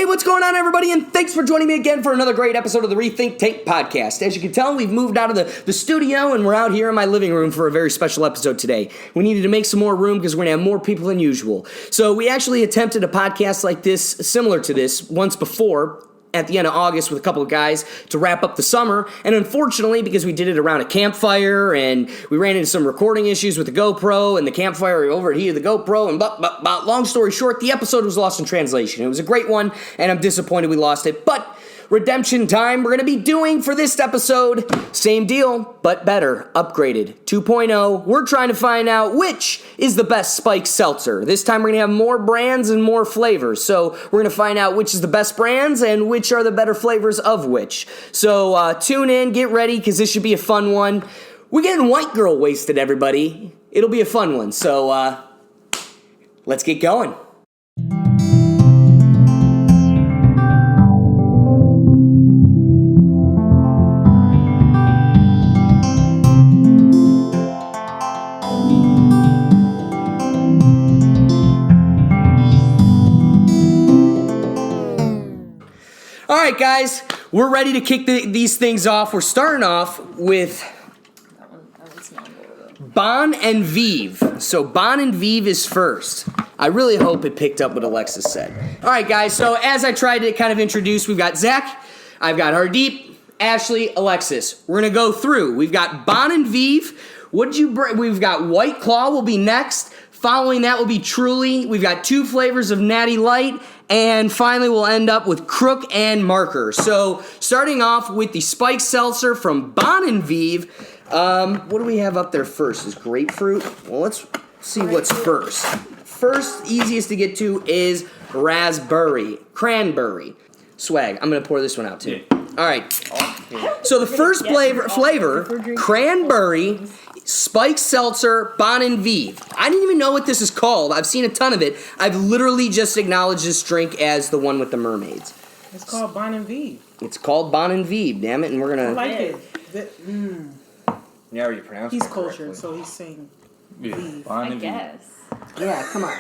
what's going on, everybody? And thanks for joining me again for another great episode of the Rethink Tank podcast. As you can tell, we've moved out of the studio, and we're out here in my living room for a very special episode today. We needed to make some more room because we're going to have more people than usual. So we actually attempted a podcast like this, similar to this, once before, at the end of August with a couple of guys to wrap up the summer, and unfortunately, because we did it around a campfire and we ran into some recording issues with the GoPro and the campfire overheated the GoPro, and long story short, the episode was lost in translation. It was a great one, and I'm disappointed we lost it, but redemption time. We're going to be doing for this episode, same deal, but better, upgraded, 2.0. We're trying to find out which is the best spiked seltzer. This time we're going to have more brands and more flavors. So we're going to find out which is the best brands and which are the better flavors of which. So tune in, get ready, because this should be a fun one. We're getting white girl wasted, everybody. It'll be a fun one. So let's get going. All right, guys, we're ready to kick these things off. We're starting off with Bon and Vive. So Bon and Vive is first. I really hope it picked up what Alexis said. All right, guys, so as I tried to kind of introduce, we've got Zach, I've got Hardeep, Ashley, Alexis. We're going to go through. We've got Bon and Vive. What did you bring? We've got White Claw will be next. Following that will be Truly. We've got 2 flavors of Natty Light. And finally, we'll end up with Crook and Marker. So, starting off with the spiked seltzer from Bon and Vive. What do we have up there first? Is grapefruit? Well, let's see what's first. First, easiest to get to is raspberry, cranberry. Swag. I'm going to pour this one out, too. All right. So, the first flavor, cranberry, spiked seltzer, Bon and Vive. I didn't even know what this is called. I've seen a ton of it. I've literally just acknowledged this drink as the one with the mermaids. It's called Bon and Vive. It's called Bon and Vive, damn it, and we're gonna. I like it. Yeah, you pronounce it. He's cultured, so he's saying Vive. Bon and Vive. Yeah, come on.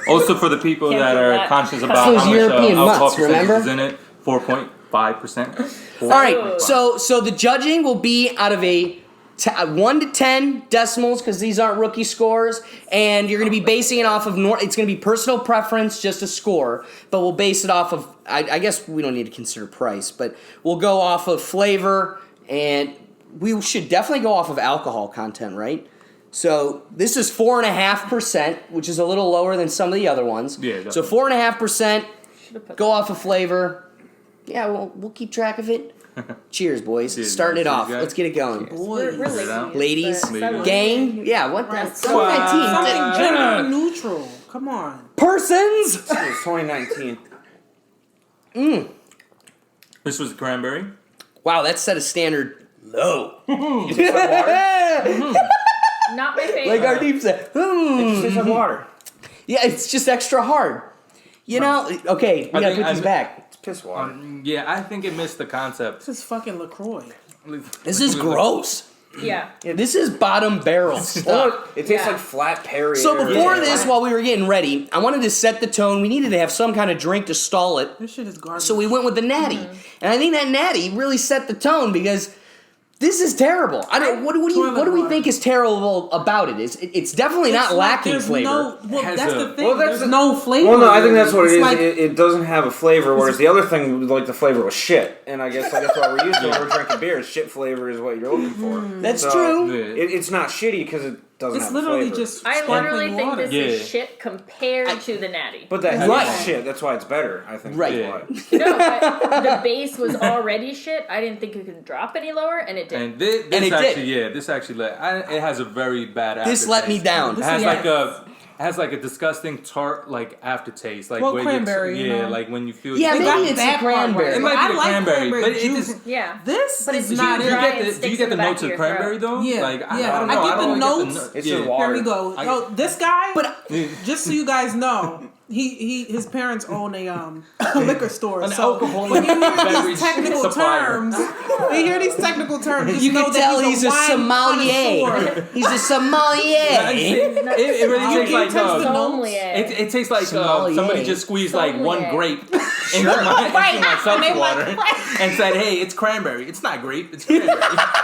Also, for the people that are conscious about Those how much European alcohol mutts, remember? percentage is in it, 4.5%. All right, so the judging will be out of a 1 to 10 decimals, because these aren't rookie scores, and you're going to be basing it off of, it's going to be personal preference, just a score, but we'll base it off of, I guess we don't need to consider price, but we'll go off of flavor, and we should definitely go off of alcohol content, right? So this is 4.5%, which is a little lower than some of the other ones. Yeah, so 4.5%, go off of flavor. Yeah, we'll keep track of it. Cheers, boys. Cheers, Starting it off. guys. Let's get it going. Boys. We're Ladies, Ladies. gang, yeah, what the? Right. 2019. Something gender neutral. Come on. Persons! It's 2019. This was the cranberry. Wow, that set a standard low. It tastes like water. Not my favorite. Like our deep said. It just tastes like water. Yeah, it's just extra hard. You know, okay, we gotta put these back. It's piss water. Yeah, I think it missed the concept. This is fucking LaCroix. This is gross. Yeah. This is bottom barrel Oh, stuff. it tastes Yeah. like flat Perrier. So before Yeah. this, while we were getting ready, I wanted to set the tone. We needed to have some kind of drink to stall it. This shit is garbage. So we went with the Natty. And I think that Natty really set the tone because this is terrible. I don't. What do we think is terrible about it? It's definitely not lacking flavor. That's the thing. Well, there's no flavor. Well, no, I think that's what it is. Like, It doesn't have a flavor, whereas the other thing, like the flavor was shit. And I guess that's why we're used to it. We're drinking beer. Shit flavor is what you're looking for. That's true. Yeah. It's not shitty because it doesn't it's have literally flavor. just I literally sparkling think water. this Yeah. is shit compared to the Natty. But that Right. is shit. That's why it's better, I think. Right. That's why. No, but the base was already shit. I didn't think it could drop any lower, and it did. And this And it actually, did. this actually, it has a very bad aftertaste. This let me down. It has Yes. it has like a disgusting tart like aftertaste, like Well, where cranberry, you, you yeah, know. like when you feel. Yeah, They maybe got it's that a part cranberry. right. It might I be the like cranberry, but it juice. just. Yeah. This But is it's not too it. dry. Do It you sticks get the in the back notes of of your cranberry throat. though? Yeah, Like, yeah. I don't I know. get the don't notes. It's yeah. just water. Here we go. I- This guy, But just so you guys know, his parents own a liquor store. An So alcoholic when you hear beverage these technical supplier. terms, when you hear these technical terms, just you know can that tell he's a wine sommelier. connoisseur. He's a sommelier. It really tastes like taste the notes. Sommelier. it tastes like Sommelier. somebody just squeezed like one Sommelier. grape, into my And seltzer they like, water and said, "Hey, it's cranberry. It's not grape. It's cranberry.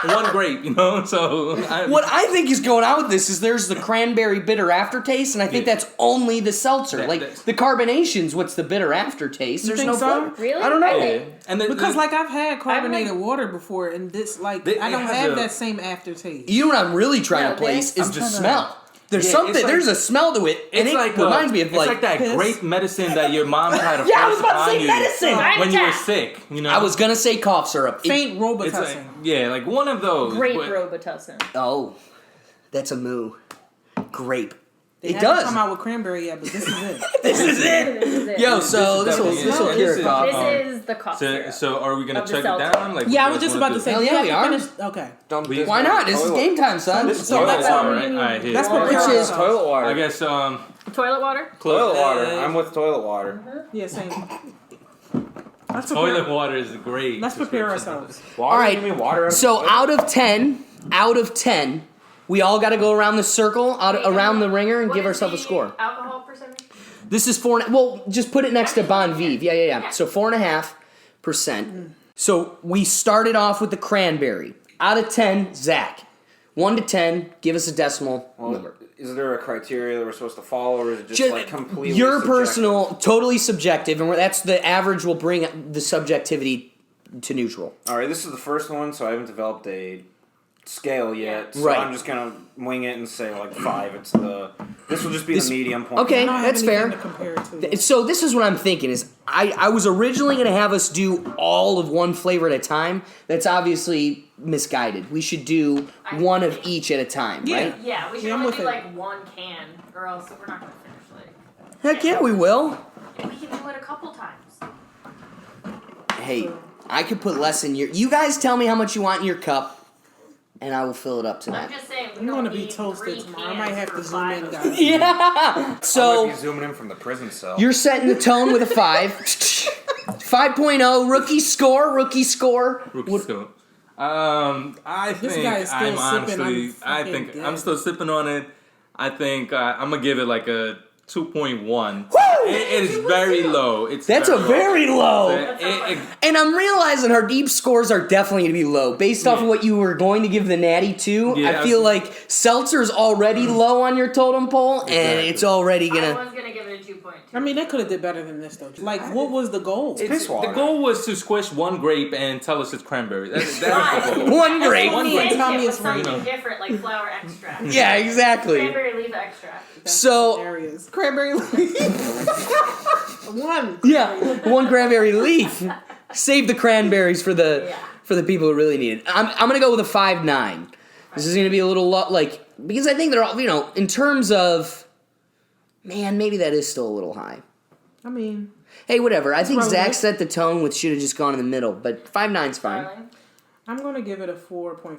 One grape, you know." So What I think is going on with this is there's the cranberry bitter aftertaste, and I think Yeah. that's only the seltzer. Like that's- the carbonation's what's the bitter aftertaste. There's think no so? flavor. Really? I don't know. Yeah. And Because like I've had carbonated like- water before, and this like It I don't has have a- that same aftertaste. You know what I'm really trying No, to place there's- is the I'm trying to- smell. There's Yeah, something. it's like- There's a smell to it, and it's it like reminds me of it's like. like that piss. grape medicine that your mom tried to Yeah, I was force about to say on you medicine. when you were Attack. sick. You know, I was gonna say cough syrup. It- Faint It's Robitussin. like, yeah, like one of those. Grape but- Robitussin. oh, that's a moo. Grape. They It haven't does. come out with cranberry yet, but this is it. This is it. This is it. Yo, so this will definitely this will is. cure This a is- cough. This is the cough So, syrup. so are we gonna Of the check it seltzer. down? Like, Yeah, I what was you just guys about to wanna say. Hell do yeah, you we have are. to finish? Okay. Dump We- this Why in not? the This is toilet. game time, son. This is So toilet that's water. all All right, here. That's Which prepared is ourselves. toilet water. I guess Toilet water? Toilet water. uh, I'm with toilet water. Yeah, same. Let's toilet prepare, water is great. let's prepare description. ourselves. Water? All right. You mean water? So out of 10, we all got to go around the circle, around the ringer, and What give is ourselves a the score. Alcohol percentage? This is 4. Well, just put it next to Bon Vive. Yeah. So 4.5%. So we started off with the cranberry. Out of 10, Zach. 1 to 10, give us a decimal number. Is there a criteria that we're supposed to follow, or is it just Ju- like completely your subjective? personal, totally subjective, and that's the average will bring the subjectivity to neutral. All right, this is the first one, so I haven't developed a scale yet. So Right. I'm just gonna wing it and say like 5. This will just be This- the medium point. okay. I don't have That's fair. anything to compare it to. So this is what I'm thinking is I was originally going to have us do all of one flavor at a time. That's obviously misguided. We should do one of each at a time, Yeah. right? Yeah, we should Yeah, I'm only with do it. like one can, or else we're not gonna finish Heck yeah, we will. We can do it a couple times. Hey, I could put less in your. You guys tell me how much you want in your cup, and I will fill it up to I'm that. just saying, we I'm don't gonna be need toasted 3 tomorrow. I might have to cans zoom for in, 5 guys. Yeah. I might So be zooming in from the prison cell. you're setting the tone with a 5. 5.0 rookie score. Rookie What- scope. I This think guy is still I'm sipping on honestly. I fucking think gas. I'm still sipping on it. I think I'm gonna give it like a 2.1. It is very low. It's That's very a very low. It- And I'm realizing our deep scores are definitely going to be low. Based off of Yeah. what you were going to give the Natty to, Yeah, I feel like Seltzer's already low on your totem pole, and Exactly. it's already I going to... was gonna give it a 2.2. I mean, they could have did better than this though. Like, what was the goal? It's piss water. the goal was to squish one grape and tell us it's cranberry. That was the goal. One grape. One Change grape. it Tell me with it's rain. something different, like flower extract. Yeah, exactly. Cranberry leaf extract. So, Areas. Cranberry leaf. One. yeah, one cranberry leaf. Save the cranberries for the people who really need it. I'm going to go with a 5.9. This is going to be a little like because I think they're all, in terms of man, maybe that is still a little high. I mean, Hey, whatever. I think relative. Zach set the tone with should have just gone in the middle, but 5.9's fine. Darling. I'm gonna give it a 4.5.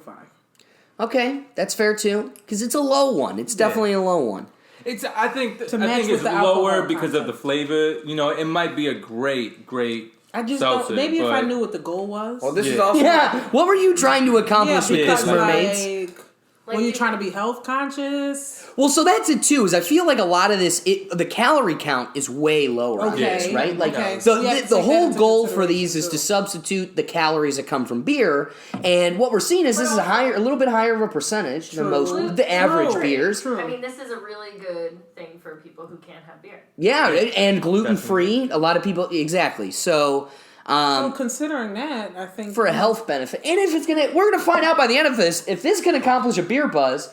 Okay, that's fair too, because it's a low one. It's definitely a low one. I think To match it's with the alcohol lower because of content. the flavor. It might be a great I just seltzer, don't. Maybe if I but- knew what the goal was. Well, this is Yeah. also Yeah, what were you trying to accomplish with this, because, mermaids? Like, were you trying to be health conscious? Well, so that's it too. Is I feel like a lot of this, the calorie count is way lower on Okay, this, right? Like okay. So you have to the take that whole into goal for these consideration, is to too. substitute the calories that come from beer, and what we're seeing is this is a little bit higher of a percentage than True. most the average True. beers. True. I mean, this is a really good thing for people who can't have beer. Yeah, and gluten free. A lot of people exactly. So. So considering that, I think For a health benefit, and if we're gonna find out by the end of this if this can accomplish a beer buzz.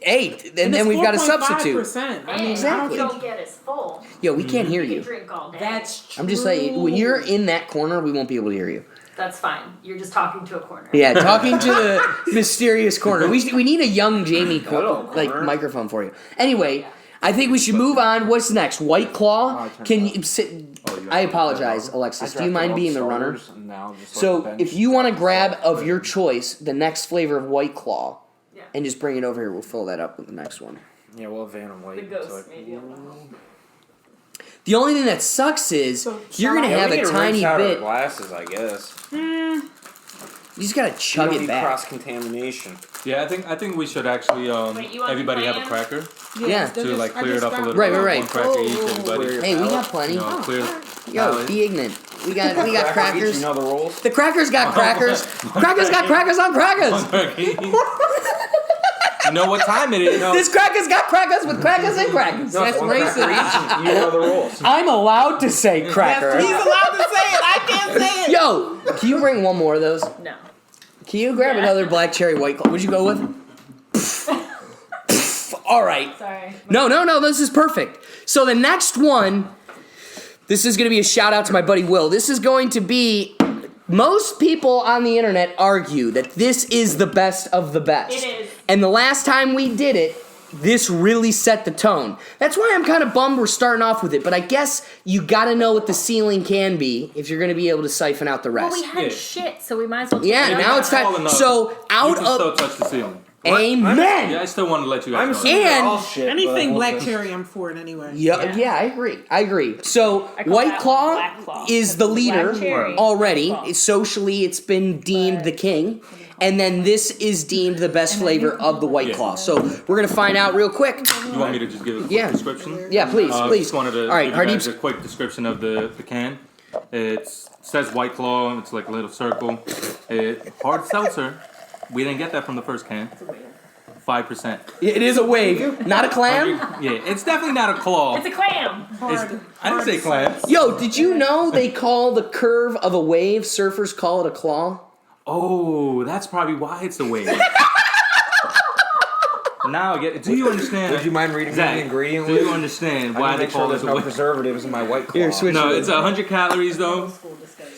Hey, and then we've got a substitute. 4.5%. I And mean, I Exactly. you don't don't think get as full. Yo, we can't hear You you. can drink all day. that's true. I'm just saying, when you're in that corner, we won't be able to hear you. That's fine. You're just talking to a corner. Yeah, talking to the mysterious corner. We need a young Jamie Hello, corner. microphone for you. Anyway, I think we should move on. What's next? White Claw. Can you sit? I apologize, Alexis. Do you mind being the runner? So, if you want to grab of your choice the next flavor of White Claw, Yeah. and just bring it over here, we'll fill that up with the next one. Yeah, we'll have Vanna White. The ghost so maybe. The only thing that sucks is So, you're gonna yeah, have we a need to tiny rinse out our bit. glasses, I guess. You just gotta You chug don't it need back. cross contamination. Yeah, I think we should actually Wait, you want everybody the have a plan? cracker Yeah. to like clear it up a little Right, bit. right, right. One cracker each, everybody. Hey, we got plenty. You know, clear. Yo, be ignorant. We got crackers. You know the rules. The crackers got crackers. Crackers got crackers on crackers. You know what time it is. This cracker's got crackers with crackers and crackers. That's racist. You know the rules. I'm allowed to say cracker. He's allowed to say it. I can't say it. Yo, can you bring one more of those? No. Can you grab another black cherry white claw? What'd you go with? All right. Sorry. No, this is perfect. So the next one, this is going to be a shout out to my buddy Will. This is going to be, most people on the internet argue that this is the best of the best. It is. And the last time we did it, this really set the tone. That's why I'm kind of bummed we're starting off with it, but I guess you got to know what the ceiling can be if you're going to be able to siphon out the Well, rest. we had shit, so we might as well. Take Yeah, it now out. it's time. All enough. So You out can still of touch the ceiling. amen. Yeah, I still want to let you guys I'm know. assuming they're all shit. Anything but- black cherry, I'm for it anyway. Yeah, I agree. So I call White that Claw, Black Claw. is the leader Black cherry. already. Black Claw. Socially, it's been deemed the king. And then this is deemed the best flavor of the White Claw. So we're going to find out real quick. You want me to just give a quick Yeah. description? Yeah, please. Just wanted to All right, give you guys Hardeep's. a quick description of the can. It says White Claw. It's like a little circle. Hard seltzer. We didn't get that from the first can. 5%. It is a wave, not a clam. Yeah, it's definitely not a claw. It's a clam. I didn't say clams. Yo, did you know they call the curve of a wave, surfers call it a claw? Oh, that's probably why it's a wave. Now I get it. Do you understand? Would you mind reading me Zach, the ingredient do list? you understand I why need to they make sure call there's this a no wave? preservatives in my White Claw. Here, switch. No, it's 100 calories though.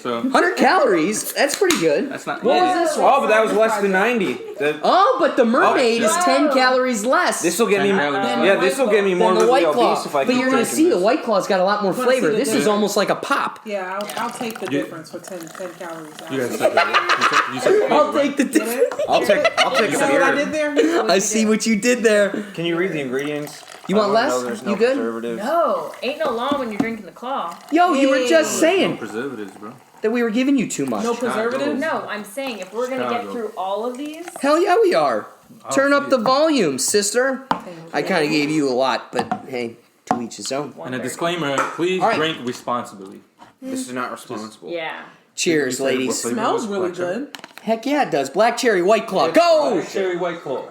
So 100 calories. That's pretty good. that's not. What yeah. was this one? Oh, but that was less than 90. Oh, but the mermaid is shit. 10 calories less. This will get me. 10 calories. Yeah, this will get me than more the really White Claw. obese if I But keep you're going to drinking see the this. White Claw's got a lot more Wanna see flavor. the This is difference? almost like a pop. Yeah, I'll take the difference for 10 calories out. You guys said that. You said I'll take the difference. I'll take You a see what I beer. did there? I see what you did there. Can you read the ingredients? You want I less? know there's no You good? preservatives. No, ain't no law when you're drinking the claw. Yo, you were just no saying preservatives, bro. that we were giving you too much. No preservatives? No, I'm saying if we're gonna get Chicago. through all of these, Hell yeah, we are. Turn see up the it. volume, sister. I kind of gave you a lot, but hey, to each his own. one And a very- disclaimer: please All right. drink responsibly. This is not responsible. Yeah. Cheers, You said ladies. what flavor Smells was really black cherry? good. Heck yeah, it does. Black cherry, White Claw. Go! Cherry White Claw.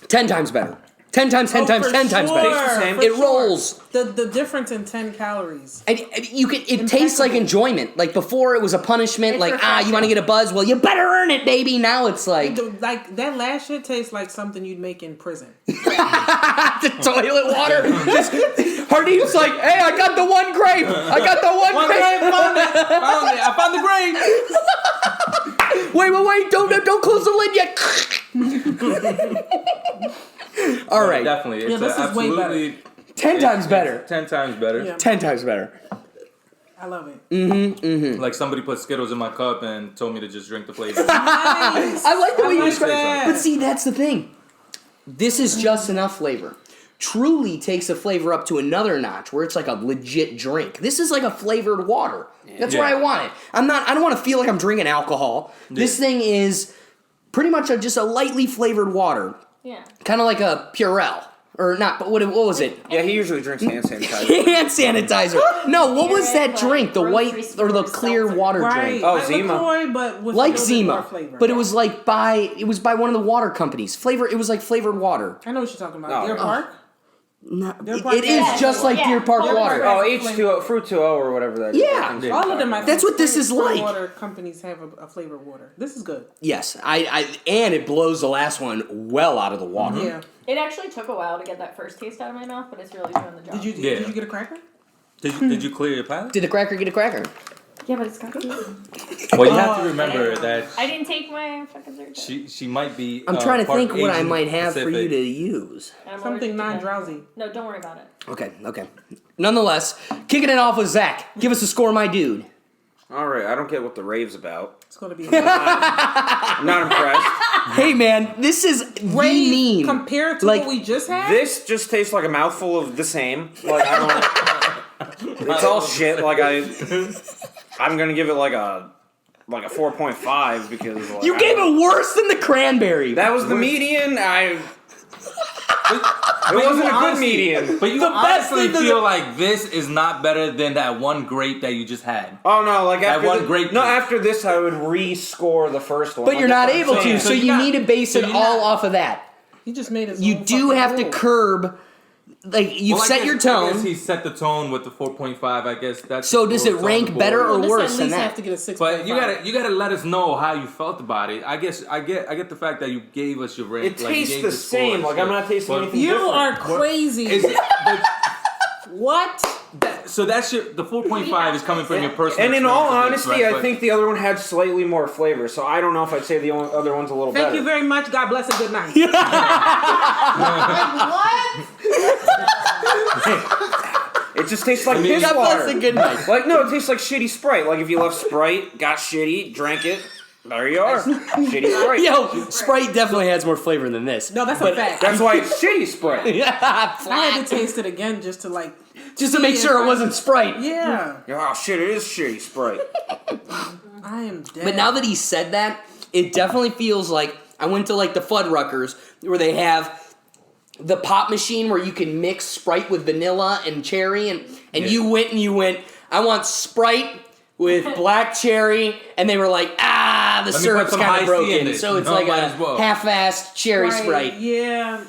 10 times better. 10 times, 10 Oh, times, for 10 times sure, better. same. for It sure. rolls. The difference in 10 calories. And you can. It tastes like enjoyment. Like before, it was a punishment. It's like refreshing. you want to get a buzz? Well, you better earn it, baby. Now it's like Like that last shit tastes like something you'd make in prison. the toilet water. Just Hardeep's like, hey, I got the one grape. I got the one One grape. grape, found it. Found it. I found the grape. Wait! Don't close the lid yet. All right, Definitely. It's this is way absolutely 10 times better. 10 times better. Yeah. 10 times better. I love it. Like somebody put Skittles in my cup and told me to just drink the flavor. Nice. I like the way you like describe that. it. But see, that's the thing. This is just enough flavor. Truly takes the flavor up to another notch where it's like a legit drink. This is like a flavored water. That's where I want it. I don't want to feel like I'm drinking alcohol. This thing is pretty much just a lightly flavored water. Yeah. Kind of like a Purell. Or not, but what was it? Yeah, he usually drinks hand sanitizer. Hand sanitizer. No, what was that Like drink? The white grocery or the store clear seltzer. water Right. drink. Oh, Like Zima. LaCroix, but with Like a little bit more Zima. flavor. But it was like by one of the water companies. It was like flavored water. I know what you're talking about. Oh. Deer Park? No, Deer Park it is Gas. just like Yeah. Deer Park Deer water. Park. Oh, H2O, Fruit 2O, or whatever that is. Yeah. That All of them, I think. That's what this is spring like. Water companies have a flavored water. This is good. Yes, and it blows the last one well out of the water. Yeah. It actually took a while to get that first taste out of my mouth, but it's really doing the job. Did Yeah. you get a cracker? Did you clear your palate? Did the cracker get a cracker? Yeah, but it's got good. Well, you have to remember that I didn't take my fucking surgery. she might be. I'm trying to part think what I Asian might have for you Pacific. to use. And I'm Something allergic to that. non-drowsy. No, don't worry about it. Okay. Nonetheless, kicking it off with Zach. Give us a score, my dude. All right, I don't get what the rave's about. It's going to be I'm not impressed. Hey, man, this is the meme. compared to Like, what we just had. This just tastes like a mouthful of the same. Like I don't. It's all shit. Like I'm gonna give it like a like a 4.5 because like, You gave it worse than the cranberry. That was the median. It wasn't a good median. But you The best honestly thing feel like this is not better than that one grape that you just had. Oh no! Like That after one grape No, juice. after this, I would rescore the first one. But Like, you're that's not what I'm able to, saying. so you need to base it you're all not- off of that. He just made his You own do fucking have to rule. curb. Like you've Well, I set guess- your I guess tone. he set the tone with the 4.5. I guess that's. So does it what's on rank the board. better or Well, this worse at than least that? have to get a 6. But you gotta let us know how you felt about it. I guess I get the fact that you gave us your rank. It like, you tastes gave the score same. and Like shit. I'm not tasting But anything You different. are crazy. Is it, What? so that's the 4.5 is coming from your personal. And in all experience with this, honesty, right? I But- think the other one had slightly more flavor. So I don't know if I'd say the other one's a little Thank better. you very much. God bless and good night. It just tastes like I mean, piss God water. bless and good night. Like no, it tastes like shitty Sprite. Like if you love Sprite, got shitty, drank it, there you are, shitty Sprite. Yo, Sprite definitely has more flavor than this. No, that's a fact. That's why it's shitty Sprite. Yeah, I had to taste it again just to like. just to make sure it wasn't Sprite. Yeah, Oh shit, it is shitty Sprite. I am dead. But now that he said that, it definitely feels like I went to like the Fuddruckers where they have the pop machine where you can mix Sprite with vanilla and cherry, and Yeah. you went, I want Sprite with black cherry, and they were like, the Let me put syrup's some kind high of C in broken, this. so it's No, like might a as well. half-assed cherry Sprite. Yeah.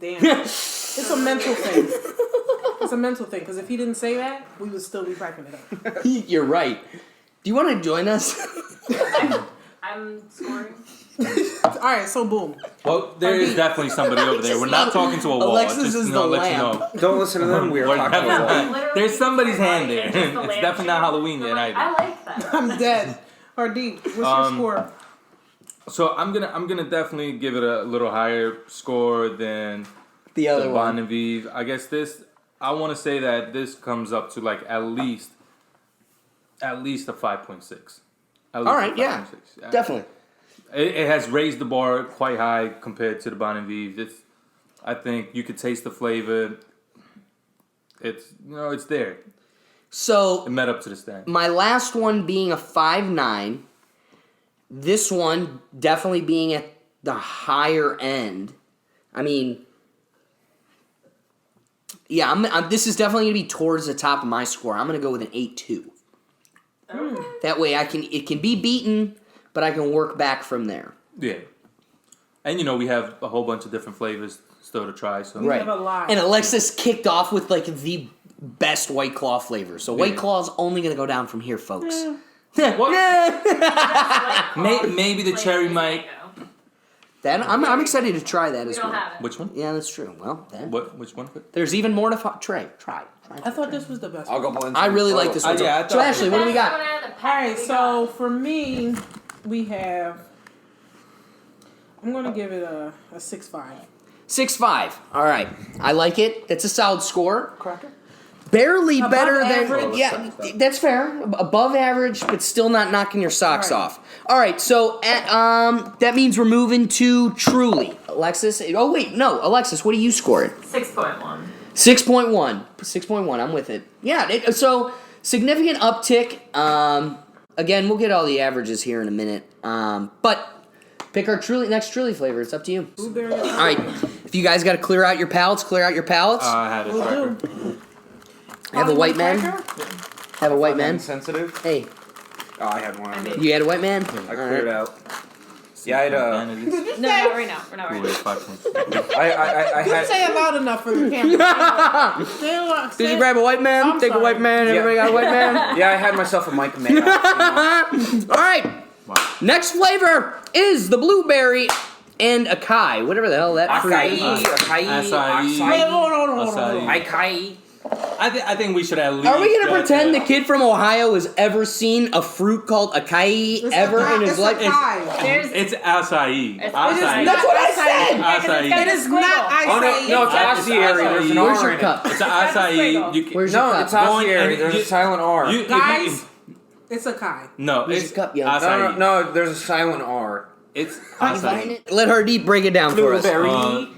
Damn. It's a mental thing. It's a mental thing because if he didn't say that, we would still be cracking it up. You're right. Do you want to join us? I'm scoring. All right, so boom. Well, there is definitely somebody over there. We're not talking to a wall. Alexis Just, is you know, the let you lamp. know. Don't listen to them. We are We're talking about definitely- it. There's somebody's hand there. Just the It's lamp definitely not shade. Halloween yet I either. like that. I'm dead. RD, what's your score? So I'm gonna definitely give it a little higher score than The the other Bon one. and Vive. I guess I want to say that this comes up to like at least a 5.6. All right, yeah. Definitely. It has raised the bar quite high compared to the Bon and Vive. I think you could taste the flavor. It's there. So It met up to the stand. my last one being a 5.9. This one definitely being at the higher end. I mean, yeah, this is definitely going to be towards the top of my score. I'm going to go with an 8.2. That way it can be beaten, but I can work back from there. Yeah. And we have a whole bunch of different flavors still to try. So Right. have a lot. And Alexis kicked off with like the best White Claw flavor. So White Yeah. Claw's only going to go down from here, folks. What? Yeah. Maybe the cherry might. That I'm excited to try that We as don't well. have it. Which one? Yeah, that's true. Well, then Which one? there's even more to try. I thought this was the best. I'll go blend. I really like this one. yeah, I So thought- Ashley, what do we Best got? one out of the All pack right, we so got. for me, we have. I'm gonna give it a 6.5. 6.5. All right, I like it. That's a solid score. Cracker. Barely Above better than average. yeah. That's fair. Above average, but still not knocking your socks Right. off. All right, so that means we're moving to Truly. Alexis. Oh wait, no, Alexis. What do you score it? 6.1. 6.1. 6.1. I'm with it. Yeah. So significant uptick. Again, we'll get all the averages here in a minute. But pick our next Truly flavor. It's up to you. Blueberry. All right. If you guys got to clear out your palates, clear out your palates. I had a Will cracker. do. Have a white man. Cracker? Have a white man. Insensitive. Hey, Oh, I had one. you had a white man. I cleared it out. Yeah, I had No, not right now. We're not right now. I You had. say it loud enough for the camera. Say it loud. Did you grab a white man? I'm Take a sorry. white man. Yeah. Everybody got a white man. Yeah, I had myself a Mike Mayo. All right. Wow. Next flavor is the blueberry and acai, whatever the hell that fruit is. Acai. Wait, hold on. Acai. Acai. I think we should at least. Are we gonna get pretend the that. kid from Ohio has ever seen a fruit called acai ever in his life? There's It's acai. It's- Acai. That's what I said. Yeah, 'cause it's Acai. got It the is not squiggle. Oh no, it's It's Asieri. There's an acai. R Where's your in it. cup? It's an got the acai. squiggle. You can, Where's your No, cup? it's Going Asieri. and There's you- a silent R. you- Guys, it's a Kai. no, Where's it's your cup, yo? acai. No, there's a silent R. It's Find acai. it. Let her deep break it down for us. Blueberry.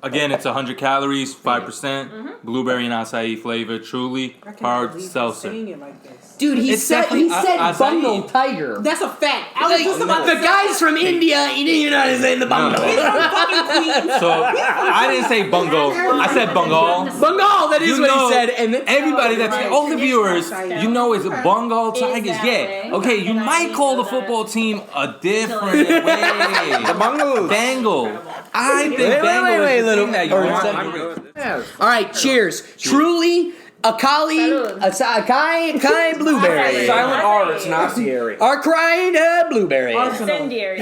Again, it's 100 calories, 5%, blueberry and acai flavor, truly I can't hard believe he's seltzer. saying it like this. Dude, he It's said definitely Bungle acai. Tiger. That's a fact. I was just about to The say guys from India, you know how to say the Bungle. He's from fucking Queens. So I didn't say bungo. I said bungal. Bungle, that is You what know, he said. And then Everybody that's Right. all the viewers, Right. you know, it's Bengal Tigers. that Yeah. way. Okay, you And I might didn't call know the that. football team a different way. The Bungalows. Bangle. I think Wait, Bangle wait, is the little- thing that you or want. something. Yeah. all right, cheers. Truly, Akali, Akai Blueberry. Silent R, it's Naziary. Our crying blueberry. Incendiary.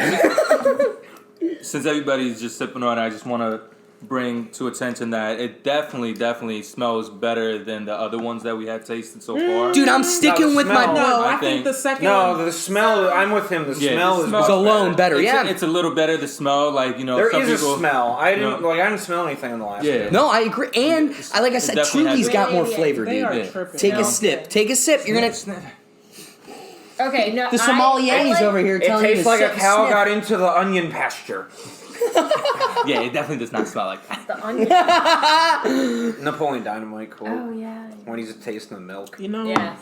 Since everybody's just sipping on it, I just want to bring to attention that it definitely smells better than the other ones that we had tasted so far. Dude, I'm sticking with my. smell. No, I I think think- the second No, one. the smell, I'm with him. The Yeah, smell the is smell- It's alone better. It's, Yeah. it's a little better. The smell, like, you know, There some is people. a smell. I didn't No. I didn't smell anything in the last Yeah. one. No, I agree. And like I said, definitely Truly's has- got more Yeah, flavor, They dude. are Yeah. tripping. Take No. a sip. Take a sip. You're gonna. Okay, no. The sommeliers like, over here It telling you tastes to like a sip, cow sniff. got into the onion pasture. Yeah, it definitely does not smell like that. the onion. Napoleon Dynamite quote. Oh yeah. When he's tasting the milk. You know, Yes.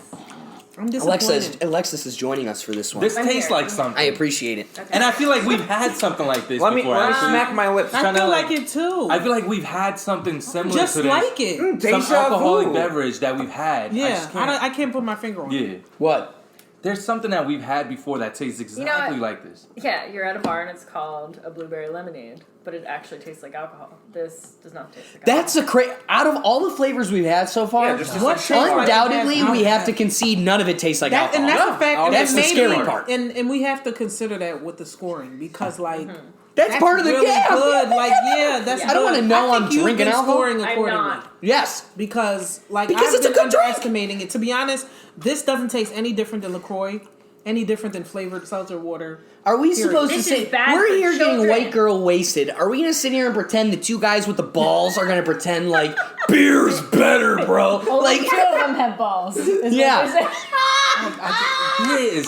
I'm disappointed. Alexis is joining us for this one. This I'm tastes here. like something. I appreciate it. And I feel like we've had something like this Let me before. actually. smack my lips. I Kinda feel like- like it too. I feel like we've had something similar just to this. like it. Some Deja alcoholic vu. beverage that we've had. I Yeah, just can't- I can't put my finger on it. yeah. What? There's something that we've had before that tastes exactly what? like this. Yeah, you're at a bar and it's called a blueberry lemonade, but it actually tastes like alcohol. This does not taste like That's alcohol. out of all the flavors we've had so far, Yeah, just What like tastes like undoubtedly alcohol? we have to concede none of it tastes like That, alcohol. and that's a fact. And That's it the made scary it- part. And we have to consider that with the scoring because like That's part of the really game. good. Like that's. I don't wanna good. know I think I'm you've drinking been alcohol. scoring I'm accordingly. not. Yes. Because Because I've it's a been good drink. underestimating it. To be honest, this doesn't taste any different than LaCroix, any different than flavored seltzer water. Are we Period. supposed This to is say bad we're for here getting children. white girl wasted? Are we gonna sit here and pretend the two guys with the balls are gonna pretend like beer's better, bro? Only Like, two of them have balls. is what Yeah. they're saying.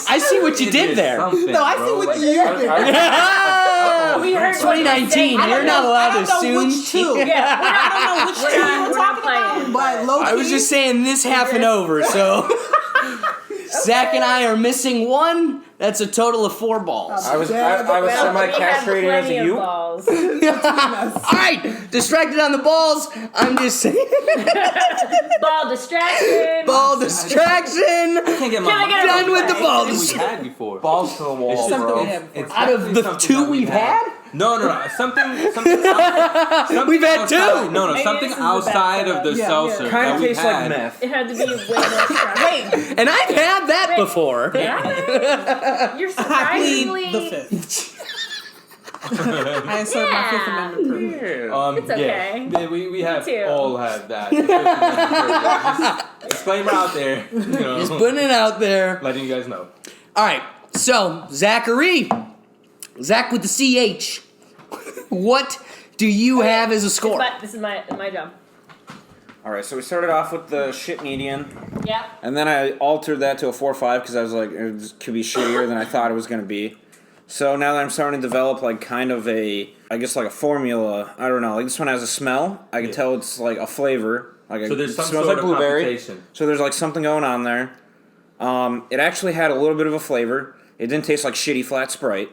I see what you did there. No, I see what you did. We heard 2019. what you You're said. not allowed to I don't know assume. which two. Yeah, I don't know which two we're you're not talking playing. about, but low I was just saying this half and over. So Zach and I are missing one. That's a total of 4 balls. I was Well, semi-castrated we have as a plenty of youth. balls. All right, distracted on the balls. I'm just saying, Ball distraction. ball distraction. Can't get my Can I get a Done with the break? balls. we had before. Balls to the wall, It's just- Something bro. we had before. Out of the Something 2 that we've had, No. Something we've had 2. outside- No, Maybe something this is the outside best of the Yeah, seltzer. yeah. Kind that of we've tastes like had. meth. It had to be way more strong. And I've had that Wait. before. You're I plead surprisingly. the fifth. I insert my Fifth Amendment privilege. It's okay. Yeah, we have too. all had that. Just disclaimer out there. You know, Just putting it out there. letting you guys know. All right, so Zachary, Zach with the CH. What do you have as a score? This is my job. All right, so we started off with the shit median, Yeah. and then I altered that to a 4.5 because I was like, it could be shittier than I thought it was going to be. So now that I'm starting to develop like kind of a, I guess like a formula. I don't know. Like this one has a smell. I can tell it's like a flavor. Like So there's it some smells sort like of blueberry. computation. So there's like something going on there. It actually had a little bit of a flavor. It didn't taste like shitty flat Sprite.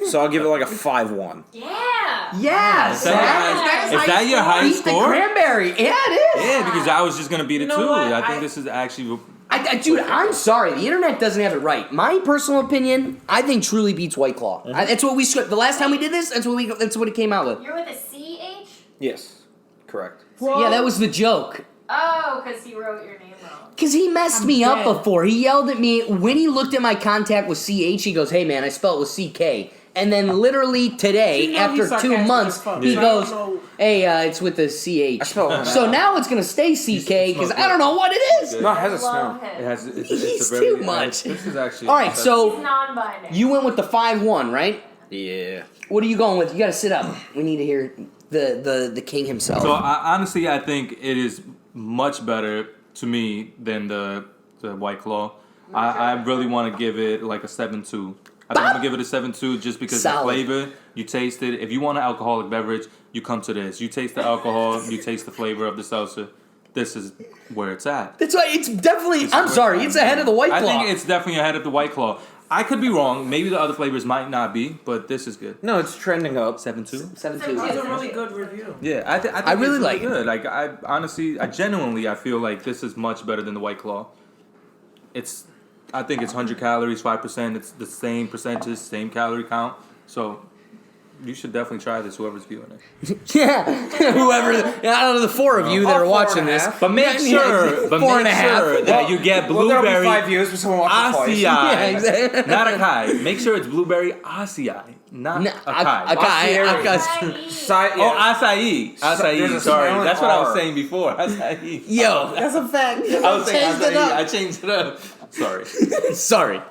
So I'll give it like a 5.1. Yeah. Yes. Is that your high Beat the score? cranberry. Yeah, it is. Yeah, because I was just gonna beat it You know too. what? I think this is actually. Dude, I'm sorry. The internet doesn't have it right. My personal opinion, I think Truly beats White Claw. That's what we script. The last time we did this, that's what it came out with. You're with a CH? Yes, correct. Yeah, that was the joke. Oh, because he wrote your name wrong. Because he messed me dead. up before. He yelled at me. When he looked at my contact with CH, he goes, hey man, I spelled with CK. And then literally today, You know he's after 2 sarcastic months, as fuck. he So I goes, don't know. hey, it's with the CH. I spelled it So out. now it's going to stay CK because I don't know what it is. No, it has a Love smell. It him. has. It's He's a very, too much. This is actually. All right, so He's non-binary. you went with the 5-1, right? Yeah. What are you going with? You got to sit up. We need to hear the king himself. So honestly, I think it is much better to me than the White Claw. I really want to give it like a 7.2. I think I'm gonna give it a 7.2 just because Solid. the flavor. You taste it. If you want an alcoholic beverage, you come to this. You taste the alcohol. You taste the flavor of the seltzer. This is where it's at. That's why it's definitely. It's ahead of the White Claw. I think it's definitely ahead of the White Claw. I could be wrong. Maybe the other flavors might not be, but this is good. No, it's trending up. 7.2. 7.2. It's a really good review. Yeah, I think really it's like it. good. Like I honestly, I feel like this is much better than the White Claw. I think it's 100 calories, 5%. It's the same percentage, same calorie count. So you should definitely try this. Whoever's viewing it. Yeah, whoever. Out of the four of you that are watching this, But make sure that you get Well, there'll be blueberry 5 views, but someone watches twice. acai, Yeah, exactly. not acai. Make sure it's blueberry acai, not acai. Oh, acai. There's a Acai. Sorry, silent that's what I was R. saying before. Acai. Yo, That's a fact. I was saying Changed it acai. up. I changed it up. Sorry. sorry.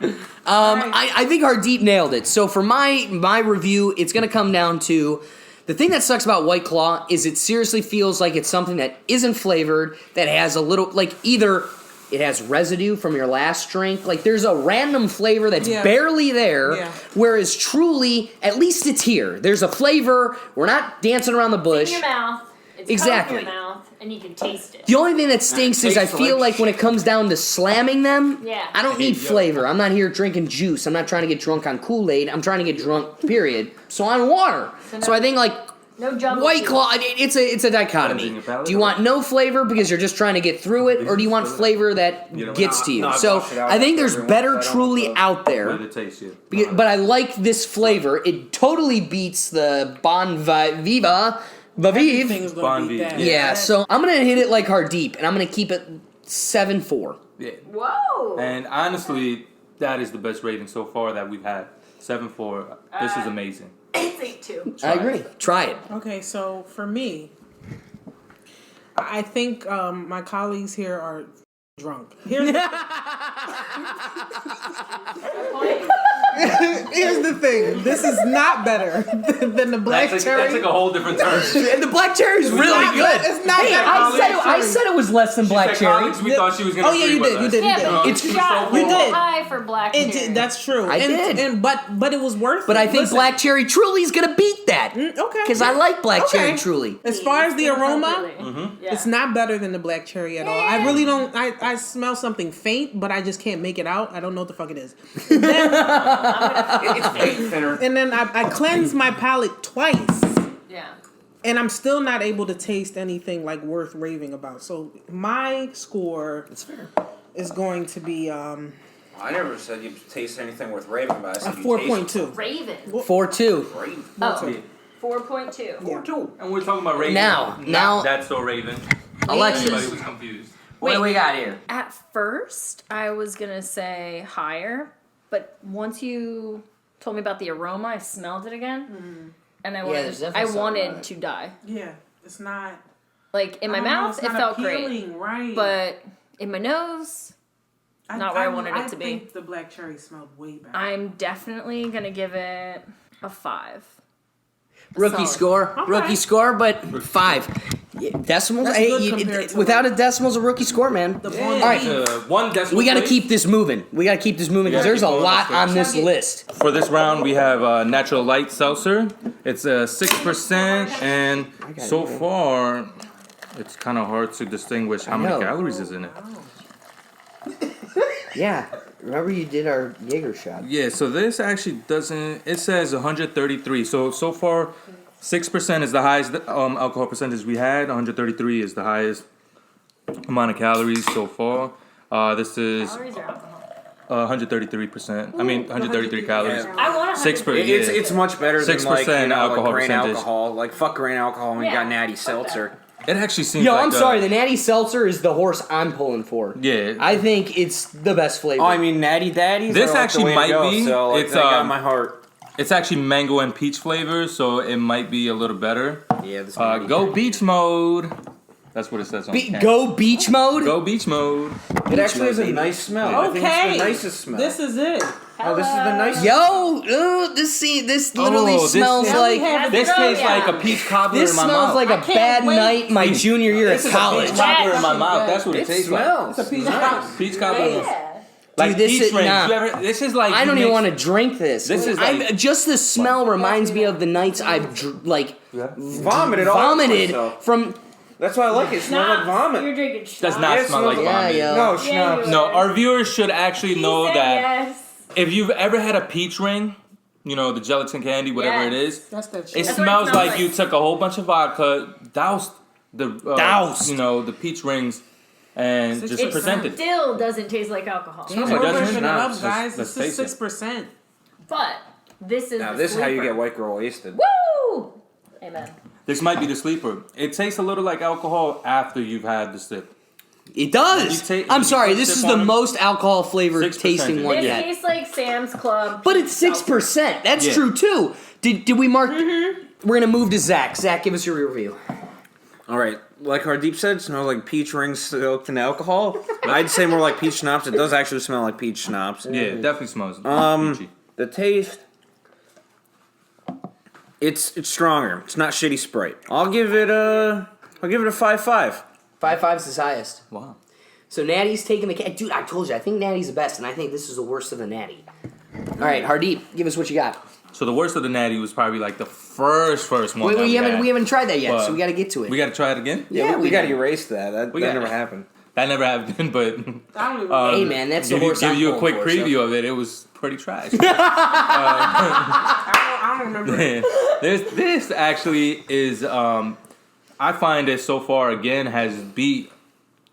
I think Hardeep nailed it. So for my review, it's gonna come down to the thing that sucks about White Claw is it seriously feels like it's something that isn't flavored, that has a little like either it has residue from your last drink, like there's a random flavor that's barely there, whereas Truly, at least it's here. There's a flavor. We're not dancing around the bush. In your mouth. It's Exactly. in your mouth, and you can taste it. The only thing that stinks is I tastes feel like like when it comes down to slamming them, Yeah. I don't need flavor. I'm not here drinking juice. I'm not trying to get drunk on Kool-Aid. I'm trying to get drunk, period. So on water. So I think like No jungle. White juice. Claw, it's a dichotomy. in your palate, Do you want no flavor because you're just trying to get through it, or do you want flavor that gets to you? No, So wash it out I think there's everyone, better I don't Truly know. out there. With the taste, yeah. But I like this flavor. It totally beats the Bon Viva. Everything Baviv. is gonna Bon beat Vive, that. Yeah, so I'm gonna hit it like Hardeep, and I'm gonna keep it 7-4. Yeah. Whoa. And honestly, that is the best rating so far that we've had. 7.4. This is amazing. It's 8.2. I agree. Try it. Okay, so for me, I think my colleagues here are drunk. Here's the thing. This is not better than the black cherry. That's like a whole different term. And the black cherry is really not good. bad. It's not Hey, bad. I said it was less than black cherry. We thought she was going to Oh, yeah, you did, you did. Yeah, but It's- you shot you real did. high for black It cherry. did, that's true. I did. But it was worth it. But I think Listen, black cherry truly is gonna beat that. Okay. Because I like black Okay. cherry truly. As far as the aroma, Yeah. it's not better than the black cherry at all. I really don't. I smell something faint, but I just can't make it out. I don't know what the fuck it is. It's fake thinner. And then I cleanse my palate twice, Yeah. and I'm still not able to taste anything like worth raving about. So my score That's fair. is going to be I never said you taste anything worth raving about. I a said you 4.2. Raven. 4-2. taste great. Oh. 4.2. 4.2. And we're talking about Raven. Now- Not That's So Raven. Alexis. Everybody was confused. What do we got here? At first, I was gonna say higher, but once you told me about the aroma, I smelled it again, and I there's wanted, definitely I something about wanted it. to die. Yeah, it's not. Like in my I don't know, mouth, it's it not felt great, appealing, right? but in my nose, not where I wanted it to be. I think the black cherry smelled way better. I'm definitely gonna give it a 5. Rookie Solid. score. Okay. Rookie score, but 5. Yeah, decimals? That's Hey, good compared to, without like, a decimal's a rookie score, man. the All right. One decimal We got to place. keep this moving. Because there's a keep going. lot Let's on this list. For this round, we have Natural Light Seltzer. It's 6%, and so far, it's kind of hard to distinguish how many know. calories is in it. Yeah. Remember you did our Jaeger shot. Yeah, so this actually doesn't. It says 133. So far, 6% is the highest alcohol percentage we had. 133 is the highest amount of calories so far. This is Calories or alcohol? 133%. I mean, 133 calories. Yeah. I want 6 per. It's Yeah. it's much better than 6% like, alcohol grain percentage. alcohol. Like fuck grain alcohol when you Yeah, got natty fuck that. seltzer. It actually seems. Yo, like I'm sorry. The Natty Seltzer is the horse I'm pulling for. Yeah. I think it's the best flavor. Oh, I mean natty daddies. This are like actually the way might to go, be. So like, It's, they got um, my heart. It's actually mango and peach flavor, so it might be a little better. Yeah, this Go beach mode. That's what it says on the can. Go beach mode? Go beach mode. It actually has a baby. nice smell. I think it's Okay, the nicest smell. this is it. Oh, this is the nicest. Yo, this literally Oh, this smells is- like... have This tastes Yeah. like a peach cobbler This in my smells mouth. like a I can't bad wait. night my junior year at This is a college. peach cobbler in my mouth. That's what it It tastes smells. It's a piece of nice. like. Peach cobbler. Yeah. Like Dude, this peach is rings. nah. This is like I don't even want to drink this. This is like- just the smell reminds me of the nights I've Vomited all over myself. from. That's why I like it. It smells like vomit. You're drinking schnapps. Does not Yeah, it smell like smells vomit. Yeah, No, Yeah, schnapps. you No, are. our viewers should actually He know said that yes. if you've ever had a peach ring, you know, the gelatin candy, whatever Yes. it is, That's that it shit. That's what it smells smells like like. you took a whole bunch of vodka, doused the Doused. you know, the peach rings, and just 6%. presented. Still doesn't taste like alcohol. We're It doesn't. ripping it up, Let's- guys. let's This is taste it. 6%. But this is Now the this is how you sleeper. get white girl wasted. Woo! Amen. This might be the sleeper. It tastes a little like alcohol after you've had the sip. It does. I'm you sorry. put This sip is on the them? most alcohol flavored 6% tasting one This yet. tastes like Sam's Club. But it's 6%. That's Yeah. true too. Did we mark? Mm-hmm. We're gonna move to Zach. Zach, give us your review. All right, like Hardeep said, it smells like peach rings soaked in alcohol. I'd say more like peach schnapps. It does actually smell like peach schnapps. Yeah, it definitely smells peachy. The taste, it's stronger. It's not shitty Sprite. I'll give it a 5.5. 5.5's his highest. Wow. So Natty's taking the dude. I told you. I think Natty's the best, and I think this is the worst of the Natty. All right, Hardeep, give us what you got. So the worst of the natty was probably like the first one. Wait, that we haven't had. we haven't tried that yet, But so we got to get to it. We got to try it again. Yeah, we got to erase that. That got- never happened. That never happened, but I don't even Hey man, that's the give you, horse give I'm you a going quick for, preview of it. It was pretty trash. I don't remember. This actually is. I find it so far again has beat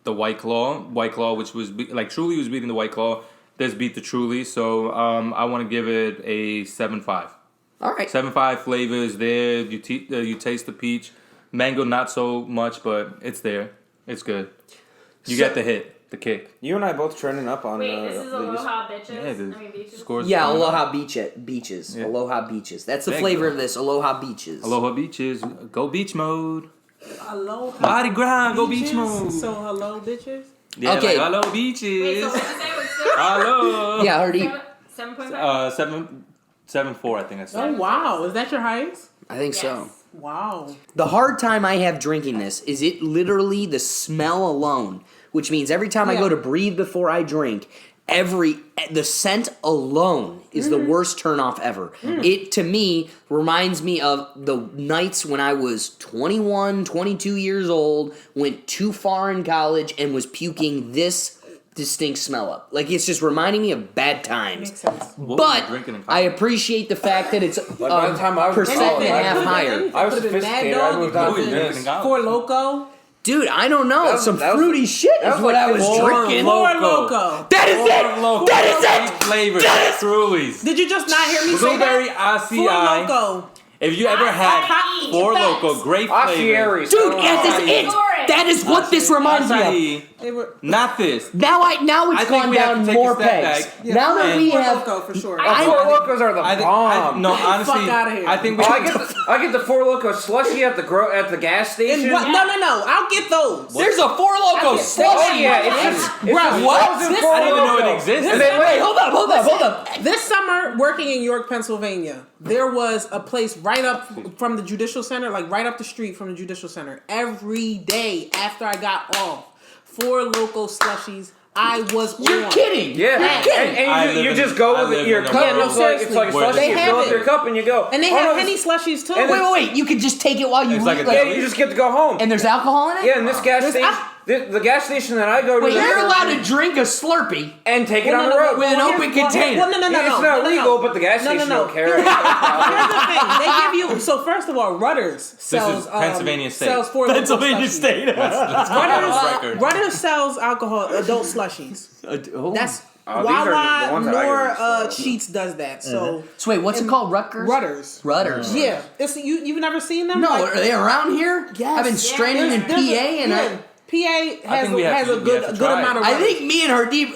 the White Claw. White Claw, which was like Truly was beating the White Claw. This beat the Truly, so I want to give it a 7.5. All right. 7.5 flavors there. You taste the peach, mango not so much, but it's there. It's good. You get the hit, the kick. You and I both trending up on. Wait, this is these. Aloha Bitches? Yeah, the I mean, beaches. scores. Yeah, from- Aloha Beaches. Yeah. Aloha Beaches. That's the Thank flavor you. of this. Aloha Beaches. Aloha beaches. Go beach mode. Aloha. Mardi Gras. Go beach Bitches? mode. So hello, bitches. Yeah, Okay. like, hello Wait, beaches. so what did you say? What's the Hello. Yeah, Hardeep. 7.5? 7.4, I think I Oh said. wow, is that your highest? I think so. Yes. Wow. The hard time I have drinking this is it literally the smell alone, which means every time I Yeah. go to breathe before I drink, the scent alone is the worst turnoff ever. It to me reminds me of the nights when I was 21, 22 years old, went too far in college and was puking this distinct smell up. Like it's just reminding me of bad times. Makes sense. What were you But drinking in I college? appreciate the fact that it's by the time I was in percent college, and a I half could've higher. I was Could've been Mad sophisticated. I Dog, moved you on What were to you drinking in this. college? Four Loco. Dude, I don't know. That was- Some that was- fruity shit that is was what like I was Four drinking. Four Loko. Loco. That is it! Loco. That is it! Flavors. That is- Trulies. Did you just not hear me say Blueberry that? Four ACI. Loco. If you ever had Acai. Four Facts. Loco, great flavor. Acai. Dude, that is it! Acai. That is what this reminds me of. Acai. They were. Not this. Now I it's think gone we have down to take a more step pegs. back. Yeah, Now that Four we have, Loco for sure. I- Four Locos are the I bomb. no, honestly, fuck outta here. I think we. Oh, I get the Four Loco slushy at the gas station. And what? No. I'll get those. there's a Four Loco I get- slushy. Oh yeah, it's just Bro, what? frozen This- Four I didn't even know it Loko. existed. And then, Wait, hold up. This summer, working in York, Pennsylvania, there was a place right up from the Judicial Center, like right up the street from the Judicial Center. Every day after I got off, Four Loco slushies. I was You're on. kidding. Yeah, Yeah. I and live you in- just go I with live your in a cup. Yeah, no, It's like seriously. a slushy. They You have fill up it. your cup and you go. And they Oh, have no, Henny slushies too. and Wait. You can just take it while you It's like eat. a Yeah, you just get to go home. and there's alcohol in it? Yeah, and this gas station, the gas station that I go to, Wait, you're allowed to drink a Slurpee and take it Well, on no, the no, road. with an open container. Well, no. It's not legal, but the gas station don't care. Here's the thing. They give you. So first of all, Rudders sells. is Pennsylvania State. Sells Four Loko Pennsylvania slushies. State. Let's go on record. Rudders sells alcohol, adult slushies. That's Oh, these are the Wawa ones that I nor heard. Cheats does that. So So wait, what's it called? Rutgers? Rudders. Rudders. Yeah, it's you've never seen them? No, Like, are they around here? Yes. I've been straining in PA and PA has think we have has to- a we have good to good try amount of. I Rudders. think me and her deep.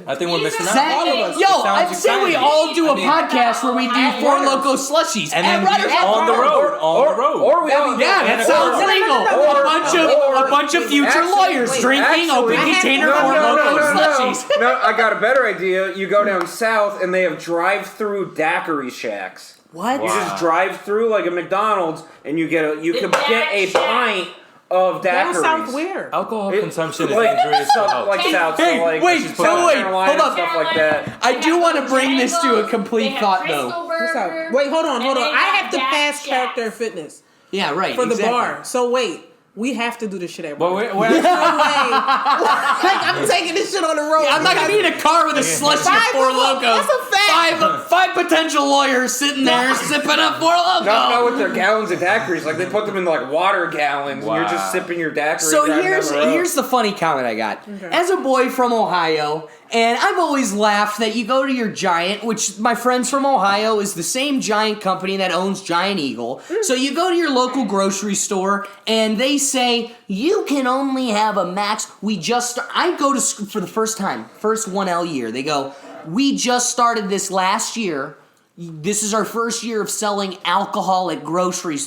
I think we're missing out. Zach, All of us. yo, It sounds I'd say we exciting. all do a I mean- podcast where we do At Four Rudders. Loco slushies And at then Rudders. on the road, on the road. Or we all Yeah, that or- sounds legal. or- a bunch of future Actually- lawyers drinking open actually- container no, Four no, Loco no, slushies. No, I got a better idea. You go down south and they have drive-through daiquiri shacks. What? You just drive through like a McDonald's and you can get a Dak pint of Down daiquiris. south where? Alcohol consumption is Like, dangerous. stuff like South, so Hey, like wait, South so wait, Carolina, hold up. stuff like that. I do want to bring this to a complete They have thought, Crystal though. What's up? Burger, Wait, hold on. and they I have to Jack pass Jacks. character and fitness Yeah, right. for the exactly. bar. So wait, we have to do this shit at But work. we're No way. Like, I'm taking this shit on the road. I'm not gonna be in a car with a slushy of Five Four of them. Loko. That's a fact. Five potential lawyers sitting there sipping up Four Loko. Not with their gallons of daiquiris. Like they put them in like water gallons, and you're just Wow. sipping your daiquiri. So driving down the road. here's the funny comment I got. As a boy from Ohio, and I've always laughed that you go to your Giant, which my friends from Ohio is the same Giant company that owns Giant Eagle. So you go to your local grocery store, and they say you can only have a max. I go to school for the first time, first 1L year. They go, we just started this last year. This is our first year of selling alcohol at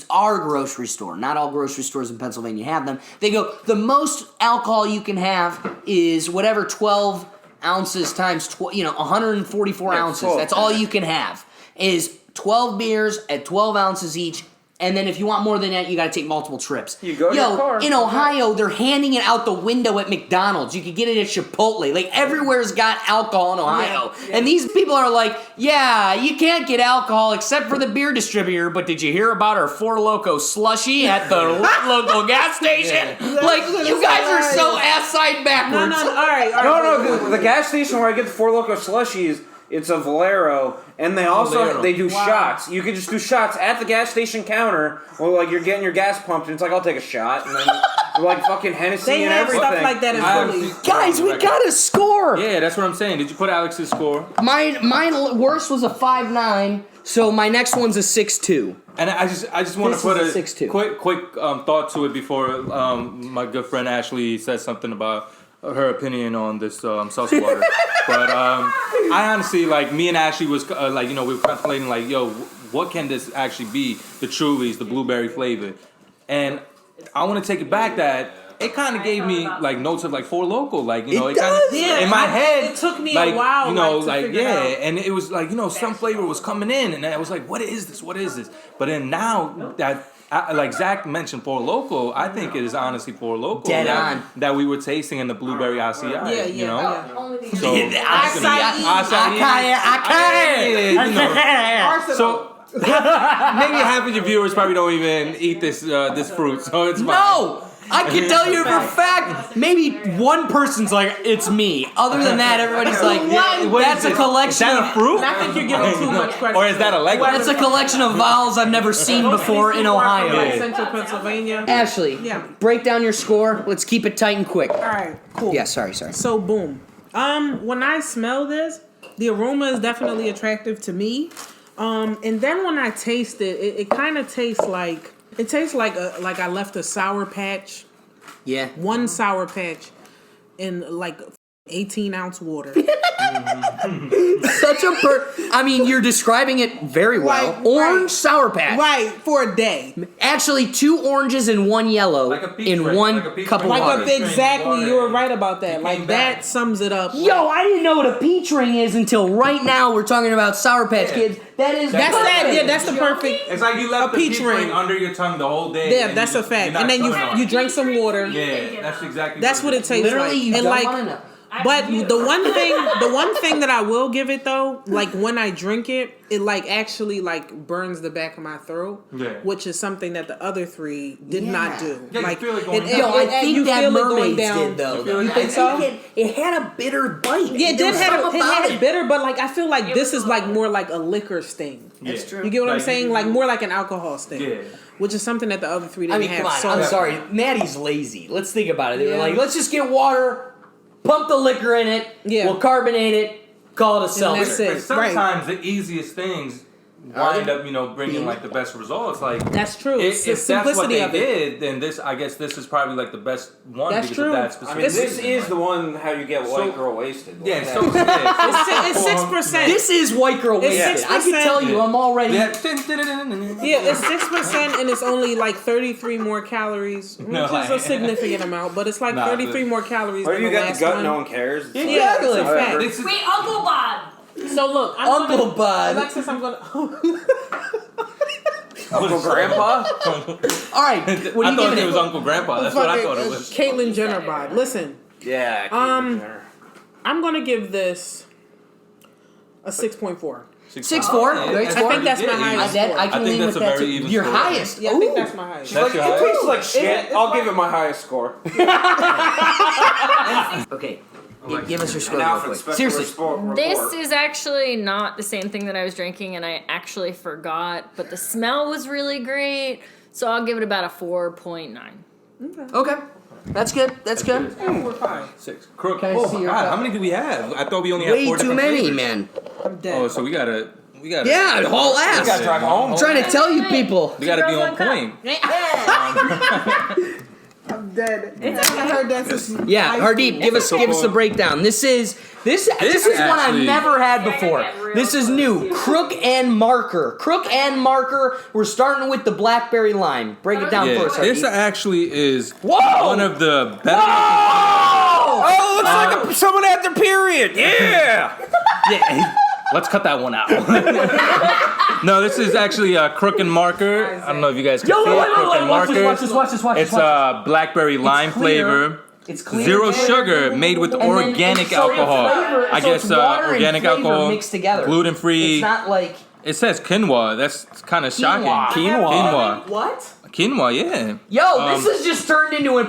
our grocery store. Not all grocery stores in Pennsylvania have them. They go, the most alcohol you can have is whatever 12 ounces times 144 ounces. 12. That's all you can have is 12 beers at 12 ounces each. And then if you want more than that, you got to take multiple trips. You go to your car. In Ohio, they're handing it out the window at McDonald's. You could get it at Chipotle. Like, everywhere's got alcohol in Ohio. Yeah. And these people are like, yeah, you can't get alcohol except for the beer distributor, but did you hear about our Four Loko slushy at the local gas station? Like, you guys are so ass-side No, backwards. all right. No, the gas station where I get the Four Loko slushies, it's a Valero, and they also they do shots. You can just do shots at the gas station counter, or like you're getting your gas pumped, and it's like I'll take a shot, and then like fucking Hennessy They and have everything. stuff like that in Philly. Guys, we got a score. Yeah, that's what I'm saying. Did you put Alex's score? Mine worst was a 5.9, so my next one's a 6.2. And I just want to This put is a a 6-2. quick thought to it before my good friend Ashley says something about her opinion on this seltzer water. But I honestly, like, me and Ashley was we were contemplating, like, yo, what can this actually be? The Trulies, the blueberry flavor. And I want to take it back that it kind of gave me like notes of like Four Loko, like, you know, it kind of Yeah, in my head. it took me like, a while, you know, to like figure it out. and it was like, you know, some flavor was coming in, and I was like, what is this? What is this? But then now that like Zach mentioned Four Loko, I think it is honestly Four Loko Dead on. that we were tasting in the blueberry ACI. Yeah, you know. yeah. Only thing So Arsenal. so maybe half of your viewers probably don't even eat this fruit, so it's fine. No! I can tell you for a fact, maybe one person's like, it's me. Other than that, everybody's like, What that's is a it? collection Is that a of fruit? I think you're giving too much credit. Or is that a leg? that's a collection of vowels I've never seen before in Ohio. Like Central Pennsylvania. Ashley, Yeah. break down your score. Let's keep it tight and quick. All right, cool. Yeah, sorry. So boom. When I smell this, the aroma is definitely attractive to me. And then when I taste it, it kind of tastes like I left a Sour Patch, Yeah. one Sour Patch, in like 18-ounce water. Such a I mean, you're describing it very well. Right, Orange right. Sour Patch. Right, for a day. Actually, 2 oranges and 1 yellow Like a peach in drink, one like a peach cup of drink. water. Exactly, you were right about that. It Like came that back. sums it up. Yo, I didn't know what a peach ring is until right now we're talking about Sour Patch Kids. That is That's that. perfect. Yeah, that's the perfect. It's like you left A the peach peach ring ring. under your tongue the whole day. Yeah, and that's you a just- fact. you're not And then coming off. you drink some water. Yeah, that's exactly. That's what it tastes Literally, like. you And don't like, want to know. but the one thing that I will give it though, like when I drink it, it like actually like burns the back of my throat, Yeah. which is something that the other 3 did not do. Yeah, you like feel it going down. Yo, I think you that feel it going Mermaids down. did though. You think so? It had a bitter bite. Yeah, it There did was have something it about had a bitter, but like I feel like this is like more like a liquor sting. That's true. You get what I'm Like, saying? Like more like an alcohol sting. Yeah. Which is something that the other 3 didn't I mean, have. come on. So I'm sorry. Maddie's lazy. Let's think about it. They were Yeah. like, let's just get water, pump the liquor in it, Yeah. we'll carbonate it, call it a that's seltzer. it. But sometimes the easiest things wind up, bringing like the best results. Like That's true. It's the if that's what simplicity they of it. did, then I guess this is probably like the best one That's because true. of that I specific. mean, this reason. is the one how you get white girl wasted. Like Yeah, that. so It's 6%. This is white girl It's wasted. I can 6%. tell you, I'm already. Yeah, it's 6% and it's only like 33 more calories, which No, is a significant amount, but it's like Nah, 33 more calories Or than you the got last the gut, one. no one cares. It's Yeah, it's a Exactly. fact. This is, Wait, Uncle Bob. So look, Uncle Bud. Alexis, I'm gonna. Uncle Grandpa? All right, what are I you thought giving it it? was Uncle Grandpa. That's what I thought it was. Caitlyn Jenner vibe. Listen, Yeah. I'm gonna give this a 6.4. 6.4. Yeah, Great I score. think that's my Yeah, highest I score. can think lean that's with a that very too. even Your score. highest. Yeah, I think Ooh. that's my highest. That's your It highest? tastes like shit. it's I'll fine. give it my highest score. Okay. Give us your score Now real for the quick. special Seriously. report. This is actually not the same thing that I was drinking, and I actually forgot. But the smell was really great, so I'll give it about a 4.9. Okay. That's good. That's good. 6. Crook. Can I Oh see my your God, cup? how many do we have? I thought we only had Way 4 too different many, flavors. man. I'm dead. Oh, so we gotta. Yeah, haul ass. We gotta drive home. I'm trying to tell you people. We gotta be Girls on on cup. point. I'm dead. I heard that's a Yeah, high Hardeep, school. give us the breakdown. This is one I've actually- never had Yeah, I before. gotta get real This is close new. here. Crook and Marker. Crook and Marker. We're starting with the blackberry lime. Break it down Yeah, for us, this Hardeep. actually is Whoa! one of the better. Oh, looks like someone had their period. Yeah. Yeah, let's cut that one out. No, this is actually a Crook and Marker. I don't know if you guys can see it. Crook and Marker. Watch this. It's a blackberry lime clear. flavor. It's clear. Zero sugar, made with And then organic it's so alcohol. flavor- I so guess it's water and organic flavor alcohol, mixed together. gluten free. It's not like It says quinoa. That's kind of shocking. Quinoa. What? Quinoa, yeah. Yo, this has just turned into a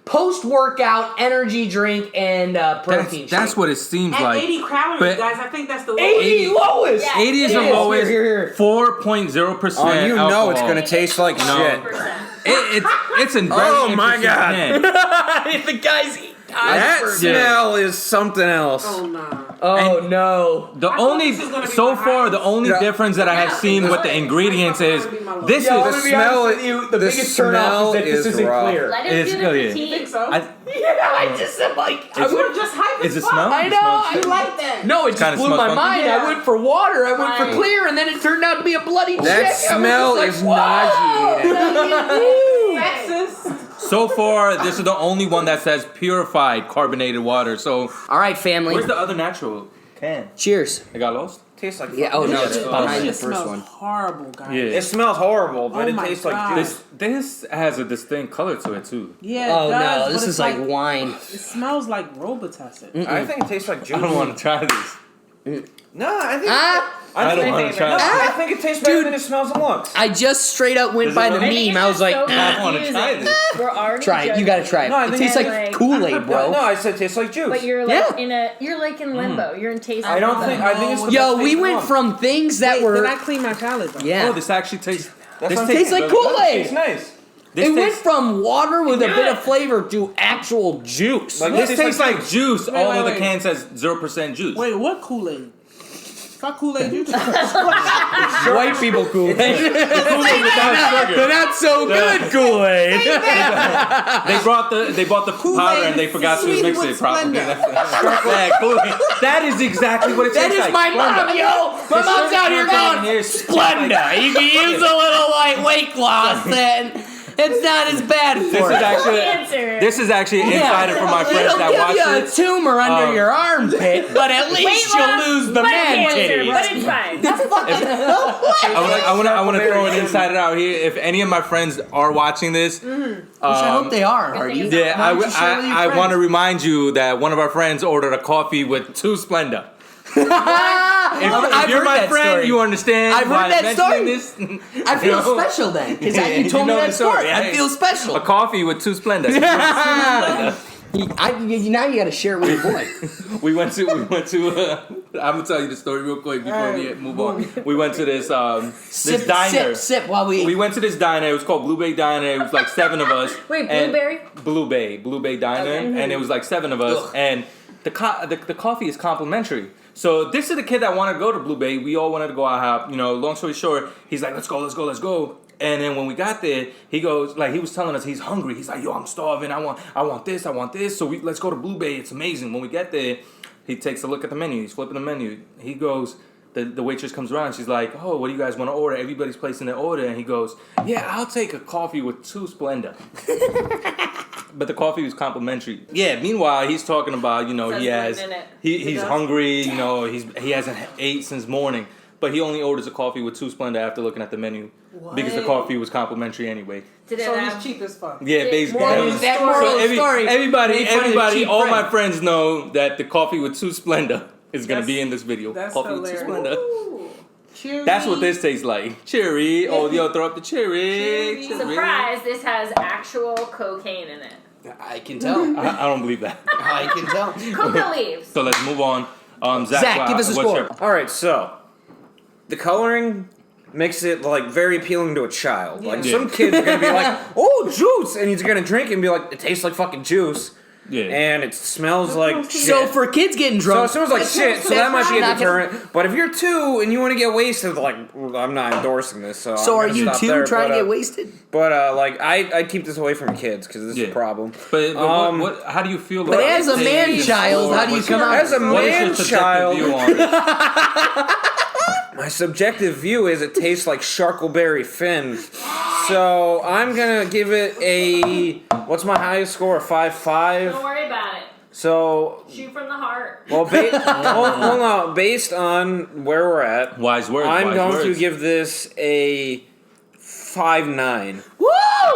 post-workout energy drink and protein That's shake. what it seems At like. 80 calories, But- guys. I think that's the 80 lowest. Yeah. 80 is the Yes. lowest. Here. 4.0%. Oh, you know it's alcohol. gonna taste like shit. It's in very Oh my interesting God. can. The guy's eating. That smell is something else. Oh, nah. Oh no. The thought only this was gonna be so my far the highest. only Yeah. difference that I have seen with the ingredients is this Yo, I'm is gonna be smell- honest with you. The the biggest turnoff is that this smell is isn't rough. clear. Let It's us do good, the yeah. tea. So? I, Yeah, I just am like, I Is would We're just hyping. is it smell? I It know. smells I good. like that. No, it just Kinda blew smells my funky. mind. Yeah. I went for water. I went for Right. clear, and then it turned out to be a bloody That chick. I was smell just is like, whoa. nauseating. Sexist. So far, this is the only one that says purified carbonated water. So All right, family. where's the other natural can? Cheers. I got lost. Tastes like Yeah. Oh no, it's Oh, behind the This first smells one. horrible, guys. Yeah. It smells horrible, but Oh it my tastes like God. juice. This has a distinct color to it too. Yeah, it Oh does, no, but this it's is like wine. It smells like Robitussin. I think it tastes like juice. I don't want to try this. No, I think. I don't want to try No, this. I think it tastes better Dude. than it smells and looks. I just straight up went Does by it the look- meme. I was like, so I don't wanna try confusing. this. We're already try it. You gotta try it. No, I It think tastes it's like like- Kool-Aid, bro. No, I said it tastes like juice. But you're like Yeah. you're like in limbo. You're in taste. I don't limbo. think. I think it's the Yo, best we tasting went one. from things that Wait, were then I clean my palate though. yeah. Oh, this actually tastes. That's This what I'm tastes like thinking. Kool-Aid. Tastes nice. This It went tastes from water with a bit of flavor to actual juice. Like, this It tastes like juice. Wait, Although wait, the can says 0% juice. Wait, what Kool-Aid? Fuck Kool-Aid, you White people Kool-Aid. Kool-Aid without sugar. They're not so good Kool-Aid. They bought the powder and they forgot to sweet mix with it properly. Splenda. Yeah, Kool-Aid. That is exactly what it That tastes is like. my Splenda. mom, yo. My mom's out here going, Splenda. You can use a little like weight loss, then it's not as bad This for is you. actually Answer. this is actually an insider for my friends It'll that give watch you a this. tumor under your armpit, but at least Weight you'll loss, lose the but man cancer, titties. but it's fine. I want to throw an insider out here. If any of my friends are watching this, Which I hope they are, Hardy. thing. yeah, Why don't you share with your I want to friends? remind you that one of our friends ordered a coffee with 2 Splenda. If I've you're heard my that friend, story. you understand. I've heard why that I'm story. mentioning This. I feel You know? special then, because Yeah, you told you me know that the story, story. I right? feel special. A coffee with 2 Splendas. Now you got to share it with your boy. We went to. I'm gonna tell you the story real quick before we move on. We went to this Sip, diner. sip while we. We went to this diner. It was called Blue Bay Diner. It was like 7 of us. Wait, And- Blueberry? Blue Bay Diner, Okay. and it was like 7 of us. Ugh. And the coffee is complimentary. So this is the kid that wanted to go to Blue Bay. We all wanted to go out. Long story short, he's like, let's go. And then when we got there, he goes, like, he was telling us he's hungry. He's like, yo, I'm starving. I want this. So let's go to Blue Bay. It's amazing. When we get there, he takes a look at the menu. He's flipping the menu. He goes, the waitress comes around. She's like, oh, what do you guys want to order? Everybody's placing their order. And he goes, yeah, I'll take a coffee with 2 Splenda. But the coffee was complimentary. Yeah. Meanwhile, he's talking about, Says he has gluten in it. he's hungry. He hasn't ate since morning. but he only orders a coffee with 2 Splenda after looking at the menu because the coffee was complimentary anyway. Did it So have, he's cheap as fuck. Yeah, basically. That moral of the story. Everybody, Make fun of the cheap all friend. my friends know that the coffee with 2 Splenda is going to be in this video. That's Coffee hilarious. with 2 Splenda. Cheery. That's what this tastes like. Cherry. Oh, yo, throw up the cherry. surprise, this has actual cocaine in it. I can tell. I don't believe that. I can tell. Coca leaves. So let's move on. Zach, give us a what's score. your- All right, so the coloring makes it like very appealing to a child. Like Yeah. some kids are gonna be like, "Oh, juice," and he's gonna drink and be like, "It tastes like fucking juice," Yeah. and it smells like shit. So for kids getting So drunk, it smells like shit. So that might be a not gonna- deterrent. But if you're 2 and you want to get wasted, like I'm not endorsing this. So So I'm are gonna you stop 2 there, trying to but, get wasted? But like I'd keep this away from kids because this is Yeah. a problem. But what, how do you feel But about as a it? man-child, how do you What's come your- out? As a What is your man-child, subjective view on it? my subjective view is it tastes like Sharkleberry Finn. So I'm gonna give it a what's my highest score? A 5.5. Don't worry about it. So Shoot from the heart. well, hold on. Based on where we're at, Wise words. I'm wise going words. to give this a 5.9. Woo!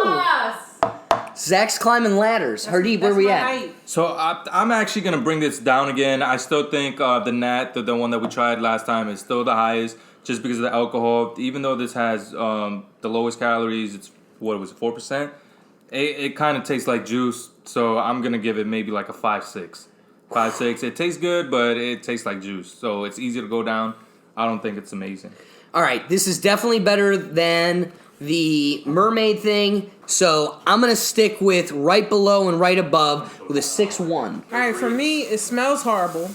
Yes. Zach's climbing ladders. Hardeep, where That's we my at? height. So I'm actually gonna bring this down again. I still think the Nat, the one that we tried last time, is still the highest, just because of the alcohol. Even though this has the lowest calories, it's 4%. It kind of tastes like juice. So I'm gonna give it maybe like a 5.6. 5.6. It tastes good, but it tastes like juice. So it's easy to go down. I don't think it's amazing. All right, this is definitely better than the mermaid thing. So I'm gonna stick with right below and right above with a 6.1. All right, for me, it smells horrible.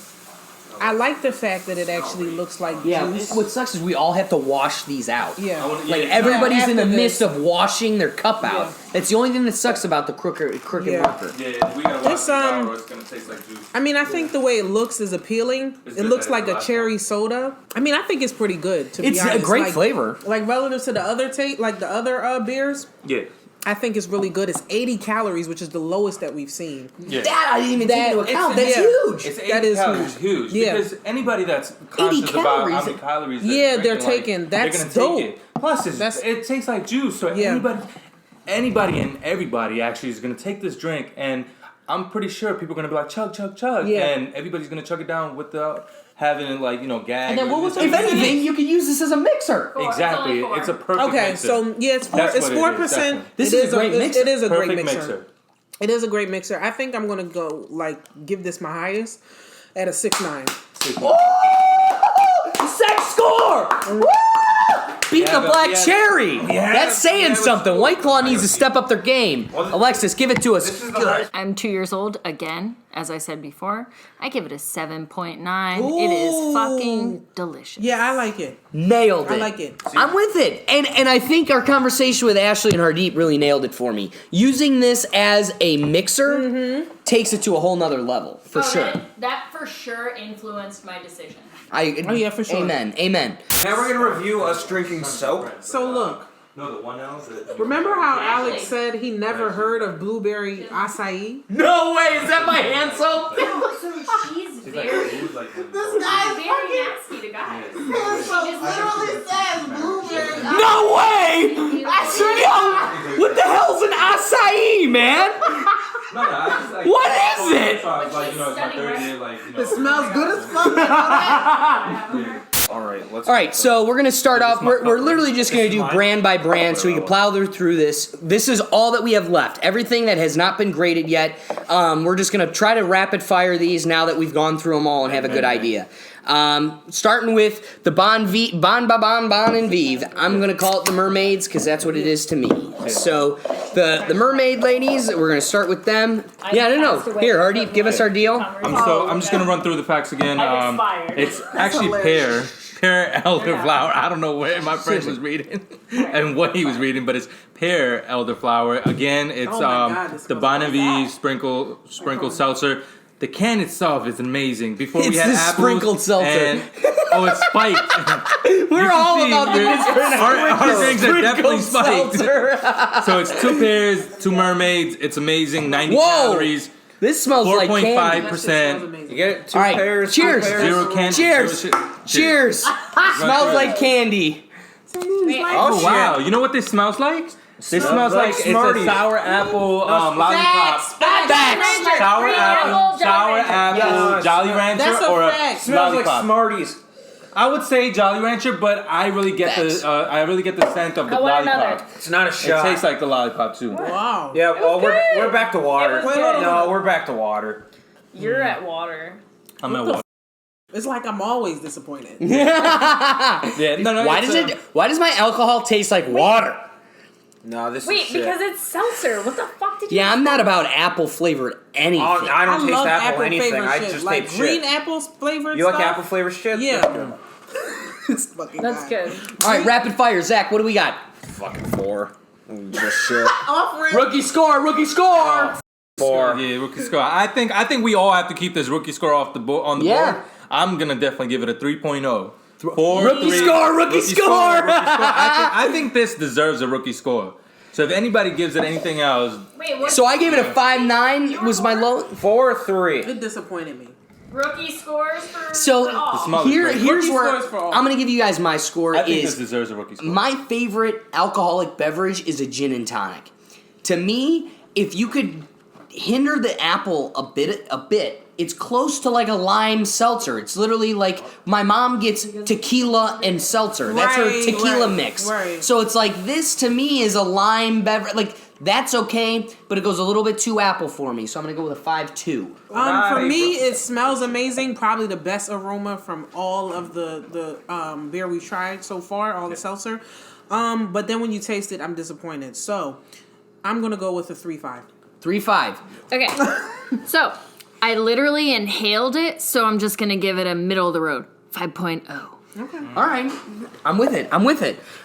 I like the fact that it actually looks like Yeah, juice. what sucks is we all have to wash these out. Yeah. Like everybody's in the After midst this. of washing their cup out. Yeah. That's the only thing that sucks about the crooked Yeah. marker. Yeah, we gotta It's, or it's gonna taste like juice. I mean, I think the way it looks is appealing. It's It good looks that like it's a last cherry soda. I mean, I think it's pretty good, to It's be a honest. great Like- flavor. Like relative to the other like the other beers, Yeah. I think it's really good. It's 80 calories, which is the lowest that we've seen. Yeah. That I didn't even take into account. That's yeah. huge. It's 80 That is calories, huge. Yeah. Because anybody that's conscious about calories. how many calories Yeah, they're drinking, like, taking. they're That's gonna dope. take it. Plus, it tastes like juice. So Yeah. anybody and everybody actually is gonna take this drink, and I'm pretty sure people are gonna be like chug, chug, chug, Yeah. and everybody's gonna chug it down without having it like gag. And then what was the- If anything, you could use this as a mixer. Exactly, It's only it's a 4. perfect Okay, mixer. so yeah, it's That's what it is, 4%. definitely. This is a great mixer. It is a perfect great mixer. It is a great mixer. I think I'm gonna go give this my highest at a 6.9. Sex score! Woo! Beat Yeah, the but- black yeah. cherry. Yeah, That's saying yeah, something. White Claw needs to step up their game. Alexis, give it to us. I'm 2 years old again, as I said before. I give it a 7.9. It is fucking delicious. Yeah, I like it. Nailed it. I like it. I'm with it. And I think our conversation with Ashley and Hardeep really nailed it for me. Using this as a mixer takes it to a whole nother level, for sure. That for sure influenced my decision. Oh, yeah, for sure. Amen. Amen. Now we're gonna review us drinking soap. So look, No, the one now. remember how Alex said he never heard of blueberry acai? No way. Is that my hand soap? So she's very, This guy's very fucking. nasty to guys. So literally says blueberry. No way. Yo, what the hell's an acai, man? No, I just, like, What is it? So I was like, it's my third day, It smells good as fuck. All right, let's. All right, so we're gonna start off. We're literally just gonna do brand by brand, so we can plow through this. This is all that we have left. Everything that has not been graded yet. We're just gonna try to rapid fire these now that we've gone through them all and have a good idea. Starting with the Bon and Vive. I'm gonna call it the Mermaids because that's what it is to me. So the Mermaid ladies, we're gonna start with them. Yeah, no. Here, Hardeep, give us our deal. I'm just gonna run through the facts again. I'm expired. It's actually pear elderflower. I don't know where my friend was reading and what he was reading, but it's pear elderflower. Again, it's Oh my God, this the smells Bon like V sprinkle seltzer. The can itself is amazing. Before we It's had the apples sprinkled seltzer. and it's spiked. We're all about the our drinks are definitely spiked. seltzer. So it's 2 pears, 2 mermaids. It's amazing. 90 Whoa. calories. This smells like candy. 4.5%. 4.5%. You get two All right, pairs. cheers. Two pairs. Zero candy. Cheers. Zero Cheers. Smells like candy. Wait, Oh wow! You know what this smells like? This smells like it's Smarties. a sour apple lollipop. Facts. Sour Green apple, apple, sour Jolly Rancher. apple, Yes. Jolly Rancher, That's a or a fact. Smells like lollipop. Smarties. I would say Jolly Rancher, but I really get Facts. the scent of the I want lollipop. another. It's not a It shot. tastes like the lollipop too. Wow. Yeah, well, good. we're back to water. It was good. No, we're back to water. You're at water. I'm at water. It's like I'm always disappointed. Yeah, no. Why it's, Why does my alcohol taste like water? No, this Wait, is shit. because it's seltzer. What the fuck did you? Yeah, I'm not about apple flavored anything. Oh, I don't taste love apple anything. flavored I shit. just like taste green shit. apple flavored You stuff. like apple flavored shit? Yeah. This fucking That's guy. good. All right, rapid fire. Zach, what do we got? Fucking 4. Just shit. Offering. Rookie score. Rookie score. 4. Yeah, rookie score. I think we all have to keep this rookie score off the board on the Yeah. board. I'm gonna definitely give it a 3.0. 4, Rookie 3, score, rookie score. I think this deserves a rookie score. So if anybody gives it anything else, Wait, what? So I gave it a 5.9. Was my low. 4 or 3. It disappointed me. Rookie scores for. So for all. smell is great. here's Rookie where scores for all. I'm gonna give you guys my score. I think this Is deserves a rookie score. my favorite alcoholic beverage is a gin and tonic. To me, if you could hinder the apple a bit, it's close to like a lime seltzer. It's literally like my mom gets tequila and seltzer. That's her Right, tequila right, mix. right. So it's like this to me is a lime beverage. Like that's okay, but it goes a little bit too apple for me. So I'm gonna go with a 5.2. For me, it smells amazing. Probably the best aroma from all of the beer we've tried so far, all the seltzer. But then when you taste it, I'm disappointed. So I'm gonna go with a 3.5. 3.5. Okay. So I literally inhaled it, so I'm just gonna give it a middle of the road 5.0. All right, I'm with it.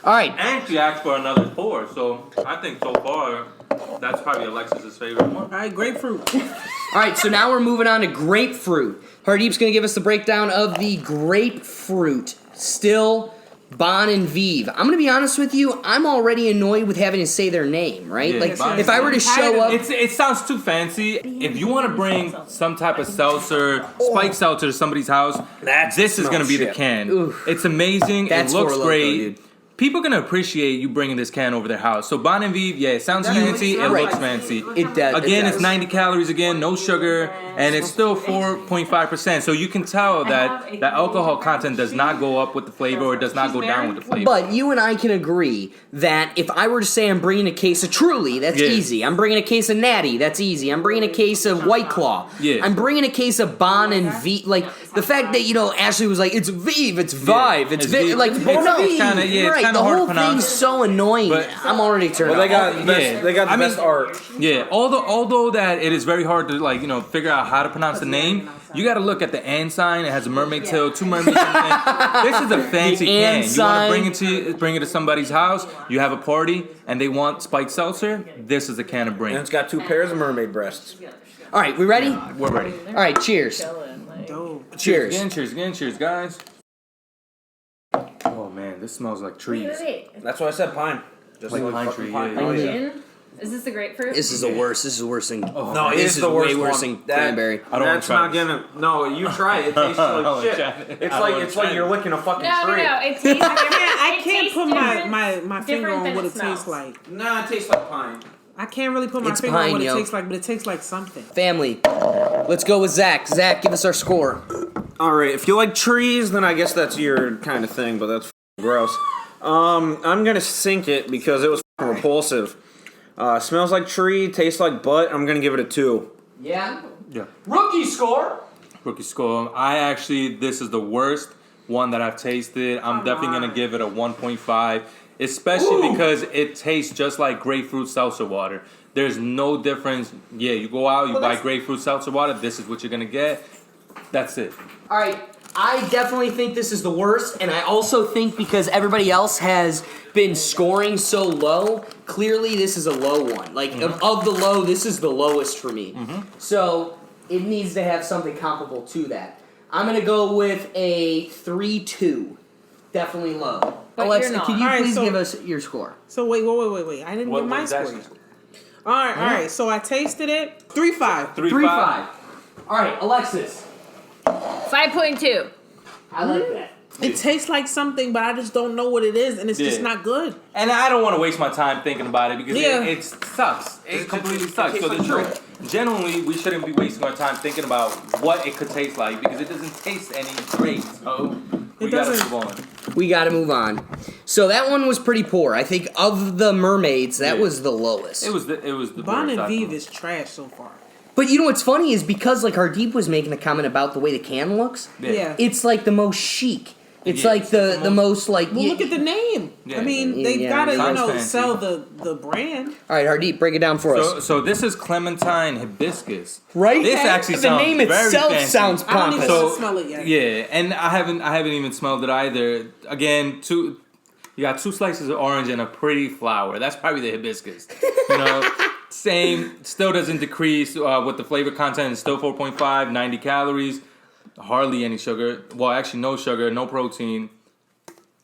All right. And she asked for another 4, so I think so far that's probably Alexis's favorite one. All right, grapefruit. All right, so now we're moving on to grapefruit. Hardeep's going to give us the breakdown of the grapefruit. Still, Bon and Vive. I'm going to be honest with you, I'm already annoyed with having to say their name, right? Yeah, like, Bon if I were to show up... It sounds too fancy. If you want to bring some type of seltzer, spiked seltzer to somebody's house, this is going to be the shit. can. Oof. It's amazing. That's it looks Four Loko, great. dude. People are going to appreciate you bringing this can over their house. So Bon and Vive, yeah, it sounds fancy. It Right. looks fancy. It does. Again, it it's does. 90 calories again, no sugar, and it's still 4.5%. So you can tell that the alcohol content does not go up with the flavor or does not go down with the flavor. But you and I can agree that if I were to say I'm bringing a case of Truly, that's Yeah. easy. I'm bringing a case of Natty, that's easy. I'm bringing a case of White Claw. Yeah. I'm bringing a case of Bon and Vive. Like, the fact that, Ashley was like, it's Vive, it's Vive, it's It's Vive. Vive. Like, It's no, kinda- yeah, it's right, kinda the hard to whole pronounce. thing's so annoying. But- I'm already turned Well, they off. got the best, Yeah. they got the I mean- best art. Yeah, although that it is very hard to figure out how to pronounce the name, you got to look at the and sign. It has a mermaid tail, 2 mermaids. This is a fancy The can. and You sign. want to bring it to somebody's house. You have a party and they want spiked seltzer. This is a can to bring. And it's got 2 pairs of mermaid breasts. All right, we ready? We're ready. All right, cheers. Dope. Cheers. Cheers again, cheers, guys. Oh man, this smells like trees. Wait. That's why I said pine. Just Like like pine fucking tree, pine. yeah, Oh, yeah. yeah. Gin? Is this the grapefruit? This is the worst. This is the worst thing. No, it this is is the worst way worse one. than cranberry. I don't That's wanna not try gonna. No, you try it. It tastes I like wanna shit. try it. It's I like wanna it's try like it. you're licking a fucking No. tree. It tastes. I can't tastes put different. my finger different on than what it it tastes smells. like. Nah, it tastes like pine. I can't really put my It's finger on pine, what it yo. tastes like, but it tastes like something. Family, let's go with Zach. Zach, give us our score. All right, if you like trees, then I guess that's your kind of thing, but that's gross. I'm gonna sink it because it was repulsive. Smells like tree, tastes like butt. I'm gonna give it a 2. Yeah. Yeah. Rookie score. Rookie score. This is the worst one that I've tasted. I'm definitely going to give it a 1.5, especially because it tastes just like grapefruit seltzer water. There's no difference. Yeah, you go out, you buy grapefruit seltzer water, this is what you're going to get. That's it. All right. I definitely think this is the worst, and I also think because everybody else has been scoring so low, clearly this is a low one. Like, of the low, this is the lowest for me. So, it needs to have something comparable to that. I'm going to go with a 3.2. Definitely low. But Alexa, you're not. can you All right, please so- give us your score? So wait. I didn't give my score yet. All right. So I tasted it. 3.5. 3.5. All right, Alexis. 5.2. I like that. It tastes like something, but I just don't know what it is, and it's just not good. And I don't want to waste my time thinking about it because Yeah. it sucks. It completely sucks. So generally, we shouldn't be wasting our time thinking about what it could taste like because it doesn't taste any great. So we gotta move on. We got to move on. So that one was pretty poor. I think of the mermaids, that was the lowest. It was the Bon worst, and I Vive thought. is trash so far. But you know what's funny is because like Hardeep was making a comment about the way the can looks. Yeah. It's like the most chic. It's Yeah, like it's the most like. Well, look at the name. Yeah. I mean, they've Yeah, got to, sounds fancy. sell the brand. All right, Hardeep, break it down for us. So this is clementine hibiscus. Right? This actually the sounds name very itself fancy. sounds I don't even pompous. smell it yet. Yeah, and I haven't even smelled it either. Again, you got 2 slices of orange and a pretty flower. That's probably the hibiscus. You know, same. Still doesn't decrease with the flavor content. It's still 4.5, 90 calories, hardly any sugar. Well, actually, no sugar, no protein.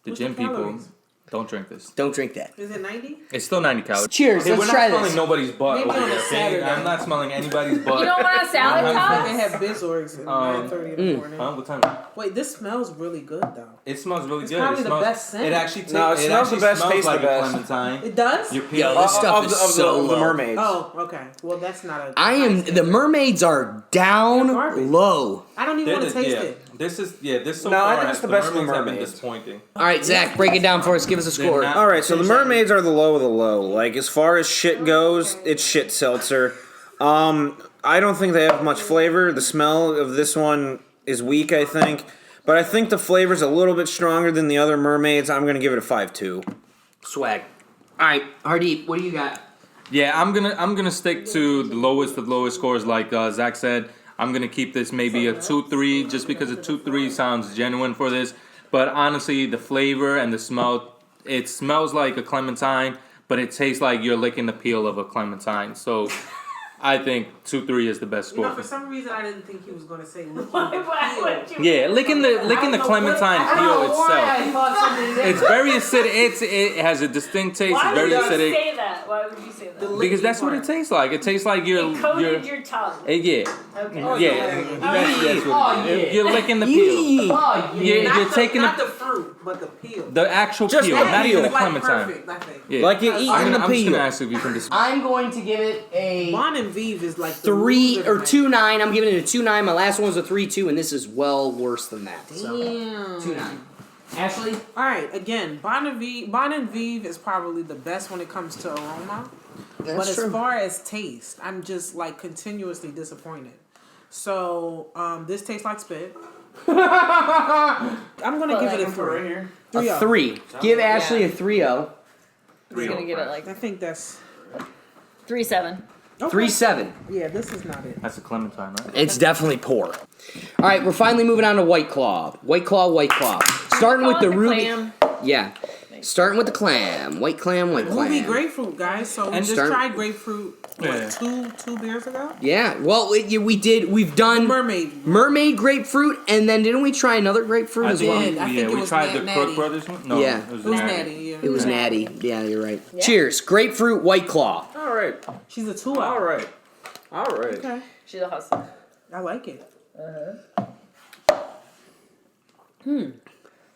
The What's gym the people, calories? don't drink this. Don't drink that. Is it 90? It's still 90 calories. Cheers, Okay, let's we're try not this. smelling nobody's butt Maybe over on a there. Okay? Saturday. I'm not smelling anybody's butt. You don't want a salad They toss? have Bizorgs at 9:30 in the morning. Huh? What time? Wait, this smells really good though. It smells really It's good. probably It the smells, best scent. It actually tastes. No, it smells the best, Smells tastes like the a best. clementine. It does? Your Yo, peel. this stuff is of so the low. mermaids. Oh, okay. Well, that's not a. I am. The mermaids are down They're garbage. low. I don't even want to taste it. This so No, I far think it's has- the best of the mermaids have been mermaids. disappointing. All right, Zach, break it down for us. Give us a They're score. not- All right, so the mermaids are the low of the low. Like as far as shit goes, it's shit seltzer. I don't think they have much flavor. The smell of this one is weak, I think, but I think the flavor's a little bit stronger than the other mermaids. I'm gonna give it a 5.2. Swag. All right, Hardeep, what do you got? Yeah, I'm gonna stick to the lowest of lowest scores, like Zach said. I'm gonna keep this maybe a 2-3, just because a 2-3 sounds genuine for this. But honestly, the flavor and the smell, it smells like a clementine, but it tastes like you're licking the peel of a clementine. So I think 2-3 is the best You know, score. for some reason, I didn't think he was going to say licking Why the would peel. you? Yeah, licking the clementine peel itself. I thought something It's very acidic. It has a distinct taste. Why It's very would you acidic. say that? Why would you say that? Because that's what it tastes like. It tastes like you're It coated your tongue. yeah. Okay. Yeah, that's what it is. You're licking the peel. Oh, You're taking not the the fruit, but the peel. the actual Just peel, the not peel. even the It's like clementine. perfect, I think. Yeah. Like you're eating I'm the just peel. gonna ask if you can just. I'm going to give it a Bon and Vive is like the 3 loser or tonight. 2.9. I'm giving it a 2.9. My last one was a 3.2, and this is well worse than that. So Damn. 2.9. Ashley? All right, again, Bon and Vive is probably the best when it comes to aroma. But as far as taste, I'm just like continuously disappointed. So this tastes like spit. I'm gonna give it a 3. A 3. Give Ashley a 3.0. He's gonna get it like I think that's 3.7. 3.7. Yeah, this is not it. That's a clementine, right? It's definitely poor. All right, we're finally moving on to White Claw. White Claw, White Claw. Starting with the ruby. Clam. Yeah. Starting with the clam. White clam, white clam. Ruby grapefruit, guys. So we And just start- tried grapefruit Yeah. two beers ago. Yeah. Well, we've done Mermaid. grapefruit, and then didn't we try another grapefruit I as did. well? I think it we was tried the natty. Crook Brothers one. No, Yeah. It was natty. Yeah. It was natty. Yeah, you're right. Cheers. Grapefruit, White Claw. All right, She's a 2 all right, all right. Okay. She's a hustler. I like it.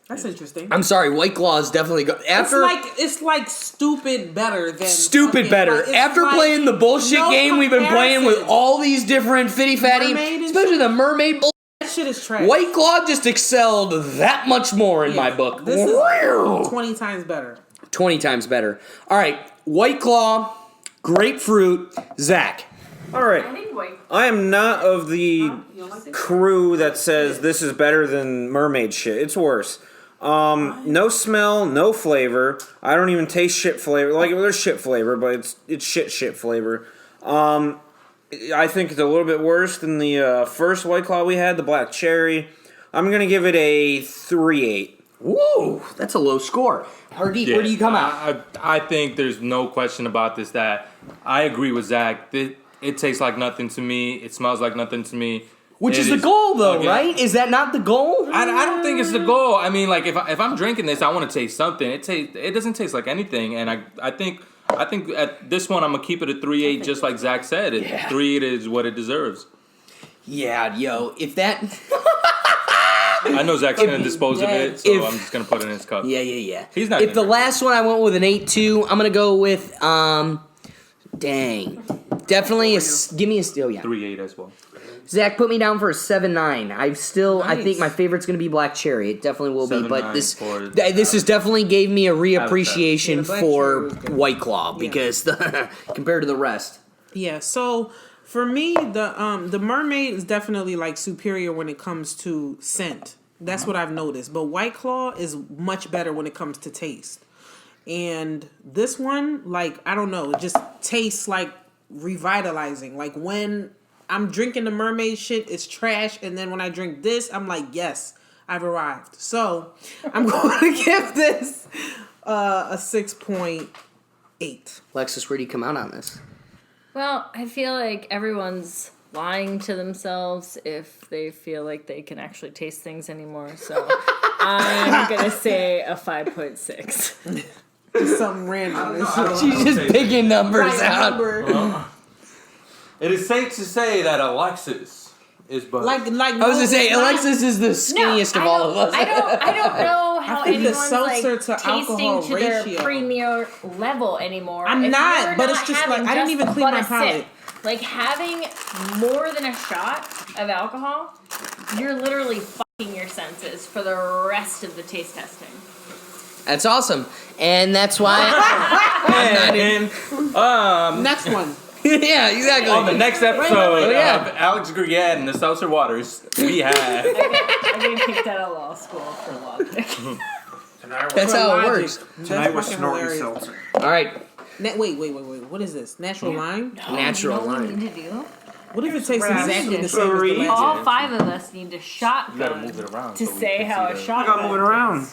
That's interesting. I'm sorry, White Claw is definitely good. After It's like stupid better than stupid fucking- better. like, it's After like playing the bullshit no game we've been playing with comparison. all these different fitty fatty, Mermaid and especially the mermaid bull. That shit is trash. White Claw just excelled that much more in Yeah, my book. This is 20 times better. 20 times better. All right, White Claw, grapefruit, Zach. All right. I think white. I am not of the You don't like this? crew that says this is better than mermaid shit. It's worse. No smell, no flavor. I don't even taste shit flavor. Like there's shit flavor, but it's shit flavor. I think it's a little bit worse than the first White Claw we had, the black cherry. I'm gonna give it a 3.8. Woo, that's a low score. Hardeep, where do you come out? I think there's no question about this that I agree with Zach. It tastes like nothing to me. It smells like nothing to me. Which It is the goal, though, again, right? Is that not the goal? I don't think it's the goal. I mean, like if I'm drinking this, I want to taste something. It doesn't taste like anything, and I think I think at this one I'm gonna keep it at 3.8, just like Zach said. 3.8 is what it deserves. Yeah, yo, if that. I know Zach's gonna dispose of it, so I'm just gonna put it in his cup. Yeah. He's not. If the last one I went with an 8.2, I'm gonna go with dang, definitely give me a steal. Yeah, 3.8 as well. Zach put me down for a 7.9. I Nice. think my favorite's gonna be Black Cherry. It definitely will be, but 7.9 this for- has definitely gave me a reappreciation Yeah, the Black Cherry for was good. White Claw because compared to the rest. Yeah, so for me, the Mermaid is definitely like superior when it comes to scent. That's what I've noticed. But White Claw is much better when it comes to taste. And this one, like, I don't know, it just tastes like revitalizing. Like when I'm drinking the Mermaid shit, it's trash, and then when I drink this, I'm like, yes, I've arrived. So I'm going to give this a 6.8. Alexis, where do you come out on this? Well, I feel like everyone's lying to themselves if they feel like they can actually taste things anymore. So I'm going to say a 5.6. Just something random. She's just picking numbers out. It is safe to say that Alexis is buzzed. Like I was gonna say Alexis is the skinniest of all of us. I don't know how think the anyone's like seltzer to alcohol tasting to their ratio. premier level anymore. I'm If not, you're but not it's just having like, I didn't even clean but my a sip, palate. Like having more than a shot of alcohol, you're literally fucking your senses for the rest of the taste testing. That's awesome, and that's why. Next one. Yeah, exactly. On the next episode yeah. of Alex Gruyere and the Seltzer Waters, we have. I getting kicked out of law school for logic. That's how it Logic. works. Tonight we're fucking snorting hilarious. seltzer. All right, Wait. What is this? Natural lime? natural You know what we line. need to do? What if it tastes exactly the same as the last All one? 5 of us need to You gotta shotgun move it around. to so we say can how see a the- shotgun around.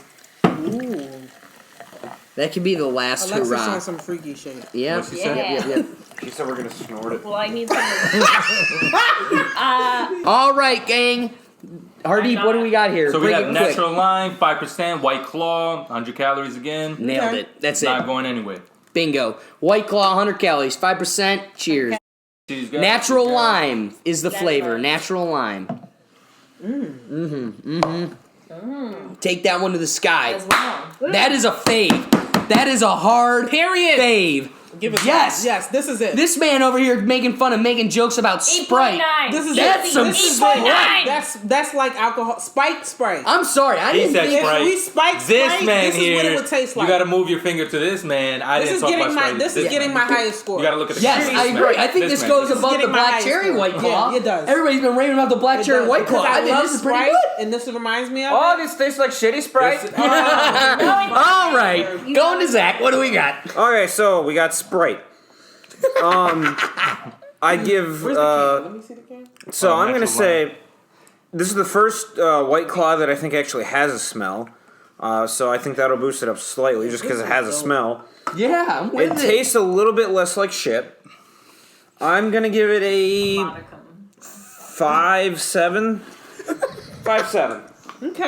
That could be the last Alexa's hurrah. showing some freaky shit. Yeah. What's she say? Yeah. He said we're gonna snort it. Well, I need something. All right, gang. Hardeep, what do we got here? So we Bring have it quick. natural lime, 5%, White Claw, 100 calories again. Nailed Okay. it. That's Not it. going anywhere. Bingo. White Claw, 100 calories, 5%. Cheers. She's got- Natural she's got- lime is the That's flavor. right. Natural lime. Take that one to the sky. As well. That is a fave. That is a hard Period. fave. Give it. Yes. Yes. This is it. This man over here making fun of making jokes about Sprite. 8.9. This is That's it. some This is Sprite. it. That's like alcohol. Spiked Sprite. I'm sorry, I He didn't said think. If Sprite. we spiked This Sprite, man this here, is what it would taste like. you gotta move your finger to this man. I This didn't is talk getting about my. Sprite. This is getting my highest score. You gotta look at the Yes, crease, I man. agree. I think this man. goes This is above the getting my Black highest Cherry score. White Claw. Yeah, it does. Everybody's been raving about the Black It Cherry does, White Claw. because I think love this is pretty Sprite, good. and this reminds me of. Oh, this tastes like shitty Sprite. This- All right, going to Zach. What do we got? Okay, so we got Sprite. I give. Where's the can? Let me see the can. So Oh, I'm gonna natural say this is the first White Claw that I think actually has a smell. So I think that'll boost it up slightly just because it has a smell. Yeah, I'm with It tastes a little bit less like shit. I'm gonna give it a Modicum. 5.7. 5.7. Okay.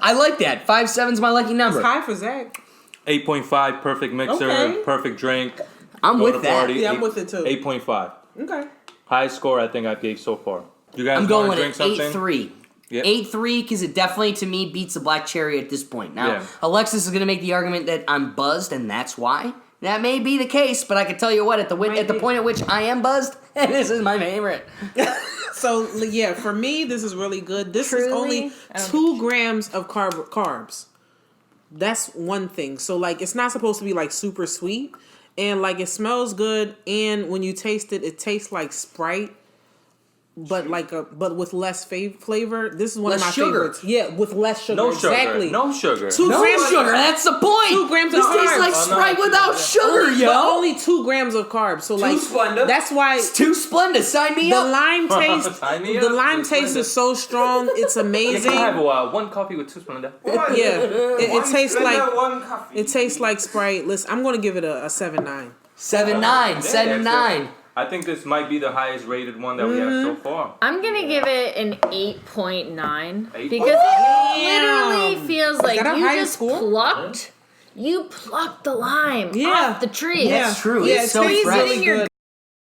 I like that. 5.7's my lucky number. High for Zach. 8.5, perfect mixer, Okay. perfect drink. I'm Go with to that. party. Yeah, I'm with it too. 8.5. Okay. Highest score I think I gave so far. You guys I'm want going to drink at something? 8.3. Yep. 8.3 because it definitely to me beats the Black Cherry at this point. Now, Yeah. Alexis is going to make the argument that I'm buzzed and that's why. That may be the case, but I can tell you what, at the point at which I am buzzed, this is my favorite. So yeah, for me, this is really good. This is Truly? only I don't 2 grams of carbs. That's one thing. So like, it's not supposed to be like super sweet, and like it smells good. And when you taste it, it tastes like Sprite, but but with less flavor. This is one Less of my sugar. favorites. Yeah, with less sugar. No sugar. Exactly. No sugar. 2 No grams sugar, that's the point. 2 grams this of tastes carbs. like Oh, no. Sprite without sugar, But yo. only 2 grams of carbs. So like, Splenda. that's why. It's too splendid. Sign me The up. lime taste, Sign me the up. lime It's taste Splenda. is so strong. It's You amazing. can have one coffee with 2 Splenda. Yeah, it tastes like one coffee. it tastes like Sprite. Listen, I'm gonna give it a 7.9. 7.9, Yeah, 7.9. I think this might be the highest rated one that we have so far. I'm gonna give it an 8.9 Eight? because it literally feels like that a you higher just score? plucked you pluck the lime Yeah. off the tree. Yeah. That's true. Yeah, It's so tastes fresh. really your good.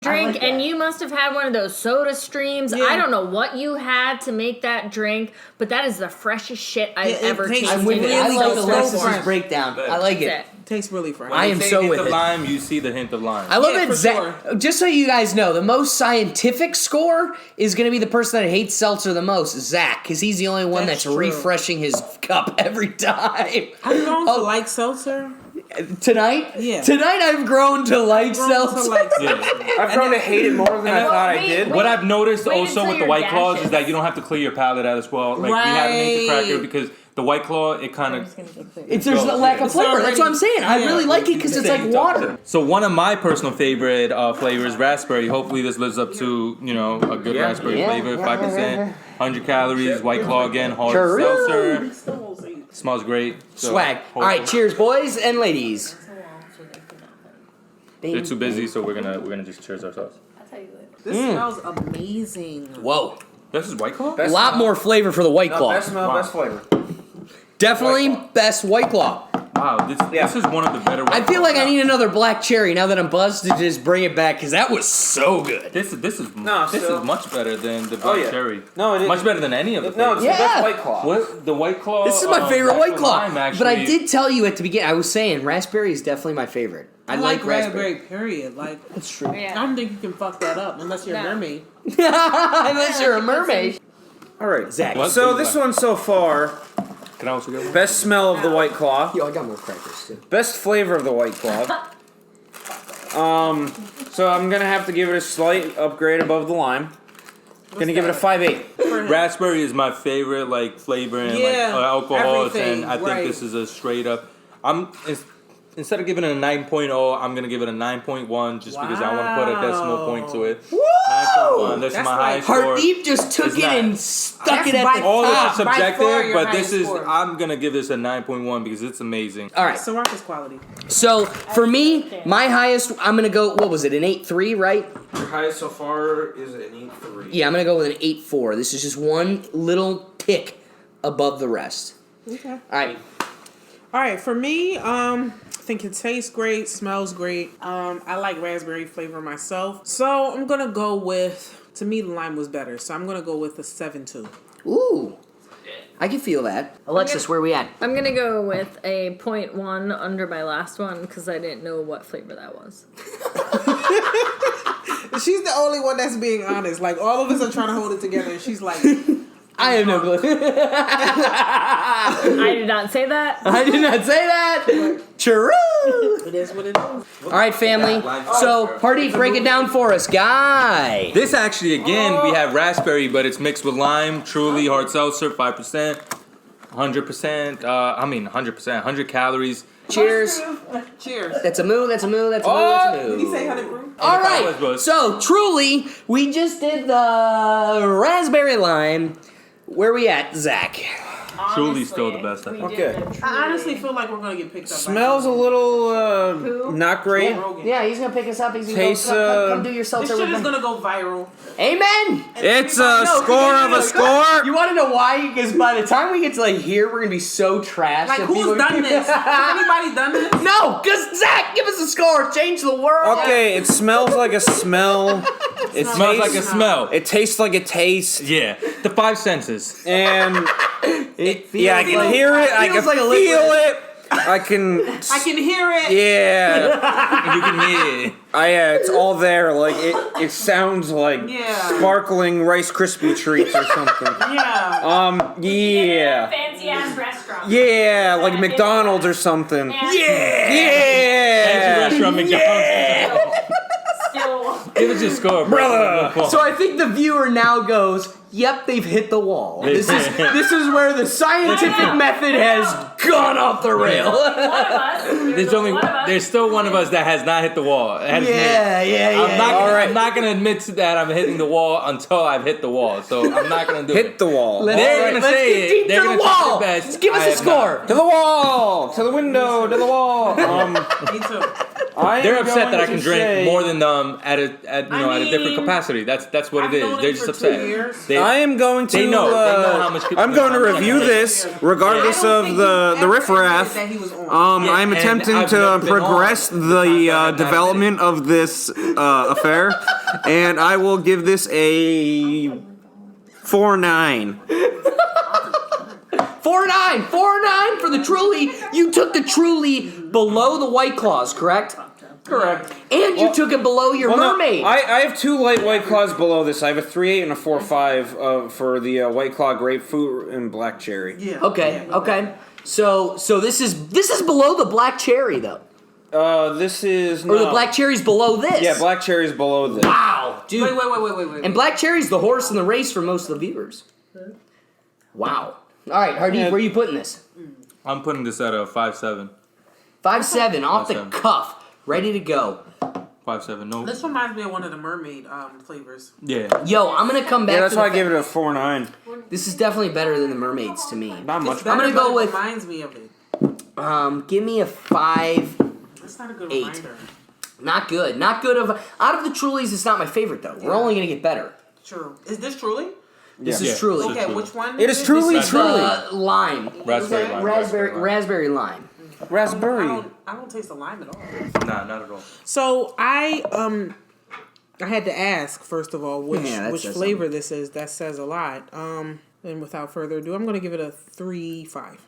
drink, I like and that. you must have had one of those soda streams. Yeah. I don't know what you had to make that drink, but that is the freshest shit I've Yeah, it ever tastes tasted. I'm with it. really I like so Alexis's fresh. breakdown. I like it. That's it. Tastes really fresh. I am Say so hint with of it. lime, you see the hint of lime. I love Yeah, it. for Zach, sure. just so you guys know, the most scientific score is going to be the person that hates seltzer the most, Zach, because he's the only one That's that's true. refreshing his cup every time. I've grown to Oh, like seltzer. tonight? Yeah. Tonight I've grown to like Grown to seltzer. like Yeah. I've grown to hate it more than I thought I wait, did. wait. What I've noticed Wait also until with the your White Claws dashes. is that you don't have to clear your palate out as well. Like we haven't ate the cracker Right. because the White Claw, it kind of. There's a Go, lack yeah. of flavor. That's what I'm saying. I Yeah. really like it because it's like water. So one of my personal favorite flavors, raspberry. Hopefully this lives up to a good raspberry Yeah. flavor. 5%, 100 calories. White Claw again, hard Sure. seltzer. Smells great. So Swag. All right, hopefully- cheers, boys and ladies. They're too busy, so we're gonna just cheers ourselves. This smells amazing. Whoa. This is White Claw. A lot more flavor for the White No, Claw. best smell, Wow. best flavor. Definitely White Claw. best White Claw. Wow, this is one of the better. I White feel like Claws. I need another black cherry now that I'm buzzed to just bring it back because that was so good. This is No, this still- is much better than the black yeah. cherry. No, it is. Much better than any of the. No, it's flavors. the Yeah. best White Claw. What the White Claw? This is my favorite White Claw. Lime, But I actually- did tell you at the beginning, I was saying raspberry is definitely my favorite. I like raspberry. period. Like, That's true. I don't think you can fuck that up unless you're a No. mermaid. Unless you're a mermaid. All right, Zach. What? So this one so far, Can I also get one? best smell of the White Claw, Yo, I got more crackers too. best flavor of the White Claw. So I'm gonna have to give it a slight upgrade above the lime. Gonna give it a 5.8. Raspberry is my favorite flavor and Yeah, alcohols, everything, and I think right. this is a straight up. Instead of giving it a 9.0, I'm gonna give it a 9.1 just because I want to put a decimal point to it. 9.1. That's That's my like high score. Heartbeat just took It's it not. and stuck That's it at by the All this top. is By far subjective, your but this highest is score. I'm gonna give this a 9.1 because it's amazing. All right. Sriracha's quality. So for me, my highest, I'm gonna go. What was it? An 8.3, right? Your highest so far is an 8.3. Yeah, I'm gonna go with an 8.4. This is just one little tick above the rest. Okay. All right. All right, for me, I think it tastes great, smells great. I like raspberry flavor myself, so I'm gonna go with. To me, the lime was better, so I'm gonna go with a 7.2. Ooh. I can feel that. Alexis, where we at? I'm gonna go with a 0.1 under my last one because I didn't know what flavor that was. She's the only one that's being honest. Like all of us are trying to hold it together, and she's like, I have no clue. I did not say that. I did not say that. True. "It is what it is." All right, family. So, Hardy, break it down for us, guy. This actually, again, we have raspberry, but it's mixed with lime. Truly hard seltzer, 5%, 100%. 100 calories. Cheers. Cheers. That's a move. That's a move. That's a move. That's a Did he move. say 100 proof? All right. So, truly, we just did the raspberry lime. Where we at, Zach? Truly still the best, I think. Okay. I honestly feel like we're gonna get picked up. Smells a little not great. Yeah, he's gonna pick us up. He's gonna Tastes, come do your This seltzer shit with is me. gonna go viral. Amen. It's a score of a score. You want to know why? Because by the time we get to like here, we're gonna be so trash. Like that who's people- done this? Has anybody done this? No, because Zach, give us a score. Change the world. Okay, it smells like a smell. It Smells like a tastes- smell. It tastes like a taste. Yeah, the five senses. And It feels yeah, I can hear it. I can feels like a feel liquid. it. I can. I can hear it. Yeah. You can hear. Yeah, it's all there. Like it sounds like Yeah. sparkling Rice Krispie treats or something. Yeah. Yeah. Fancy ass restaurant. Yeah, like McDonald's or something. Yeah. Restaurant McDonald's. Still. Give us your score, Brother. So I think the viewer now goes, "Yep, they've hit the wall. This is where the scientific method has gone off the rail." One of us. There's still one of us that has not hit the wall. Yeah, yeah. I'm not gonna admit to that I'm hitting the wall until I've hit the wall. So I'm not gonna do Hit it. the wall. They're gonna say get it. deep They're to the gonna try wall. their best. Give us I a have not. score. To the wall. To the window. To the wall. Me too. They're upset that I can drink say- more than them at a different mean, capacity. That's what I've it is. known They're him just for upset. 2 years. I am going to. They know how much. I'm going to review this regardless I don't of think the he ever riffraff. admitted that he was on. I'm and attempting I've to never been progress on. the development of this affair, and I will give this a 4.9. 4.9 for the Truly. You took the Truly below the White Claws, correct? Correct. And you took it below your mermaid. No, I have 2 light White Claws below this. I have a 3.8 and a 4.5 for the White Claw grapefruit and black cherry. Yeah. Okay. So this is below the black cherry though, This is or the black cherry's below this. Yeah, black cherry's below this. Wow, dude. Wait. And black cherry's the horse in the race for most of the viewers. Wow. All right, Hardeep, Yeah. where are you putting this? I'm putting this at a 5.7. 5.7 off the 5.7. cuff, ready to go. 5.7. No. This reminds me of one of the mermaid flavors. Yeah. Yo, I'm gonna come back. Yeah, that's to why I the gave it a 4.9. This is definitely better than the mermaids to me. Not much. It's better, I'm gonna go but it with- reminds me of it. Give me a 5. That's not a good 8. reminder. Not good. Not good of out of the Trulies. It's not my favorite though. We're only gonna get better. True. Is this truly? This Yeah. is Truly. Okay, Truly. which one? It is truly This is truly. lime. Raspberry lime. Raspberry lime. Raspberry. I don't taste the lime at all. Nah, not at all. So I had to ask first of all which Yeah, that which says flavor this is. That says a lot. And without further ado, I'm gonna give it a 3.5.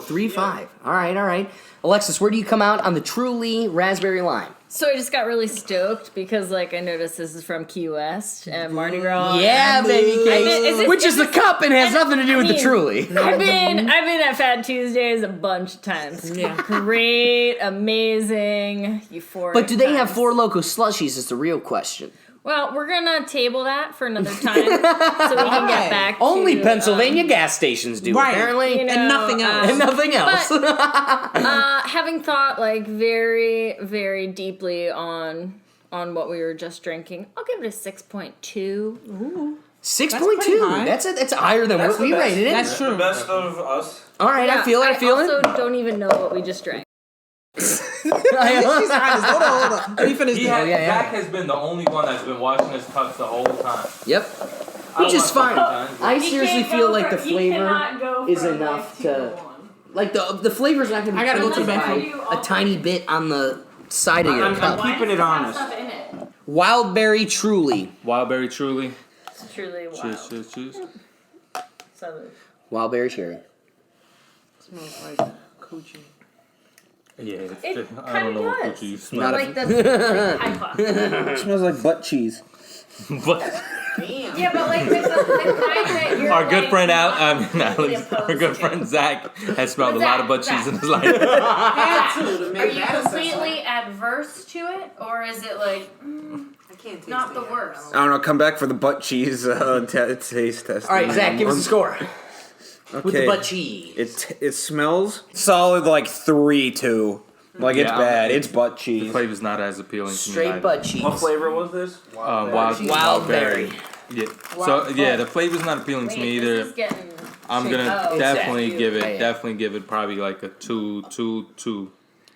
3.5. All right. Alexis, where do you come out on the Truly Raspberry Lime? So I just got really stoked because, like, I noticed this is from Key West and Mardi Gras. Yeah, baby Is cake. this- Which is the cup and has nothing to do with the I mean, Truly. I've been at Fat Tuesdays a bunch of times. Yeah. Great, amazing, euphoric. But do they have times. Four Loko slushies is the real question. Well, we're gonna table that for another time so we can get back to Only Pennsylvania gas stations do, Right. apparently. you know, And nothing else. And nothing else. having thought like very, very deeply on what we were just drinking, I'll give it a 6.2. 6.2. That's higher than what we rated it. That's true. best of us. All right, I feel it. I also don't even know what we just drank. She's honest. Hold on. Let me finish. Zach has been the only one that's been watching his cups the whole time. Yep. Which is fine. I seriously feel like the flavor is enough to... Like, the flavor's not going to be I gotta go to tainted the by bathroom. a tiny bit on the side of your I'm cup. keeping it honest. Wildberry Truly. Wildberry Truly. It's truly wild. Cheers. Salud. Wildberry Cherry. Smells like coochie. Yeah, It I don't know what kinda does. coochie you smell. Not a- Like the high class. It smells like butt cheese. But Damn. Yeah, but like the kind that you're our good like, friend not Alex, completely our opposed good to. friend Zach has smelled a But lot of butt Zach, cheese in his life. Had to Are make you that completely adverse to it, or is it like I can't taste not it the yet. worst? I don't know. Come back for the butt cheese taste test. All right, Zach, give us a score. Okay. With the butt cheese. It smells solid like 3-2. Like it's Yeah, bad. I'm- It's butt The cheese. flavor's not as appealing to me. Straight either. butt cheese. flavor was this? Wildberry. Yeah. So yeah, the flavor's not appealing to me Wait, this either. is getting. I'm gonna Oh, definitely exactly. give it. Yeah. Definitely give it probably like a 2. 2-2.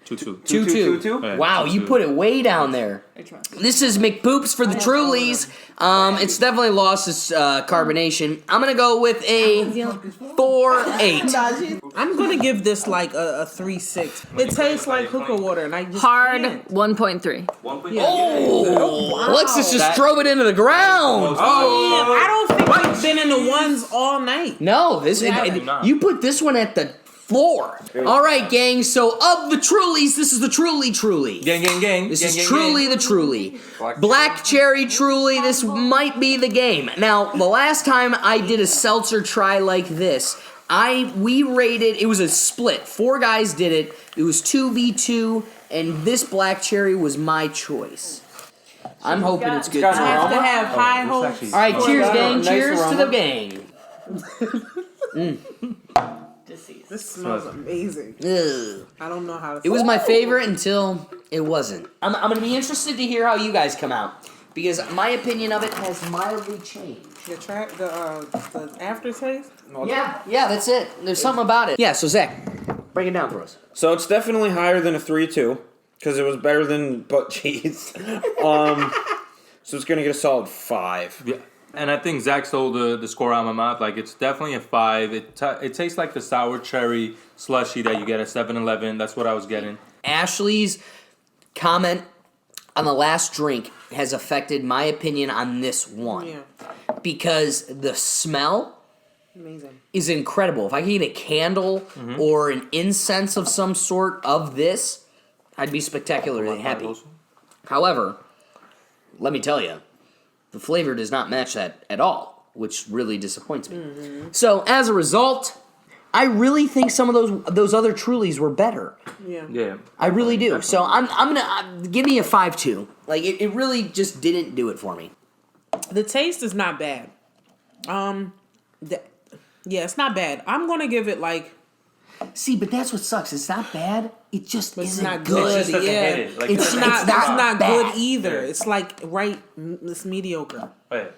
2-2. Yeah, Wow, you 2-2. put it way down there. This is McPoops for the Trulies. It's definitely lost its carbonation. I'm gonna go with a 4.8. I'm gonna give this like a 3.6. It tastes like hookah water, and I just Hard can't. 1.3. Oh, Alexis just drove it into the ground. Oh, I don't think I've been in the ones all night. No, you put this one at the floor. All right, gang. So of the Trulies, this is the Truly. Gang. This gang, is gang, truly gang. the Truly. Black Cherry Truly, this might be the game. Now, the last time I did a seltzer try like this, we rated, it was a split. 4 guys did it. It was 2v2, and this Black Cherry was my choice. I'm hoping it's good. I too. have to have high this hopes. actually- All right, cheers, got a gang. nice Cheers to aroma. the gang. Deceased. This smells amazing. Ugh. I don't know how to. It was my favorite until it wasn't. I'm going to be interested to hear how you guys come out, because my opinion of it has mildly changed. the aftertaste. Yeah, that's it. There's something about it. Yeah, so Zach, break it down for us. So it's definitely higher than a 3-2. because it was better than butt cheese. So it's gonna get a solid 5. Yeah. And I think Zach stole the score out of my mouth. Like, it's definitely a 5. It tastes like the sour cherry slushy that you get at 7-Eleven. That's what I was getting. Ashley's comment on the last drink has affected my opinion on this one. Yeah. Because the smell Amazing. is incredible. If I could get a candle or an incense of some sort of this, I'd be spectacularly happy. However, let me tell you, the flavor does not match that at all, which really disappoints me. So as a result, I really think some of those other Trulies were better. Yeah. I really do. So I'm gonna give me a 5-2. Like it really just didn't do it for me. The taste is not bad. It's not bad. I'm gonna give it like. See, but that's what sucks. It's not bad. It just But it's isn't not good. good. It just doesn't Yeah. hit it. Like, It's It's it not. not It's not bad. good either. Yeah. It's like it's mediocre. Right.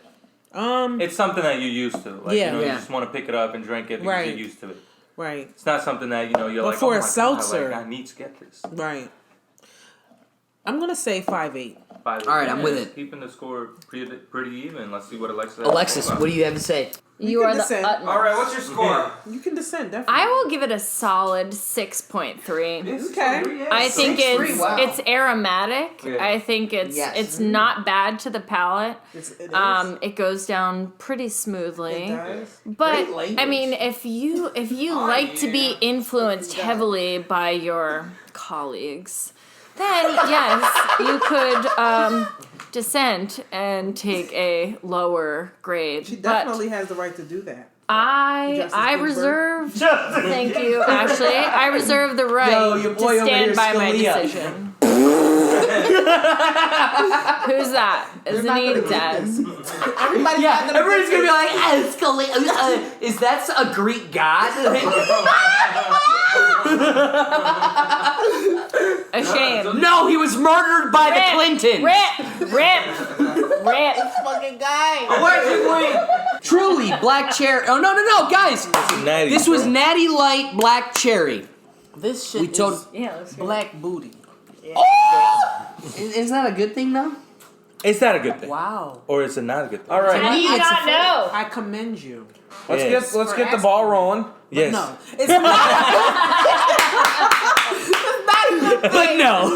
It's something that you're used to. Like, Yeah. you Yeah. just want to pick it up and drink it because Right. you're used to it. Right. It's not something that, you're But like, for oh a my seltzer- God, like, I need to get this. Right. I'm gonna say 5-8. All right, I'm with it. Keeping the score pretty even. Let's see what Alexis has Alexis, to say. what do you have to say? You can are the descend. utmost. All right, what's your score? You can descend definitely. I will give it a solid 6.3. Okay. I think 6.3, it's wow. it's aromatic. Yeah. I think it's Yes. not bad to the palate. It is. It goes down pretty smoothly. It does. But Great language. I mean, if you like to be influenced heavily by your colleagues, then yes, you could dissent and take a lower grade. She but definitely has the right to do that. I Ginsburg. reserve. Thank you, Ashley. I reserve the right Yo, your boy to over here, stand by my Scalia. decision. Who's that? Isn't he dead? Everybody's Yeah, got them everybody's gonna be opinions. like, is that a Greek god? A shame. No, he was murdered by the Clintons. Rip. fucking guy. Allegedly. Truly, black cherry. Oh, no, guys. Natty, This was bro. Natty Light Black Cherry. This shit We told- is Yeah, let's go. black booty. Isn't that a good thing, though? Is that a good thing? Wow. Or is it not a good thing? All right, How do you not know? I commend you. Yes. let's get the ball rolling. Yes. No, it's not. But no.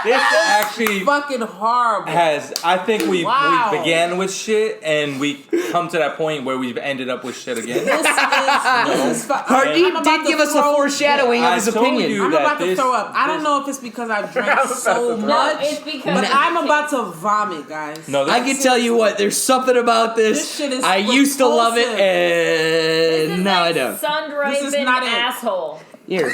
This actually Fucking horrible. has. I think we Wow. began with shit and we come to that point where we've ended up with shit again. This is Hardeep did give us a foreshadowing of I his told opinion. you I'm that about to this- throw up. I don't this- know if it's because I've drank so No, much, it's because but I'm about to vomit, guys. No, this, I can tell you what, there's something about this. This shit is I used to love it, repulsive. This is and now I like don't. This is sun-ripened not it. asshole. Here.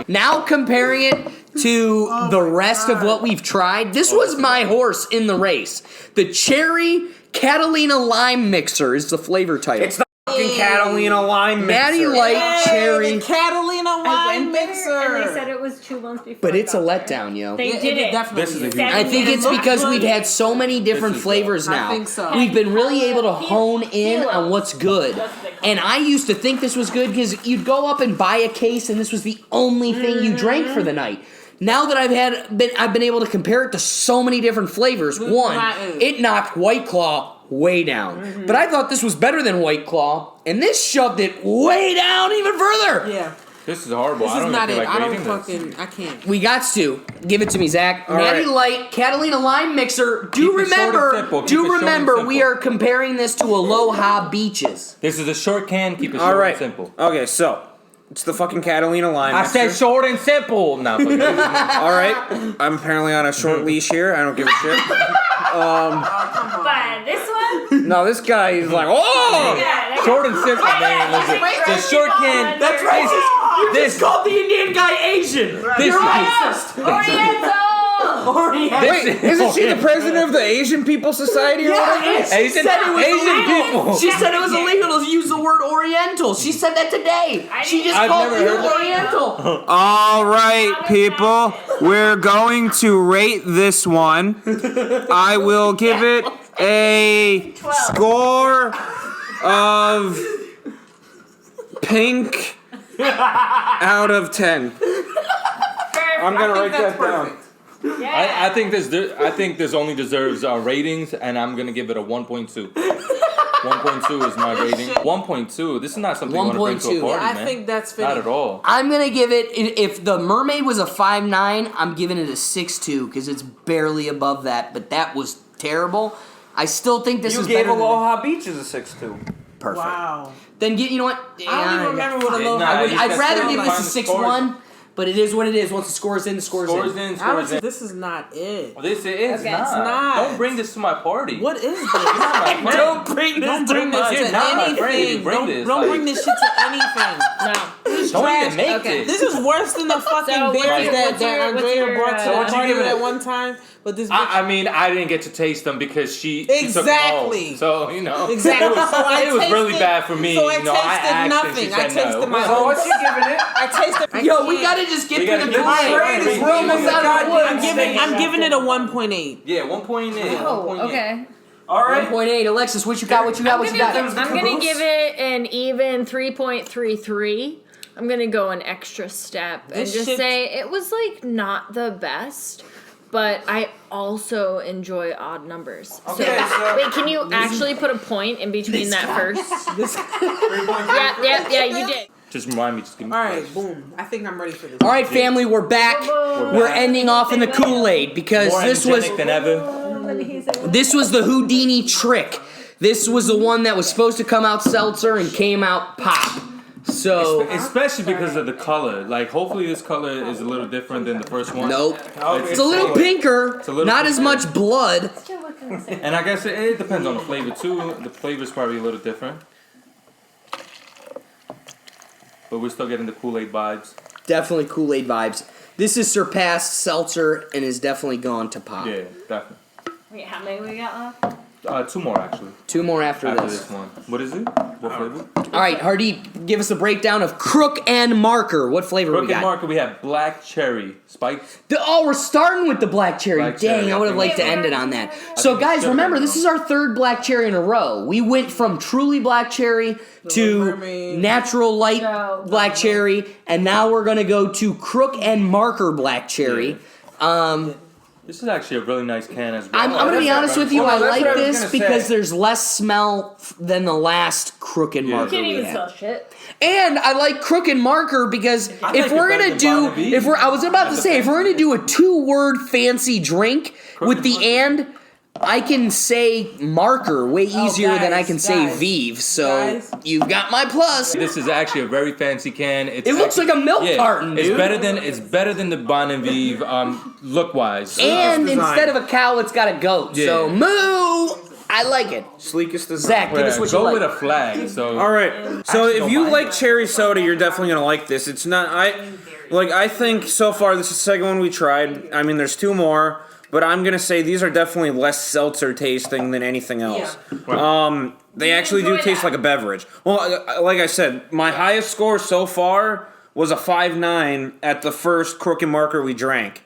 Now comparing it to the rest of what we've tried, this was my horse in the race. The Cherry Catalina Lime Mixer is the flavor title. It's the fucking Catalina lime mixer. Natty Light Cherry, The Catalina wine mixer. And they said it was 2 months before. but I it's a got there. letdown, yo. They Yeah, did it it. definitely This is a is. huge- I think it's because we've had so many different This is flavors I now. think so. We've been really able to hone in Kilos. on what's good. That's what they call And I used to think this was good because you'd go up and buy a case and this was the only thing you drank for the night. Now that I've been able to compare it to so many different flavors, one, it knocked White Claw way down. But I thought this was better than White Claw, and this shoved it way down even further. Yeah, this is horrible. this I is don't not even it. feel like I don't rating this. fucking. I can't. We got to give it to me, Zach. Natty right. Light, Catalina Lime Mixer. Keep it short and simple. Keep it short and We simple. are comparing this to Aloha Beaches. This is a short can. Keep it All short right. and simple. Okay, so it's the fucking Catalina lime I mixer. said short and simple. No, fuck it. All right, I'm apparently on a short leash here. I don't give a shit. But this one? No, this guy is like, oh! Yeah, Short and simple, man. Listen, the short can. That's racist. You This- just called the Indian guy Asian. This You're is- racist. Oriental! Oriental. Wait, isn't she the president of the Asian People Society or whatever? Yeah, she Asian- said it was Asian illegal. people. She said it was illegal to use the word Oriental. She said that today. She just I've called never you heard that. Oriental. All right, people, we're going to rate this one. I will give it a score of pink out of 10. Fair I'm gonna write that down. Yeah. I think this only deserves ratings, and I'm gonna give it a 1.2. 1.2 is my rating. 1.2. This is not something you want to bring to a 1.2. party, Yeah, I man. think that's fitting. Not at all. I'm gonna give it. If the Mermaid was a 5.9, I'm giving it a 6.2 because it's barely above that. But that was terrible. I still think this You is gave better. Aloha Beaches a 6.2. Perfect. Wow. Then you know what? I don't even remember what Aloha I'd Beaches rather sound give like. this a 6.1, but it is what it is. Once the score's in, the score's in. I would Scores say in. this is not it. This is Okay. not. It's not. Don't bring this to my party. What is this? Don't bring this Don't to bring this my. to You're not my friend if you anything. bring Don't this, don't like- bring this shit to anything. No. Don't even make Okay. This is worse than the fucking So what's beers your- that what's your- Andrea what's brought your, to so the what's you party giving at it? one time. But this bitch, I mean, I didn't get to taste them because she took them Exactly. home. So, you know. Exactly. It was, So I it was really tasted- bad for me. so I you know, I tasted asked nothing. and she I said tasted no. my- So what you giving it? I tasted. Yo, we gotta just get We through gotta the get Kool-Aid. this. We're almost out of the woods. I'm giving it a 1.8. Yeah, 1.8. Oh, 1.8. okay. All right. 1.8. Alexis, what you got? What you got? What you got? I'm gonna give it an even 3.33. I'm gonna go an extra step and This just shit- say it was like not the best, but I also enjoy odd numbers. Okay, so, so- wait, can you actually put a point in between that first? This, Yeah, you did. Just remind me. Just give me all right, boom. I think I'm ready for this. All right, family, we're back. We're ending off in the Kool-Aid because More this was energetic than ever. the Houdini trick. This was the one that was supposed to come out seltzer and came out pop. So Especially because of the color. Like, hopefully this color is a little different than the first one. nope. It's a little pinker, a little not as pinker. much blood. And I guess it depends on the flavor too. The flavor's probably a little different. But we're still getting the Kool-Aid vibes. Definitely Kool-Aid vibes. This has surpassed seltzer and is definitely gone to pop. Yeah, definitely. Wait, how many we got left? 2 more actually. 2 more after After this. this one. What is it? What flavor? All right, Hardeep, give us a breakdown of Crook and Marker. What flavor we Crooked got? Market, we have black cherry spiked. Oh, we're starting with the black cherry. Black Dang, cherry, I would have I liked to think. end it on that. So, think guys, it's remember, better this is our 3rd black cherry in a row. We went from truly black cherry to Mermaid. natural light No. black cherry, and now we're going to go to Crook and Marker black cherry. This is actually a really nice can as well. I'm going to be honest with you, Well, I that's like what I was this gonna because say. there's less smell than the last Crook and Marker Can't we even had. sell shit. And I like Crook and Marker because I if like we're it better gonna than do, Bon Appetit. if we're, I was about to That's say, if we're gonna fancy. do a 2-word fancy drink with and the Marker. and, I can say Marker way easier than I guys, can say guys, Vive. So guys. you've got my plus. This is actually a very fancy can. It's It looks like a milk carton, It's dude. better than the Bon and Vive look wise. And design. instead of a cow, it's got a goat. Yeah. So moo. I like it. Sleekest design. Zach, give us what you Go like. with a flag. So All right. So Actually, if don't you mind like that. cherry soda, you're definitely gonna like this. It's not. I think so far this is the second one we tried. I mean, there's 2 more, but I'm gonna say these are definitely less seltzer tasting than anything else. They actually do enjoy taste that. like a beverage. Well, like I said, my highest score so far was a 5.9 at the first Crook and Marker we drank.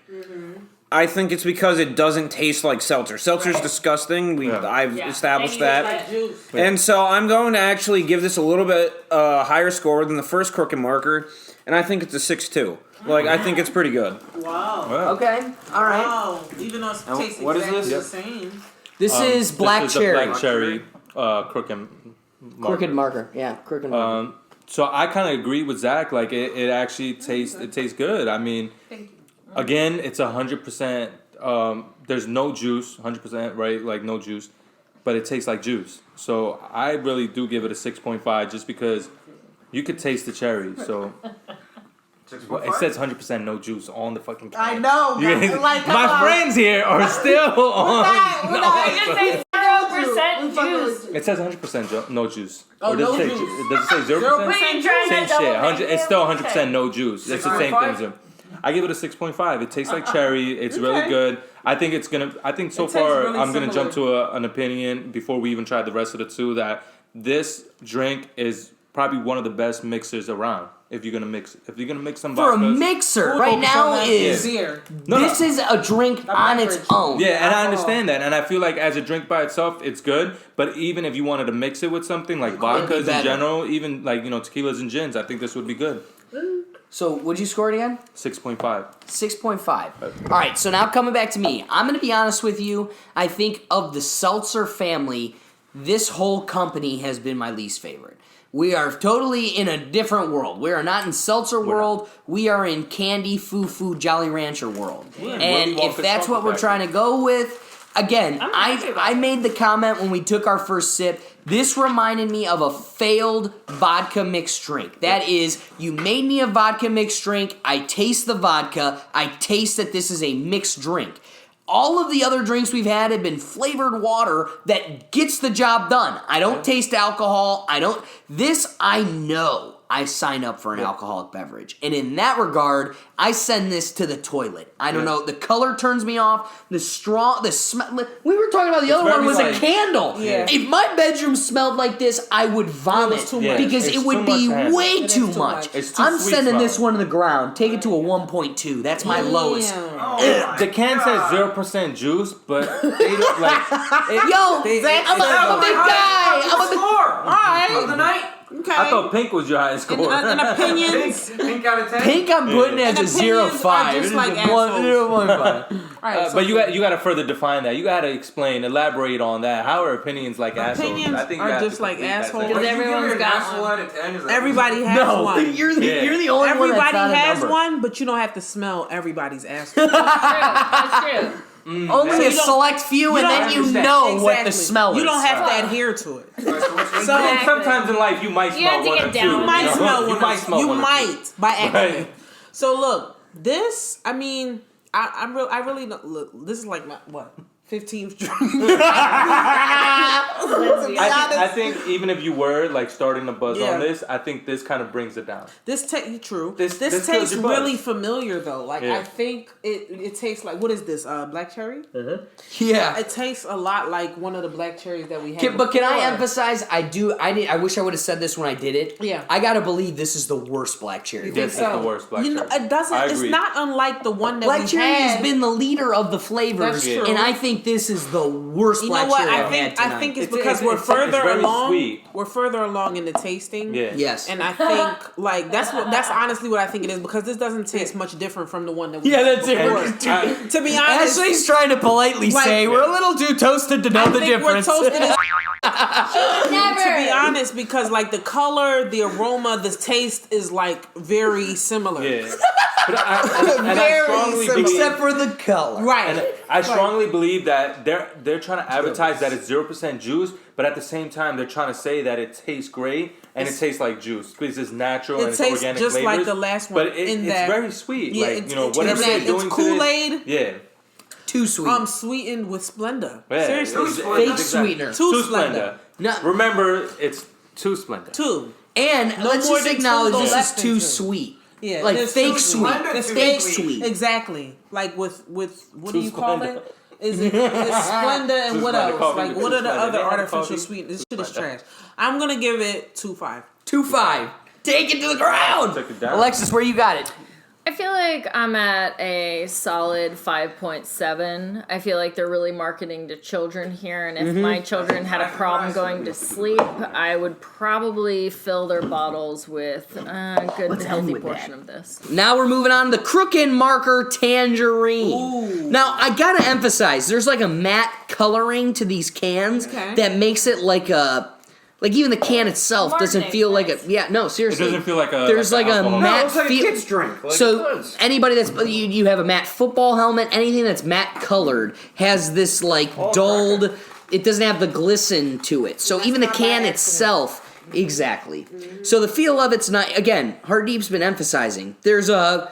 I think it's because it doesn't taste like seltzer. Seltzer's disgusting. I've established that. Juice. And so I'm going to actually give this a little bit higher score than the first Crook and Marker, and I think it's a 6.2. Like, I think it's pretty good. Wow. Okay. All right. Wow. Even though it tastes what is exactly this? the same. This is black this is cherry. A black cherry crooked Marker. Crooked Marker. Yeah, Crooked Marker. So I kind of agree with Zach. Like it actually tastes good. I mean, again, it's 100%. There's no juice, 100%, right? Like no juice, but it tastes like juice. So I really do give it a 6.5 just because you could taste the cherry. So well, it says 100% no juice on the fucking can. I know. You- but, like, come my on. friends here are still on. We're not- I just say 0% juice. It says 100% no juice. Oh, Or does no it say juice. Does it say 0%? Wait, you trying Same to double shit. dip 100, it's still 100% Okay. no juice. It's the same 6.5? thing. I give it a 6.5. It tastes like cherry. It's really Okay. good. I think it's gonna. I think so It tastes far really I'm gonna jump similar. to an opinion before we even try the rest of the 2 that this drink is probably one of the best mixers around. If you're gonna mix some For a vodkas. mixer, We'll right focus now on that is easier. No, this is a drink on its own. Yeah, and I understand that, and I feel like as a drink by itself, it's good. But even if you wanted to mix it with something like It'd be vodkas in better. general, even like tequilas and gins, I think this would be good. So, what'd you score it again? 6.5. 6.5. All right, so now coming back to me. I'm going to be honest with you. I think of the Seltzer family, this whole company has been my least favorite. We are totally in a different world. We are not in Seltzer world. We are in Candy Foo Jolly Rancher world. And if that's what we're trying to go with, again, I made the comment when we took our first sip. This reminded me of a failed vodka mixed drink. That is, you made me a vodka mixed drink. I taste the vodka. I taste that this is a mixed drink. All of the other drinks we've had have been flavored water that gets the job done. I don't taste alcohol. This I know I sign up for an alcoholic beverage. And in that regard, I send this to the toilet. I don't know. The color turns me off. The smell. We were talking about the other one was a candle. Yeah. If my bedroom smelled like this, I would vomit too much. because It's it would too be much to handle. way It too is too much. much. It's too I'm sweet sending this smelling. one to the ground. Take it to a 1.2. That's my lowest. The can says 0% juice, but they look like Yo, I'm a big guy. I'm a big. All right. Of the night. Okay. I thought pink was your highest score. And opinions. Pink out of 10. Pink, I'm putting as And a opinions 0.5. are just like assholes. 0.5. All right. But you got to further define that. You got to elaborate on that. How are opinions like assholes? Opinions I think you are have to just like complete that assholes. sentence. Because everyone's got one. out of 10. Is that Everybody has No, one. you're the only one that's Everybody not a has number. one, but you don't have to smell everybody's asshole. That's true. Only a you don't- select few, and don't then you understand. know what the Exactly. smell is. You don't have to adhere to it. So what's your So Exactly. Sometimes in life you might You smell have to one get or two. down you with might it. smell You one. might smell You one or two. might by accident. Right. So look, this. I mean, I really don't look. This is like my what 15th drink. I think even if you were like starting to buzz Yeah. on this, I think this kind of brings it down. True. This This kills tastes your buzz. really familiar though. Like Yeah. I think it tastes like what is this? Black cherry. Yeah. It tastes a lot like one of the black cherries that we had. But can I before. emphasize? I wish I would have said this when I did it. Yeah. I gotta believe this is the worst black cherry. This is the worst black You know, cherry. it doesn't. I It's agree. not unlike the one that Black we cherry had. has been the leader of the flavors, That's true. and I think this is the worst You know black what? cherry I I've think had tonight. I think it's It's- because it's- we're it's further very along. sweet. We're further along in the tasting. Yeah. Yes. And I think like that's honestly what I think it is because this doesn't taste much different from the one that we Yeah, had that's it. before. I- To be honest, Ashley's trying to politely Like- say we're a little too toasted to know I the think difference. we're toasted as Never. to be honest because like the color, the aroma, the taste is like very similar. Yeah. But I Very strongly similar. believe, Except for the color. Right. and I strongly believe that they're trying to advertise that it's 0% juice, but at the same time they're trying to say that it tastes great and it tastes like juice because it's natural It and it's tastes organic just flavors. like the last one But in it's that- very sweet. Yeah, like it's- whatever it's they're that- doing it's to this. Kool-Aid. Yeah. Too sweet. Sweetened with Splenda. Yeah, Seriously. Fake sweetener. Two Too Splenda. Splenda. No. Remember, it's too Splenda. Two. And No let's more just than acknowledge two, this less is than too two. sweet. Yeah, Like it's fake too sweet. It's Fake sweet. sweet. Exactly. Like with what Too do you call Splenda. it? Is it it's Splenda and Too what Splenda else? coffee Like with what too are the Splenda. other They have artificial coffee sweet? This shit is Splenda. trash. I'm gonna give it 2.5. 2.5. Take it to the ground. Took it down. Alexis, where you got it? I feel like I'm at a solid 5.7. I feel like they're really marketing to children here, and if my children had a problem going to sleep, I would probably fill their bottles with a good healthy with portion that? of this. Now we're moving on to the Crooked Marker Tangerine. Now, I gotta emphasize, there's like a matte coloring to these cans Okay. that makes it like a... Like even the can itself doesn't Marketing, feel like a... nice. Yeah, no, seriously. It doesn't feel like a There's like a alcohol. matte No, it's like a feel... kid's drink. Like it So does. anybody that's... You have a matte football helmet, anything that's matte colored has this like dulled... It doesn't have the glisten to it. So even the not can by itself... Exactly. So the feel of it's not... Again, Hard Deep's been emphasizing. There's a...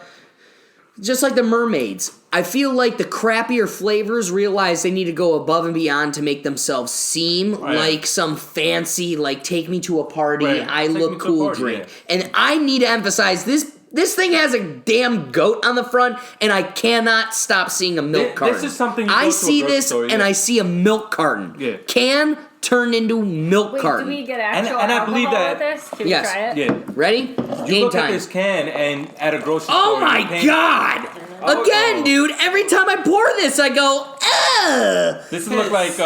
Just like the mermaids, I feel like the crappier flavors realize they need to go above and beyond to make themselves seem Right. like some fancy, like take me to a party, Right. I Take me look to a cool party, drink. yeah. And I need to emphasize this thing has a damn goat on the front, and I cannot stop seeing a milk This carton. is something you I go to a see this drugstore, and yeah. I see a milk carton. Yeah. Can turned into milk Wait, carton. do we get And- actual and I alcohol believe that- with this? Can Yes. we try it? Yeah. Ready? You Game look at time. this can and at a grocery Oh store. my you're paying- god! Oh, Again, no. dude, every time I pour this, I go, ugh! This look like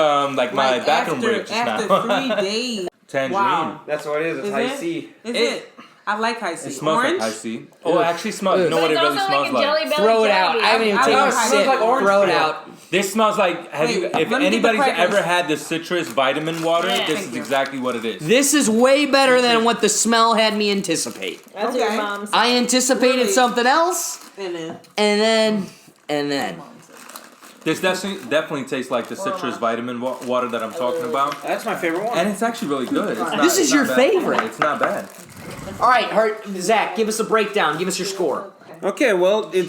my bathroom break just after now. 3 days. Tangerine. Wow. That's what it is. It's Is high it? C. Is It- I like high C. It smells Orange? like high C. Oh, it actually smells. You know But what it it's really also smells like a like? Jelly Belly Throw it out. jelly. I haven't even I taken a love sip. like orange Throw it peel. out. This smells like. Have you? Wait, If let me get the anybody's fragrance. ever had the citrus vitamin water, Yeah. this Thank is you. exactly what it is. This is way better than what the smell had me anticipate. That's what Okay. your mom said. I anticipated Really? something else, And then and then. This definitely tastes like the citrus vitamin water that I'm talking about, That's my favorite one. and it's actually really good. It's not, This is it's your not bad. favorite. It's not bad. All right, Zach, give us a breakdown. Give us your score. Okay, well, the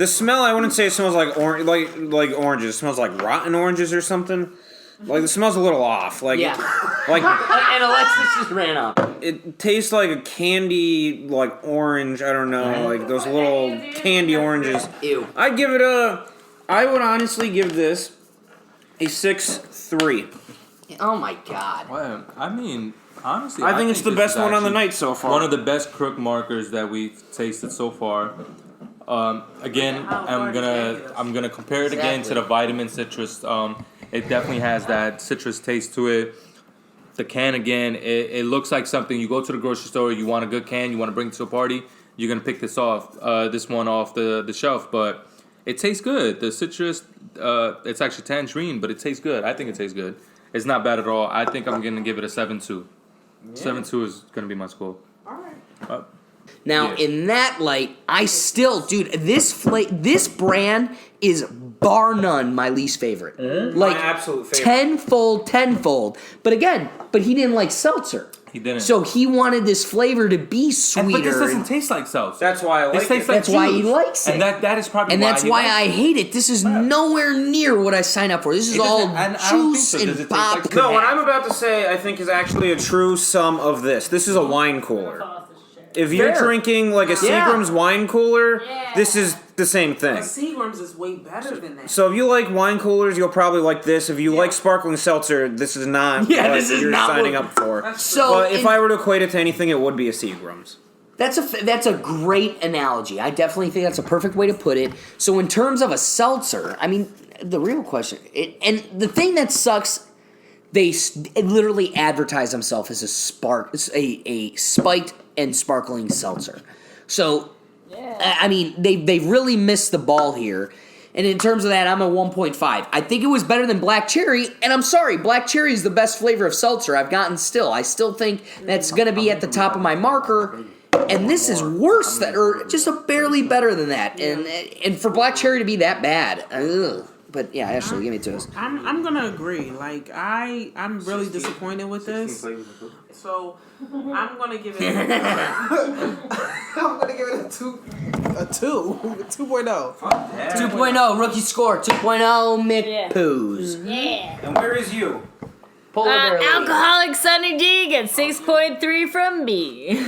smell. I wouldn't say it smells like like oranges. It smells like rotten oranges or something. Like it smells a little off. Like Yeah. like And Alexis just ran up. it tastes like a candy like orange. I don't know, like those little candy oranges. Ew. I'd give it a. I would honestly give this a 6.3. Oh my god. Well, I mean, honestly, I think it's the this best is one on the actually night so far. One of the best crook markers that we've tasted so far. Again, I'm gonna compare it again to the vitamin citrus. It definitely has that citrus taste to it. The can again, it looks like something you go to the grocery store. You want a good can, you want to bring it to a party. You're gonna pick this one off the shelf, but it tastes good. The citrus, it's actually tangerine, but it tastes good. I think it tastes good. It's not bad at all. I think I'm gonna give it a 7.2. 7.2 is gonna be my score. alright. Now, Yeah. in that light, I still, dude, this brand is bar none my least favorite. Like, My absolute favorite. tenfold. But again, he didn't like seltzer. He didn't. So he wanted this flavor to be sweeter. But this doesn't taste like seltzer. That's why I like This tastes it. like That's why he juice. likes it. And that is probably and that's he why likes I it. hate it. This is nowhere near what I signed up for. This is It doesn't- all and I don't think juice so. Does and it taste pop. like- could No, what have. I'm about to say, I think, is actually a true sum of this. This is a wine cooler. If you're Fair. drinking like a Yeah. Seagram's wine cooler, Yeah. this is the same thing. Seagram's is way better than that. So if you like wine coolers, you'll probably like this. If you like sparkling seltzer, this is not Yeah, what this is you're not signing what- up for. That's So But if in- I were to equate it to anything, it would be a Seagram's. That's a great analogy. I definitely think that's a perfect way to put it. So in terms of a seltzer, I mean, the real question, and the thing that sucks, they literally advertise themselves as a spiked and sparkling seltzer. So, I mean, they really missed the ball here. And in terms of that, I'm a 1.5. I think it was better than Black Cherry, and I'm sorry, Black Cherry is the best flavor of seltzer I've gotten still. I still think that's going to be at the top of my marker, and this is worse than, or just a barely better than that. And for Black Cherry to be that bad, ugh. But yeah, Ashley, give me to us. I'm gonna agree. Like I'm really disappointed with this. So I'm gonna give it. I'm gonna give it a 2.0. 2.0 rookie score. 2.0 Mick Yeah. Poos. Yeah. And where is you? Polar bear lady. Alcoholic Sunny D gets 6.3 from me.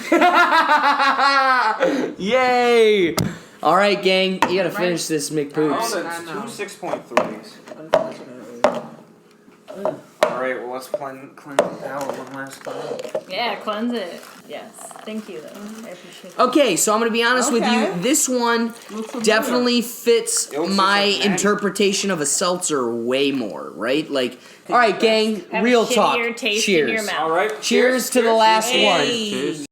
Yay! All right, gang, you gotta finish this Mick Oh, Poops. that's I know. 2 6.3s. Alright, well, let's cleanse it out one last time. Yeah, cleanse it. Yes. Thank you, though. I appreciate it. Okay, so I'm gonna be honest with Okay. you. This one Looks familiar. definitely fits It looks my just like an egg. interpretation of a seltzer way more, right? Like, all right, gang, Have real a talk. shittier taste Cheers. in your mouth. Alright. Cheers to the last one. Cheers.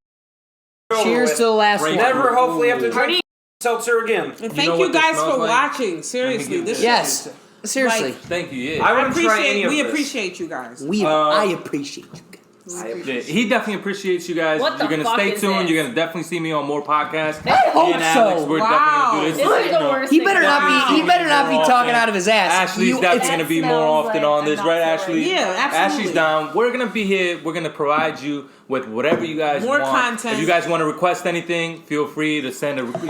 Cheers to the last Great. one. Never hopefully have to Party. drink seltzer again. And know thank what you this guys smells for like? watching. Seriously, this Yes, is seriously, like- Thank you. Yeah. I I wouldn't try any appreciate. of We this. appreciate you guys. I appreciate you guys. Yeah, he definitely appreciates you guys. What the You're gonna fuck stay is tuned. this? You're gonna definitely see me on more podcasts. I hope Me and Alex, so. we're Wow. definitely gonna do this. This is the worst He thing better not Wow. be. He better not be More talking often. out of his ass. Ashley's You- definitely it's- gonna be more smells often like on this, I'm right, not Ashley? Yeah, absolutely. Ashley's down. We're gonna be here. We're gonna provide you with whatever you guys More want. content. If you guys want to request anything, feel free to send That's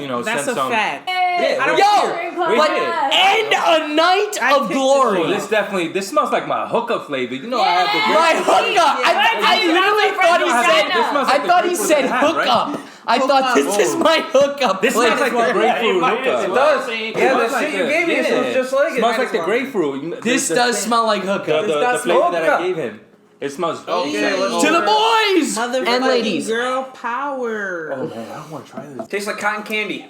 send a some. fact. Hey, I don't Yo, We but did. end a night I of picked glory. So this smells like my hookup flavor. You know I have the My grapefruit. hookup. I literally thought he You know how said. this smells I like the thought he grapefruit said that I have, right? hookup. I thought this is my hookup. This smells like flavor. the grapefruit hookup. It does. It Yeah, smells the shit you gave me smells just like it. Smells Might like as the well. grapefruit. This does smell like the, hookup. the flavor that I hookup. gave him. It smells. Okay, let's To the boys Motherfucking and ladies. girl power. Oh man, I want to try this. Tastes like cotton candy.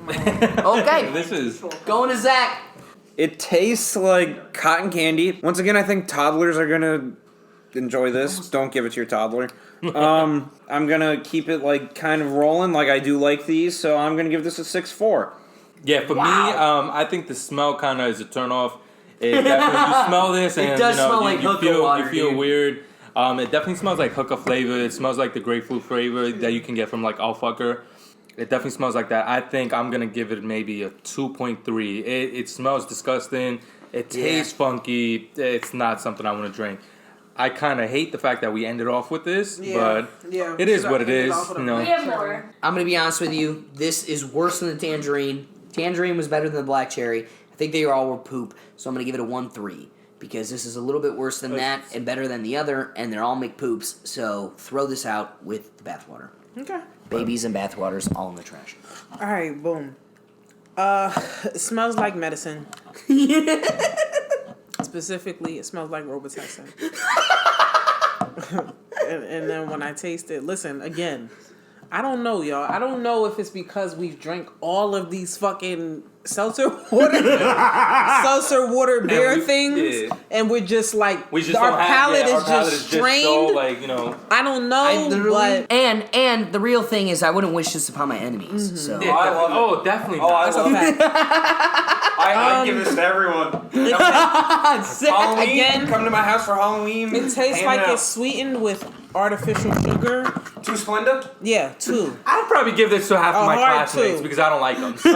Okay, This is. going to Zach. It tastes like cotton candy. Once again, I think toddlers are gonna enjoy this. Don't give it to your toddler. I'm gonna keep it like kind of rolling. Like I do like these, so I'm gonna give this a 6.4. Yeah, for me, I think the smell kind of is a turnoff. It definitely, you smell this and does smell you, like you hookah feel water, you feel dude. weird. It definitely smells like hookah flavor. It smells like the grapefruit flavor that you can get from like Alfucker. It definitely smells like that. I think I'm gonna give it maybe a 2.3. It smells disgusting. It tastes funky. It's not something I want to drink. I kind of hate the fact that we ended off with this, but it is what it is. You know. We have more. I'm gonna be honest with you. This is worse than the tangerine. Tangerine was better than the black cherry. I think they all were poop. So I'm gonna give it a 1.3 because this is a little bit worse than that and better than the other, and they all make poops. So throw this out with the bathwater. Okay. Babies and bathwaters all in the trash. All right, boom. It smells like medicine. Specifically, it smells like Robitussin. and then when I taste it, listen, again, I don't know, y'all. I don't know if it's because we've drank all of these fucking seltzer water beer things, and we're just like, our palate is just strained. So, like, you know, I don't know, but and the real thing is, I wouldn't wish this upon my enemies. So yeah, I love it. Oh, definitely. Oh, I that's a love it. fact. I give this to everyone. Halloween, Again, come to my house for Halloween. It tastes like it's sweetened with artificial sugar. 2 Splenda? Yeah, 2. I'd probably give this to half of my hard classmates two. because I don't like them. So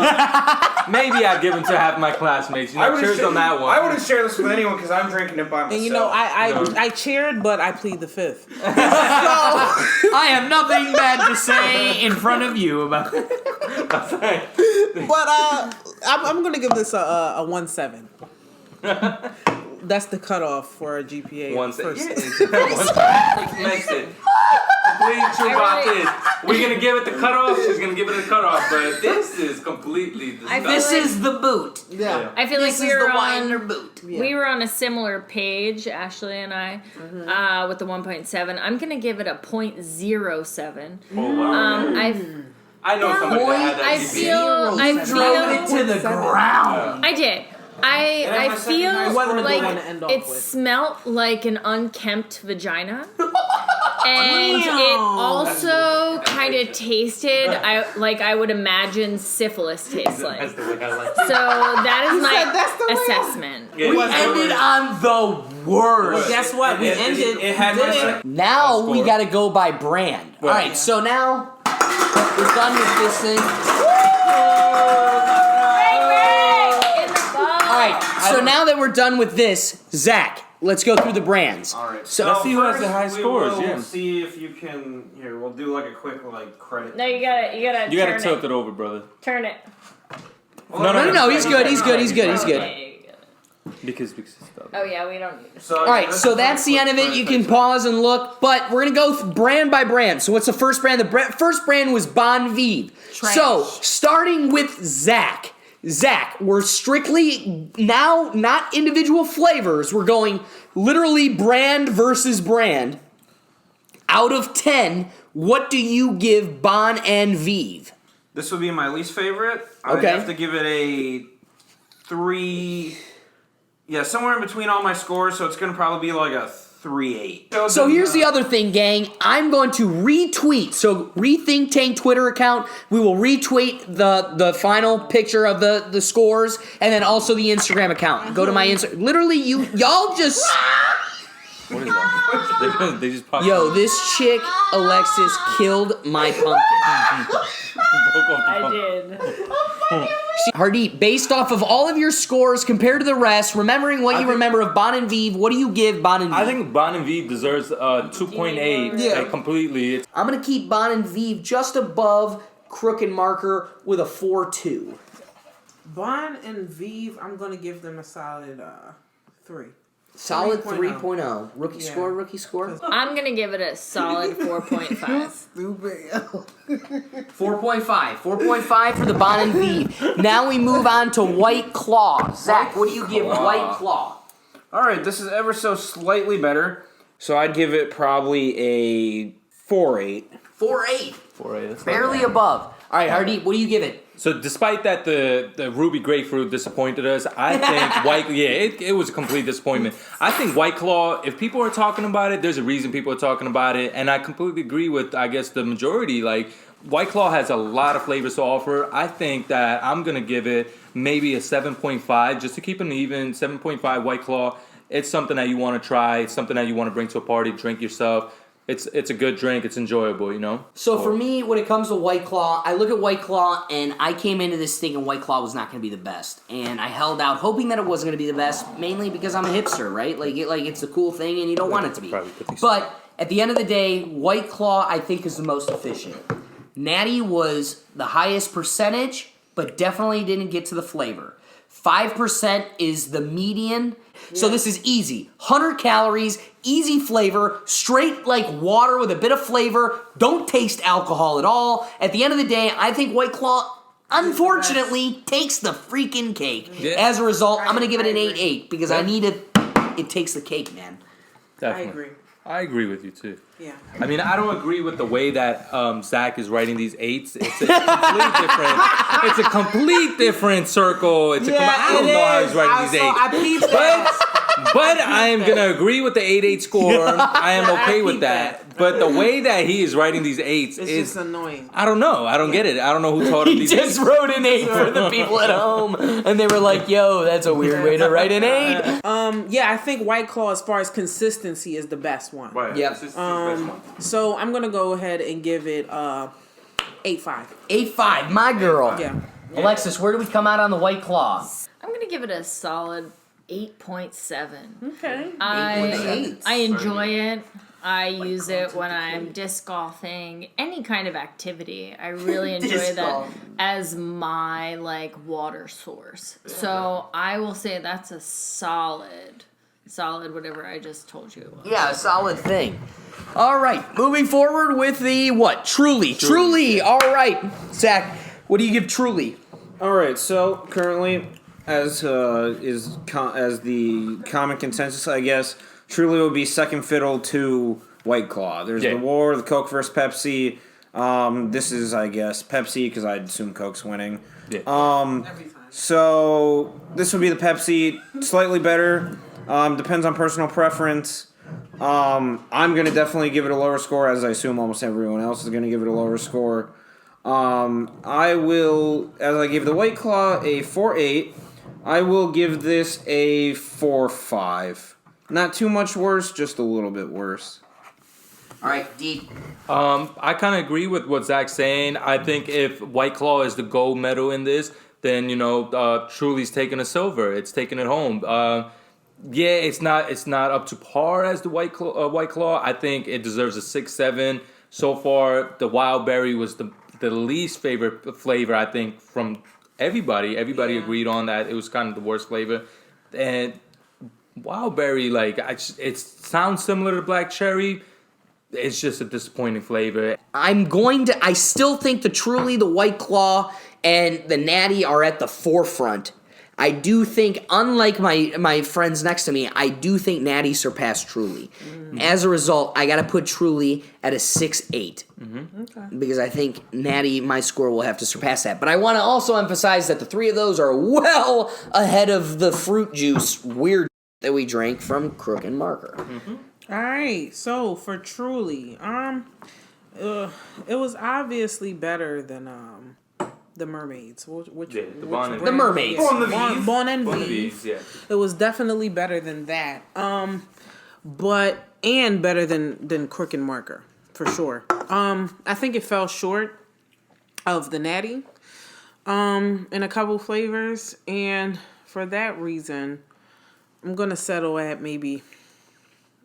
maybe I'd give them to half of my classmates. You know, cheers on that one. I wouldn't share this with anyone because I'm drinking it by myself. And you know, I cheered, but I plead the fifth. I have nothing bad to say in front of you about it. But I'm gonna give this a 1.7. That's the cutoff for a GPA. 1.7. first. Yeah, makes it. Completely true about this. We're gonna give it the cutoff. She's gonna give it a cutoff, but this is completely. This is the boot. Yeah. I feel This like is we the were Winder on. boot. We were on a similar page, Ashley and I, with the 1.7. I'm gonna give it a 0.07. Oh wow. I know somebody that had that I GPA. Drove it to the ground. I did. I feel It wasn't a good one to like end off it with. smelt like an unkempt vagina. And it also kind of tasted I would imagine syphilis tastes like. That's the way I like it. So that is that's the my way. assessment. Yeah, We ended on the worst. Guess what? We ended. It had my did. Now we gotta go by brand. All right, so now we're done with this thing. All right, so now that we're done with this, Zach, let's go through the brands. All right. So Let's see who has the first high scores, We will yeah. see if you can. Here, we'll do like a quick credit. No, you gotta You gotta tilt it over, brother. Turn it. no, he's good. He's good. Because Oh yeah, we don't need So, All right, so that's the end of it. You can pause and look, but we're gonna go brand by brand. So what's the first brand? The first brand was Bon Vive. So starting with Zach. Zach, we're strictly now not individual flavors. We're going literally brand versus brand. Out of 10, what do you give Bon and Vive? This would be my least favorite. I would Okay. have to give it a 3. Yeah, somewhere in between all my scores, so it's going to probably be like a 3.8. So here's the other thing, gang. I'm going to retweet. So Rethink Tank Twitter account. We will retweet the final picture of the scores, and then also the Instagram account. Go to my Instagram. Literally, y'all just. what is that? they just popped. Yo, this chick Alexis killed my pumpkin. I did. Hardeep, based off of all of your scores compared to the rest, remembering what you remember of Bon and Vive, what do you give Bon and Vive? I think Bon and Vive deserves 2.8. Yeah. Like, completely. I'm gonna keep Bon and Vive just above Crook and Marker with a 4.2. Bon and Vive, I'm gonna give them a solid 3. Solid 3.0. 3.0. Rookie Yeah. score, rookie score. I'm gonna give it a solid 4.5. Stupid. 4.5. 4.5 for the Bon and Vive. Now we move on to White Claw. Zach, what do you give White Claw? All right, this is ever so slightly better. So I'd give it probably a 4.8. 4.8. 4.8. Barely above. All right, Hardeep, what do you give it? So despite that the ruby grapefruit disappointed us, I think it was a complete disappointment. I think White Claw, if people are talking about it, there's a reason people are talking about it, and I completely agree with, I guess, the majority. Like, White Claw has a lot of flavors to offer. I think that I'm going to give it maybe a 7.5, just to keep it even. 7.5 White Claw. It's something that you want to try. It's something that you want to bring to a party, drink yourself. It's a good drink. It's enjoyable, you know? So for me, when it comes to White Claw, I look at White Claw, and I came into this thinking White Claw was not going to be the best. And I held out hoping that it wasn't going to be the best, mainly because I'm a hipster, right? Like it's a cool thing, and you don't want it to be. But at the end of the day, White Claw, I think, is the most efficient. Natty was the highest percentage, but definitely didn't get to the flavor. 5% is the median. So this is easy. 100 calories, easy flavor, straight like water with a bit of flavor, don't taste alcohol at all. At the end of the day, I think White Claw, unfortunately, takes the freaking cake. Yeah. As a result, I'm going to give it an 8.8 because I need it takes the cake, man. Definitely. I agree. I agree with you too. Yeah. I mean, I don't agree with the way that Zach is writing these 8s. It's a complete different. It's a complete different circle. It's I don't know how he's writing these 8s. But I am gonna agree with the 8.8 score. I am okay with that. But the way that he is writing these 8s is just annoying. I don't know. I don't get it. I don't know who taught him these. He just wrote an 8 for the people at home, and they were like, "Yo, that's a weird way to write an 8." Yeah, I think White Claw, as far as consistency, is the best one. Right. Yep. So I'm gonna go ahead and give it 8.5. 8.5, my girl. Yeah. Alexis, where do we come out on the White Claw? I'm gonna give it a solid 8.7. Okay. I enjoy it. I use it when I'm disc golfing, any kind of activity. I really enjoy that as my water source. So I will say that's a solid whatever I just told you it was. Yeah, a solid thing. All right, moving forward with the what? Truly. All right, Zach, what do you give Truly? All right, so currently, as the common consensus, I guess, Truly would be second fiddle to White Claw. There's the war, the Coke versus Pepsi. This is, I guess, Pepsi because I'd assume Coke's winning. Yeah. So this would be the Pepsi, slightly better. Depends on personal preference. I'm going to definitely give it a lower score, as I assume almost everyone else is going to give it a lower score. I will, as I gave the White Claw a 4.8, I will give this a 4.5. Not too much worse, just a little bit worse. All right, D. I kind of agree with what Zach's saying. I think if White Claw is the gold medal in this, then Truly's taking a silver. It's taking it home. It's not up to par as the White Claw. I think it deserves a 6-7. So far, the wild berry was the least favorite flavor, I think, from everybody. Everybody agreed on that. It was kind of the worst flavor. And wild berry, it sounds similar to black cherry. It's just a disappointing flavor. I still think the Truly, the White Claw, and the Natty are at the forefront. I do think, unlike my friends next to me, I do think Natty surpassed Truly. As a result, I got to put Truly at a 6.8. Okay. Because I think Natty, my score, will have to surpass that. But I want to also emphasize that the three of those are well ahead of the fruit juice weird that we drank from Crook and Marker. All right, so for Truly, it was obviously better than the Mermaids. The Bon and The Mermaids. Bon and Vive. Yeah. It was definitely better than that. But better than Crook and Marker for sure. I think it fell short of the Natty, in a couple flavors, and for that reason, I'm gonna settle at maybe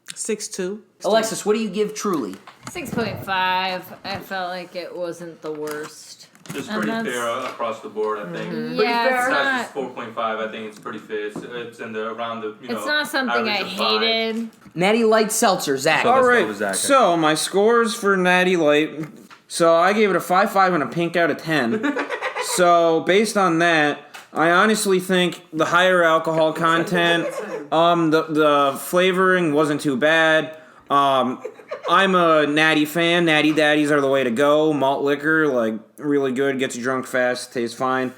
6.2. Alexis, what do you give Truly? 6.5. I felt like it wasn't the worst. Just pretty fair across the board, I think. Yeah, it's not. 4.5. I think it's pretty fair. It's in around the It's not something I hated. Natty Light Seltzer, Zach. All right, so my scores for Natty Light. So I gave it a 5.5 and a pink out of 10. So based on that, I honestly think the higher alcohol content, the flavoring wasn't too bad. I'm a Natty fan. Natty Daddies are the way to go. Malt liquor, like, really good. Gets you drunk fast. Tastes fine.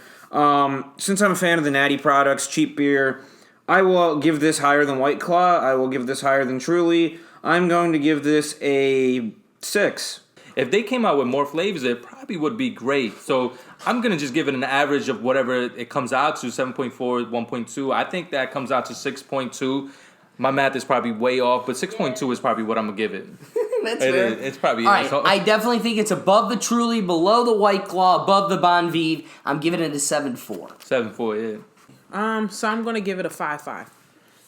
Since I'm a fan of the Natty products, cheap beer, I will give this higher than White Claw. I will give this higher than Truly. I'm going to give this a 6. If they came out with more flavors, it probably would be great. So I'm going to just give it an average of whatever it comes out to, 7.4, 1.2. I think that comes out to 6.2. My math is probably way off, but 6.2 is probably what I'm going to give it. That's fair. It's probably... All right, so, I definitely think it's above the Truly, below the White Claw, above the Bon Vive. I'm giving it a 7.4. 7.4, yeah. So I'm gonna give it a 5.5.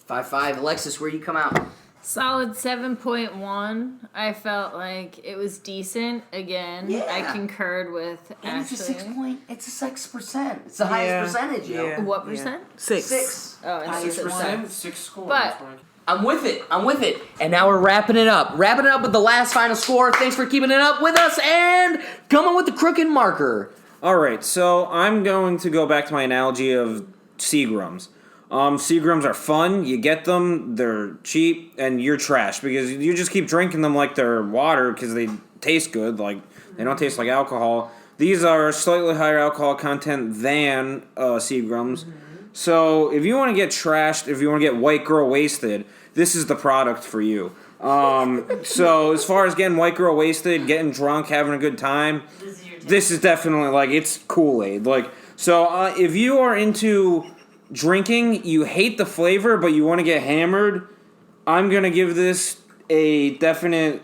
5.5. Alexis, where you come out? Solid 7.1. I felt like it was decent. Again, Yeah. I concurred with And it's a Ashley. 6%. It's a 6%. It's the highest percentage, yo. Yeah. What percent? 6. 6. Oh, and Highest 6%. 6 scores. But I'm with it. I'm with it. And now we're wrapping it up. Wrapping it up with the last final score. Thanks for keeping it up with us. And coming with the crooked marker. All right, so I'm going to go back to my analogy of Seagrams. Seagrams are fun. You get them, they're cheap, and you're trash because you just keep drinking them like they're water because they taste good. Like they don't taste like alcohol. These are slightly higher alcohol content than Seagrams. So if you want to get trashed, if you want to get white girl wasted, this is the product for you. So as far as getting white girl wasted, getting drunk, having a good time, this is definitely like it's Kool-Aid. Like so, if you are into drinking, you hate the flavor, but you want to get hammered, I'm gonna give this a definite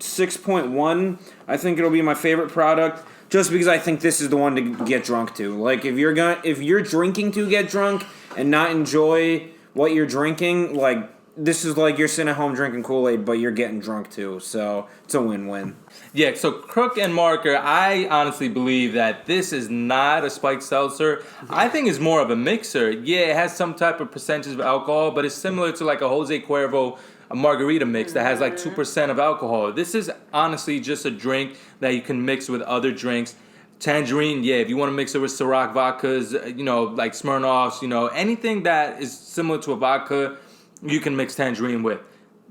6.1. I think it'll be my favorite product. Just because I think this is the one to get drunk to. Like if you're drinking to get drunk and not enjoy what you're drinking, like this is like you're sitting at home drinking Kool-Aid, but you're getting drunk too. So it's a win-win. yeah, so Crook and Marker, I honestly believe that this is not a spiked seltzer. I think it's more of a mixer. Yeah, it has some type of percentage of alcohol, but it's similar to like a Jose Cuervo a margarita mix that has like 2% of alcohol. This is honestly just a drink that you can mix with other drinks. Tangerine, yeah, if you want to mix it with Ciroc vodkas, like Smirnoffs, anything that is similar to a vodka, you can mix tangerine with.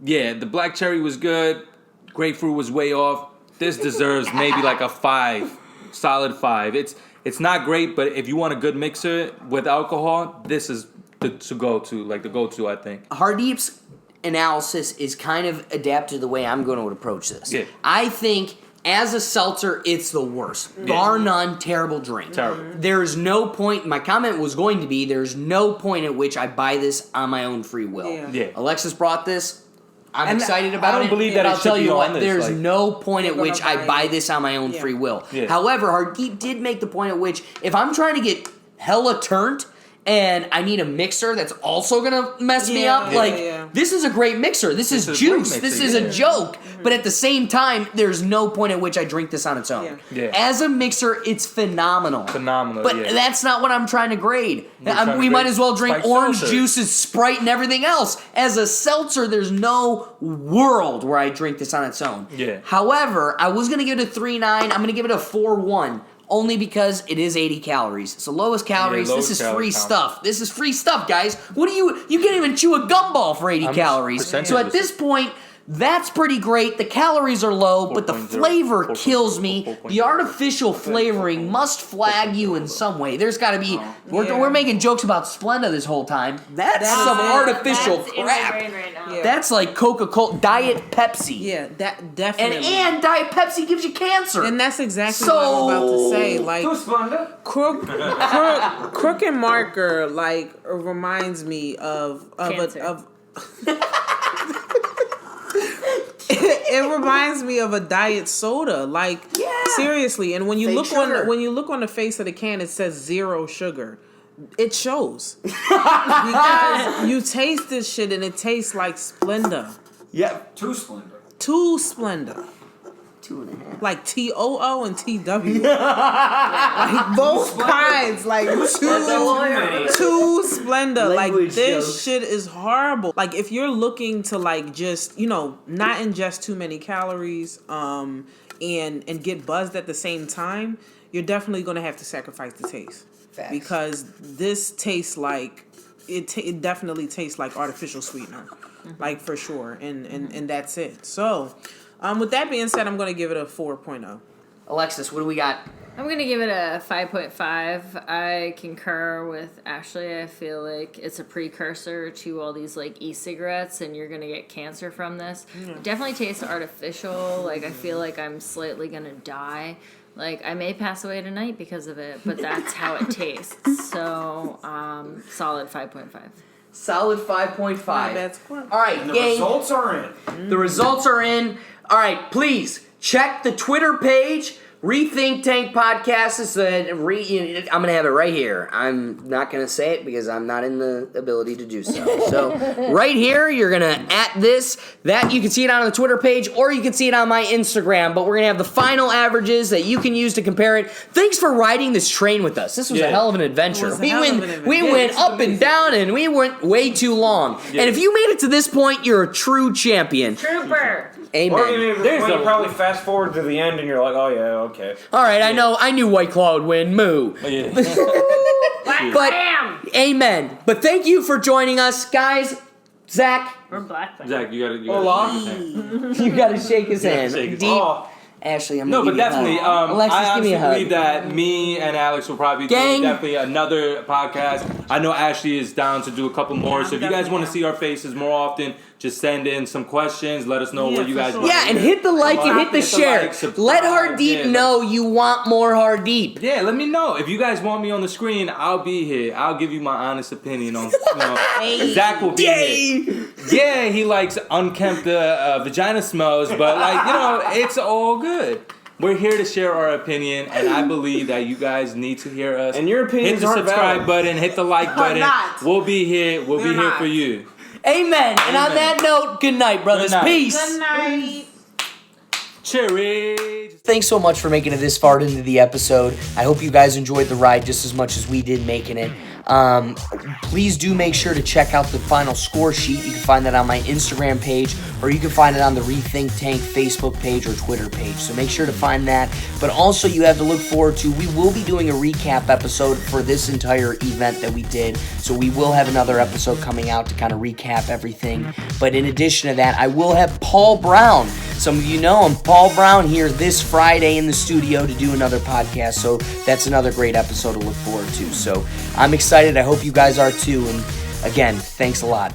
Yeah, the black cherry was good. Grapefruit was way off. This deserves maybe like a 5, solid 5. It's not great, but if you want a good mixer with alcohol, this is the go-to, I think. Hardeep's analysis is kind of adapted to the way I'm going to approach this. Yeah. I think as a seltzer, it's the worst. Bar none, terrible drink. Terrible. There's no point, my comment was going to be, there's no point at which I buy this on my own free will. Yeah. Alexis brought this. I'm And excited about it. I don't believe that and it I'll should tell be you on what, this, there's like- no point at You're which gonna I buy buy it. this on my own Yeah. free will. Yeah. However, Hardeep did make the point at which if I'm trying to get hella turnt and I need a mixer that's also gonna mess me Yeah, up, yeah. this is a great mixer. This is is a great juice. This mixer, is yeah. a joke. But at the same time, there's no point at which I drink this on its own. Yeah. As a mixer, it's phenomenal. Phenomenal, But yeah. that's not what I'm trying to grade. trying to We might grade as well drink spiked orange seltzer. juices, Sprite, and everything else. As a seltzer, there's no world where I drink this on its own. Yeah. However, I was going to give it a 3.9. I'm going to give it a 4.1. Only because it is 80 calories. So lowest calories. lowest this is calorie free count. stuff. This is free stuff, guys. What do you can't even chew a gumball for 80 calories. percentage So at was- this point, that's pretty great. The calories are low, but the 4.0, flavor 4.0, kills me. 4.0. The artificial flavoring must flag you in some way. There's got to be. Yeah. We're making jokes about Splenda this whole time. That's That's some it. artificial That's in my crap. brain right now. Yeah. That's like Coca-Cola, Diet Pepsi. Yeah, that And definitely. Diet Pepsi gives you cancer. And that's exactly what I'm about to say. Like Crook and Marker, like reminds me of Cancer. it reminds me of a diet soda. Like seriously. And when you Fake look sugar. on the face of the can, it says 0 sugar. It shows because you taste this shit and it tastes like Splenda. Yep. 2 Splenda. 2.5. Like TOO and TW. Like both kinds. Like two Splenda. Like Language this jokes. shit is horrible. Like if you're looking to like just, not ingest too many calories, and get buzzed at the same time, you're definitely gonna have to sacrifice the taste. Facts. Because this tastes like it definitely tastes like artificial sweetener. Like for sure. And that's it. So With that being said, I'm going to give it a 4.0. Alexis, what do we got? I'm going to give it a 5.5. I concur with Ashley. I feel like it's a precursor to all these like e-cigarettes and you're going to get cancer from this. It definitely tastes artificial. Like I feel like I'm slightly going to die. Like I may pass away tonight because of it, but that's how it tastes. So, solid 5.5. Solid 5.5. Bad score. All right, And the gang. results are in. The results are in. All right, please check the Twitter page. Rethink Tank Podcast is I'm going to have it right here. I'm not going to say it because I'm not in the ability to do so. So right here, you're going to @ this. That you can see it on the Twitter page or you can see it on my Instagram. But we're going to have the final averages that you can use to compare it. Thanks for riding this train with us. This was a hell of an adventure. We went up and down and we went way too long. And if you made it to this point, you're a true champion. Trooper! Amen. Or you probably fast forward to the end and you're like, oh yeah, okay. All right, I knew White Claw would win. Moo. Oh, yeah. But amen. But thank you for joining us, guys. Zach, Or black. Zach, you gotta you gotta shake his hand. shake his Deep. Oh. Ashley, I'm No, gonna but give you a definitely, hug. Alexis, I give me honestly a hug. believe that me and Alex will probably do Gang. definitely another podcast. I know Ashley is down to do a couple more, so if you guys want to see our faces more often, just send in some questions. Let us know what you guys want. Yeah, and hit the like and hit the share. Let Hardeep know you want more Hardeep. Yeah, let me know. If you guys want me on the screen, I'll be here. I'll give you my honest opinion on, Zach will be here. Yeah, he likes unkempt vagina smells, but it's all good. We're here to share our opinion, and I believe that you guys need to hear us. And your opinions hit the aren't subscribe valid. button, hit the like button. not. We'll be here. We'll be They're here not. for you. Amen. And on Amen. that note, good night, brothers. Good night. Peace. Good night. Cheers. Thanks so much for making it this far into the episode. I hope you guys enjoyed the ride just as much as we did making it. Please do make sure to check out the final score sheet. You can find that on my Instagram page, or you can find it on the Rethink Tank Facebook page or Twitter page. So make sure to find that. But also you have to look forward to, we will be doing a recap episode for this entire event that we did. So we will have another episode coming out to kind of recap everything. But in addition to that, I will have Paul Brown. Some of you know him, Paul Brown, here this Friday in the studio to do another podcast. So that's another great episode to look forward to. So I'm excited. I hope you guys are too. And again, thanks a lot.